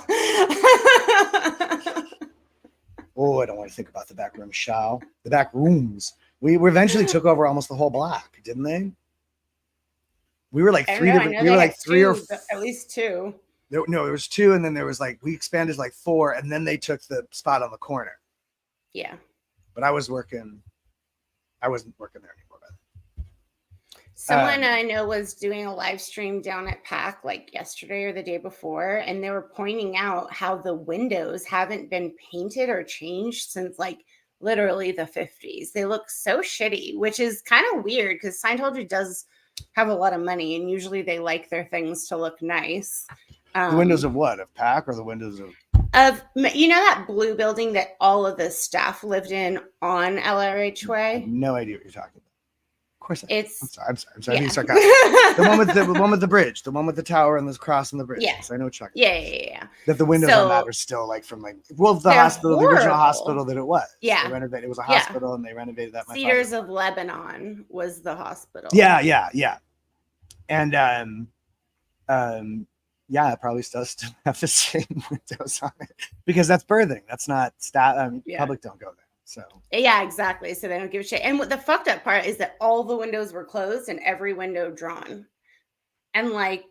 Oh, I don't want to think about the back room, Shaw. The back rooms. We eventually took over almost the whole block, didn't they? We were like three different. We were like three or at least two. No, there was two, and then there was we expanded like four, and then they took the spot on the corner. Yeah. But I wasn't working there anymore. Someone I know was doing a live stream down at PAC like yesterday or the day before, and they were pointing out how the windows haven't been painted or changed since like literally the 50s. They look so shitty, which is kind of weird because Scientology does have a lot of money, and usually they like their things to look nice. The windows of what? Of PAC or the windows of that blue building that all of the staff lived in on LRH Way? I have no idea what you're talking about. Of course I do. It's I'm sorry. yeah. Being sarcastic. The one with the bridge, the one with the tower and this cross and the bridge. Yeah. Yes, I know what you're talking Yeah, about. yeah, yeah. That the windows on that So are still like from like the they're hospital, the original hospital horrible. that it was. Yeah. They renovated. It was a Yeah. hospital and they renovated that. My father. Cedars of Lebanon was the hospital. Yeah. And yeah, it probably still have the same windows on it because that's birthing. That's not Yeah. public don't go there. So Yeah, exactly. So they don't give a shit. And what the fucked up part is that all the windows were closed and every window drawn. And like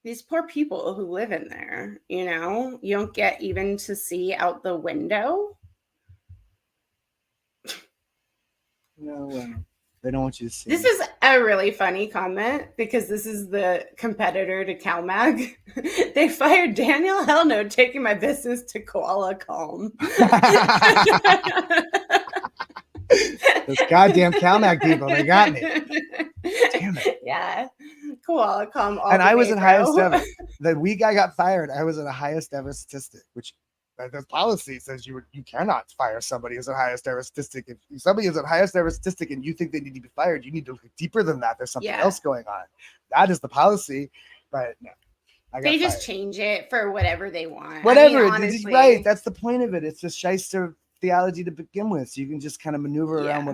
these poor people who live in there, you know, you don't get even to see out the window. no, they don't want you to see. This is a really funny comment because this is the competitor to CalMag. They fired Daniel. Hell no, taking my business to Koala Calm. Those goddamn CalMag people, they got me. Damn it. Yeah. Koala Calm. And I was at highest ever. The week I got fired, I was at a highest ever statistic, which the policy says you cannot fire somebody who's at highest ever statistic. If somebody is at highest ever statistic and you think they need to be fired, you need to look deeper than that. There's something else going on. That is the policy. But no, they just change it for whatever they want. Whatever, I mean, honestly, right? That's the point of it. It's just shyster theology to begin with, so you can just kind of maneuver around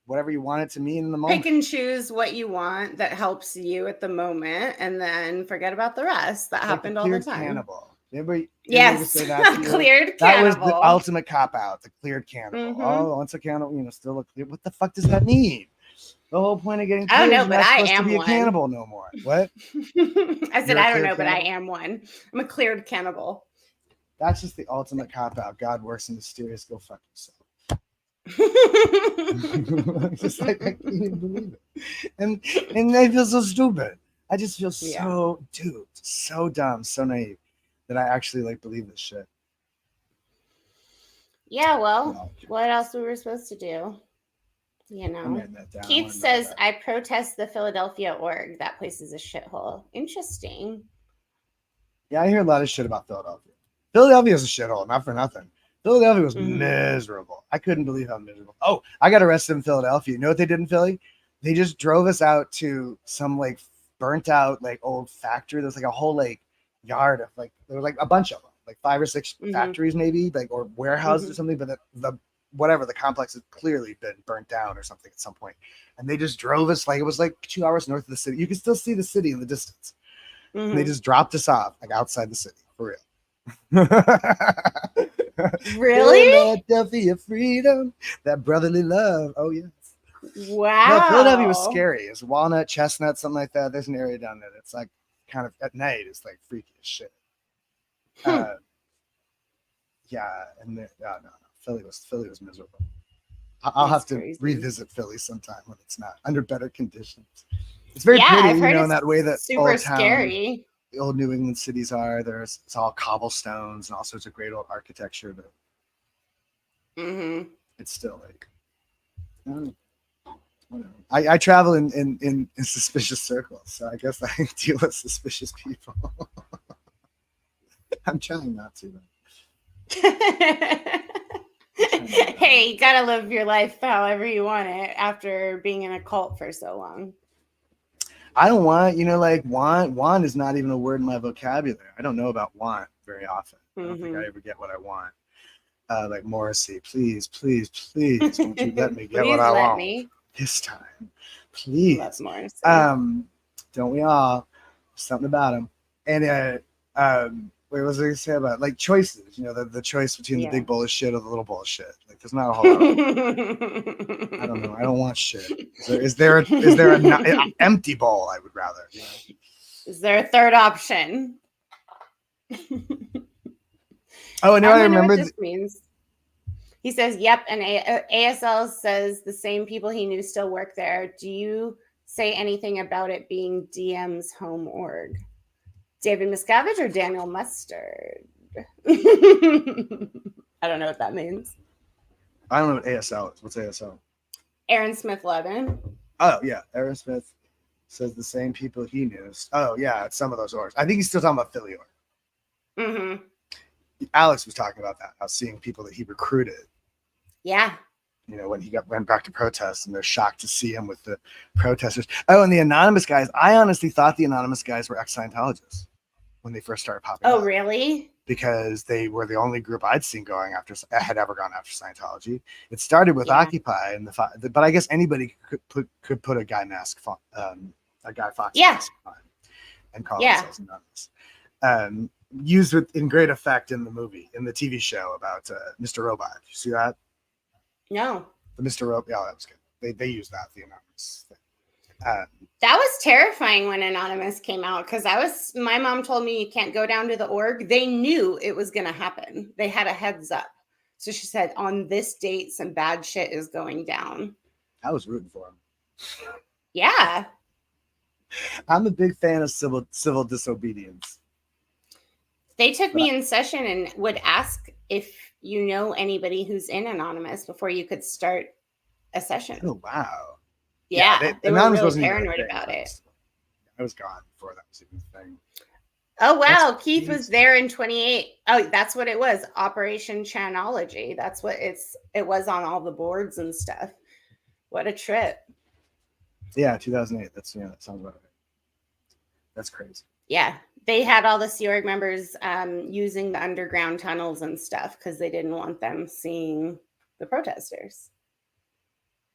whatever you want it to mean in the moment. Pick and choose what you want that helps you at the moment, and then forget about the rest. That happened all the time. Cannibal. Anybody yes, say that cleared that cannibal. was the ultimate cop out. The cleared cannibal. Oh, once a cannibal, still a clear. What the fuck does that mean? The whole point of getting cleared is but I am to be one. a cannibal no more. What? I said I don't know, but I am one. I'm a cleared cannibal. That's just the ultimate cop out. God works in mysterious. Go fuck yourself. Just like I can't even believe it, and I feel so stupid. I just feel so dumb, so naive that I actually believe this shit. Yeah, well, what else we were supposed to do? You know, Keith says I protest the Philadelphia org. That place is a shithole. Interesting. Yeah, I hear a lot of shit about Philadelphia. Philadelphia is a shithole, not for nothing. Philadelphia was miserable. I couldn't believe how miserable. Oh, I got arrested in Philadelphia. You know what they did in Philly? They just drove us out to some burnt out old factory. There's a whole yard of there was a bunch of them, 5 or 6 factories maybe, or warehouses or something. But the complex has clearly been burnt down or something at some point. And they just drove us it was 2 hours north of the city. You can still see the city in the distance. And they just dropped us off outside the city for real. Really? Philadelphia freedom, that brotherly love. Oh yes. Wow. No, Philadelphia was scary. It's Walnut, Chestnut, something like that. There's an area down there that's kind of at night. It's freaky as shit. Yeah, and no. Philly was miserable. I'll have to revisit Philly sometime when it's not under better conditions. It's very pretty, in that way that super scary. The old New England cities are. It's all cobblestones and all sorts of great old architecture, but it's still I don't know. I travel in suspicious circles, so I guess I deal with suspicious people. I'm trying not to. Hey, you gotta live your life however you want it after being in a cult for so long. I don't want, want is not even a word in my vocabulary. I don't know about want very often. I don't think I ever get what I want. Morrissey, please, won't you let me get what I want this time, please. That's Morrissey. Don't we all? Something about him. And what was I going to say about choices? The choice between the big bowl of shit or the little bowl of shit. There's not a whole lot. I don't know. I don't want shit. Is there an empty bowl? I would rather. Is there a third option? Oh, and I remember what this means. He says, "Yep." And ASL says the same people he knew still work there. Do you say anything about it being DM's home org? David Miscavige or Daniel Mustard? I don't know what that means. I don't know what ASL is. What's ASL? Aaron Smith Levin. Oh, yeah. Aaron Smith says the same people he knew. Oh, yeah. It's some of those orgs. I think he's still talking about Philly org. Alex was talking about that. I was seeing people that he recruited. Yeah. You know, when he went back to protest, and they're shocked to see him with the protesters. Oh, and the anonymous guys. I honestly thought the anonymous guys were ex-Scientologists when they first started popping Oh, up, really? because they were the only group I'd seen had ever gone after Scientology. It started with Yeah. Occupy, and but I guess anybody could put a Guy Guy Fawkes Yeah. mask on and call Yeah. themselves anonymous. Used in great effect in the TV show about Mr. Robot. You see that? No. The Mr. Robot. Yeah, that was good. They used that, the anonymous thing. That was terrifying when Anonymous came out, because my mom told me you can't go down to the org. They knew it was going to happen. They had a heads up. So she said, on this date, some bad shit is going down. I was rooting for him. Yeah. I'm a big fan of civil disobedience. They took me in session and would ask if you know anybody who's in Anonymous before you could start a session. Oh, wow. Yeah, they were Anonymous really wasn't even a paranoid thing. about it. I was gone before that was even a thing. Oh, wow. That's Keith was there in 28. Oh, that's what it was. Operation Chanology. That's what it was on all the boards and stuff. What a trip. Yeah, 2008. That sounds about right. That's crazy. Yeah. They had all the Sea Org members using the underground tunnels and stuff because they didn't want them seeing the protesters.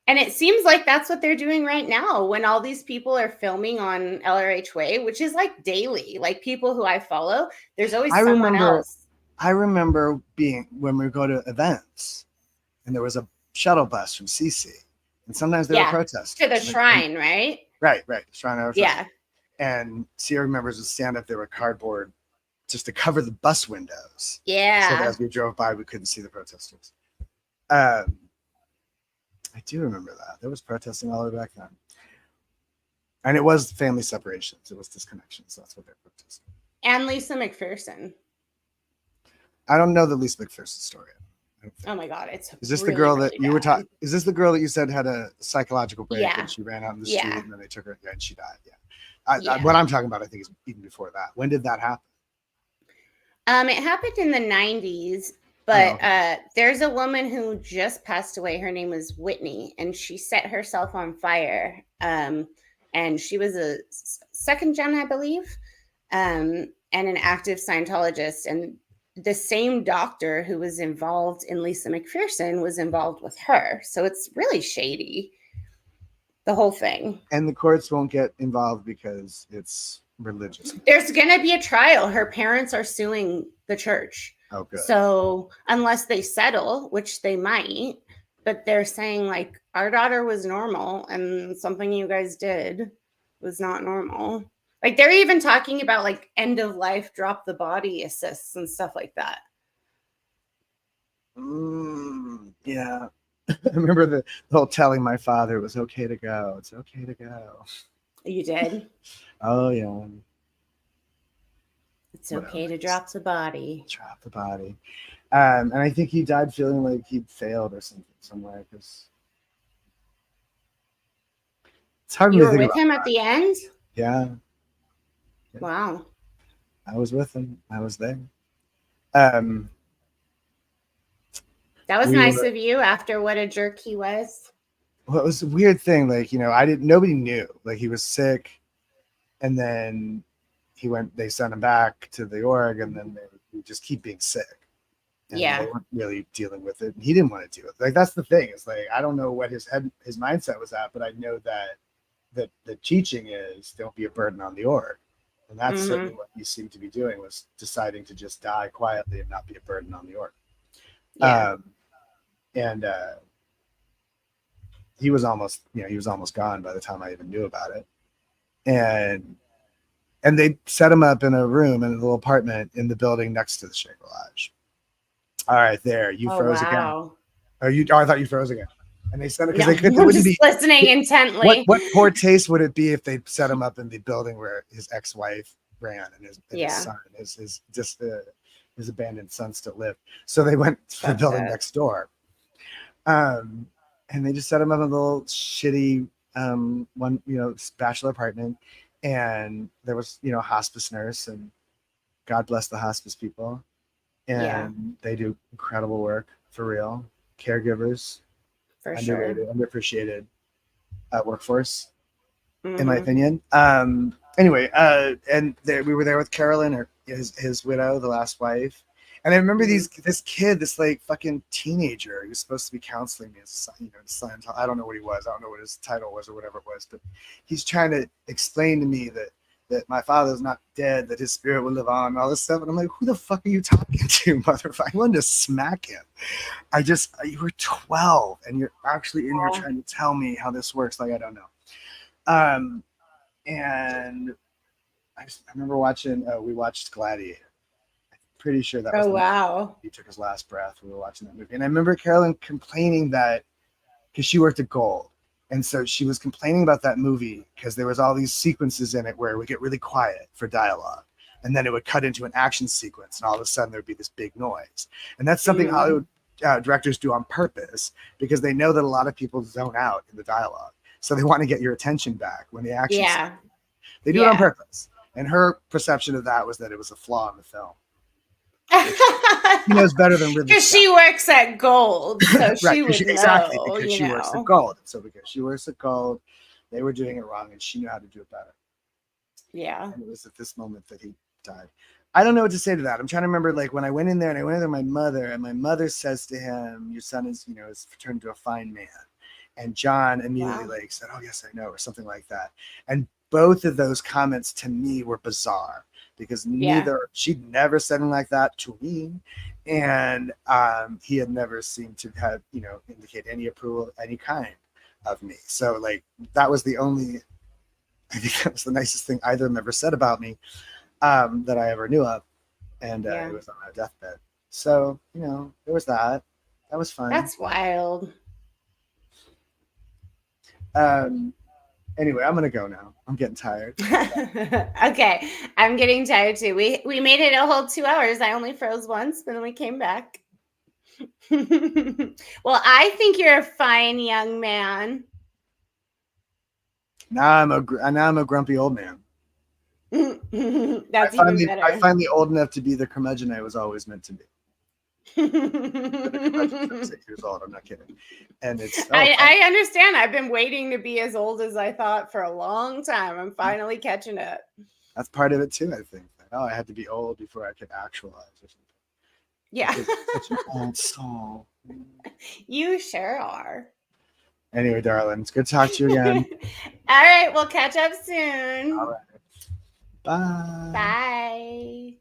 And it seems like that's what they're doing right now when all these people are filming on LRH Way, which is like daily. Like people who I follow, there's always someone else. I remember when we go to events, and there was a shuttle bus from CC, and sometimes there were protesters. To the shrine, right? Right. Shrine. Yeah. And Sierra members would stand up there with cardboard just to cover the bus windows. Yeah. So that as we drove by, we couldn't see the protesters. I do remember that. There was protesting all the way back then. And it was family separations. It was disconnections. That's what they're protesting. And Lisa McPherson. I don't know the Lisa McPherson story. Oh my God. Is this really, the girl that you were talking? Is this the girl that you said had a psychological break and she ran out in the street and then they took her and she died? Yeah. What I'm talking about, I think, is even before that. When did that happen? It happened in the 90s. But there's a woman who just passed away. Her name was Whitney, and she set herself on fire. And she was a second gen, I believe, and an active Scientologist. And the same doctor who was involved in Lisa McPherson was involved with her. So it's really shady, the whole thing. And the courts won't get involved because it's religious. There's going to be a trial. Her parents are suing the church. Oh, good. So unless they settle, which they might, but they're saying like our daughter was normal and something you guys did was not normal. Like they're even talking about like end of life, drop the body assists and stuff like that. Yeah. I remember the whole telling my father it was okay to go. It's okay to go. You did? Oh, yeah. It's okay to drop the body. Drop the body. And I think he died feeling like he'd failed or something somewhere. Because it's hard you to were think with about him that. At the end? Yeah. Wow. I was with him. I was there. That was nice of you after what a jerk he was. Well, it was a weird thing. Like, nobody knew. Like, he was sick. And then they sent him back to the org, and then they would just keep being sick. And they weren't really dealing with it. And he didn't want to deal with it. Like, that's the thing. It's like, I don't know what his mindset was at, but I know that the teaching is don't be a burden on the org. And that's certainly what he seemed to be doing, was deciding to just die quietly and not be a burden on the org. Yeah. He was almost gone by the time I even knew about it. And they set him up in a room in a little apartment in the building next to the Shaker Lodge. All right, there. You froze again. Oh, I thought you froze again. And they said it because they wouldn't be listening intently. What poor taste would it be if they set him up in the building where his ex-wife ran and his son, his abandoned son still lived. So they went to the building next door. And they just set him up in a little shitty bachelor apartment. And there was, hospice nurse, and God bless the hospice people. And they do incredible work, for real. Caregivers. For sure. underrated, underappreciated workforce, in my Hmm. opinion. Anyway, and we were there with Carolyn, or his widow, the last wife. And I remember Hmm. this kid, this like fucking teenager, he was supposed to be counseling me as son. I don't know what he was. I don't know what his title was or whatever it was, but he's trying to explain to me that my father's not dead, that his spirit will live on, and all this stuff. And I'm like, who the fuck are you talking to, motherfucker? I wanted to smack him. You were 12 and you're actually in here Yeah. trying to tell me how this works. Like, I don't know. Um, and I remember we watched Gladiator. Pretty sure that was Oh, the night wow. he took his last breath. We were watching that movie. And I remember Carolyn complaining that, because she worked at Gold. And so she was complaining about that movie because there was all these sequences in it where it would get really quiet for dialogue. And then it would cut into an action sequence, and all of a sudden there'd be this big noise. And that's something Mm. Hollywood directors do on purpose because they know that a lot of people zone out in the dialogue. So they want to get your attention back when the action. Yeah. They do it on Yeah. purpose. And her perception of that was that it was a flaw in the film. She knows better than Ridley Because Scott. she works at Gold, so Right, she would exactly, know, because you she works at know. Gold. So because she works at Gold, they were doing it wrong, and she knew how to do it better. Yeah. And it was at this moment that he died. I don't know what to say to that. I'm trying to remember, like, when I went in there, and I went in there with my mother, and my mother says to him, "Your son is, is turned into a fine man." And John immediately Wow. like said, "Oh yes, I know," or something like that. And both of those comments to me were bizarre because Yeah. she'd never said anything like that to me, and he had never seemed to have indicate any approval of any kind of me. So like that was the only, I think that was the nicest thing either of them ever said about me, that I ever knew of, and Yeah. it was on my deathbed. So there was that. That was fun. That's wild. Um, anyway, I'm gonna go now. I'm getting tired. Okay. I'm getting tired too. We made it a whole 2 hours. I only froze once, but then we came back. Well, I think you're a fine young man. Now I'm a grumpy old man. That's even I better. finally old enough to be the curmudgeon I was always meant to be. Been a curmudgeon since 6 years old. I'm not kidding. And it's I understand. I've been waiting to be as old as I thought for a long time. I'm finally catching up. that's part of it too. I think that I had to be old before I could actualize or something. Yeah. Such an old soul. You sure are. Anyway, darling, it's good to talk to you again. All right, we'll catch up soon. All right. Bye. Bye.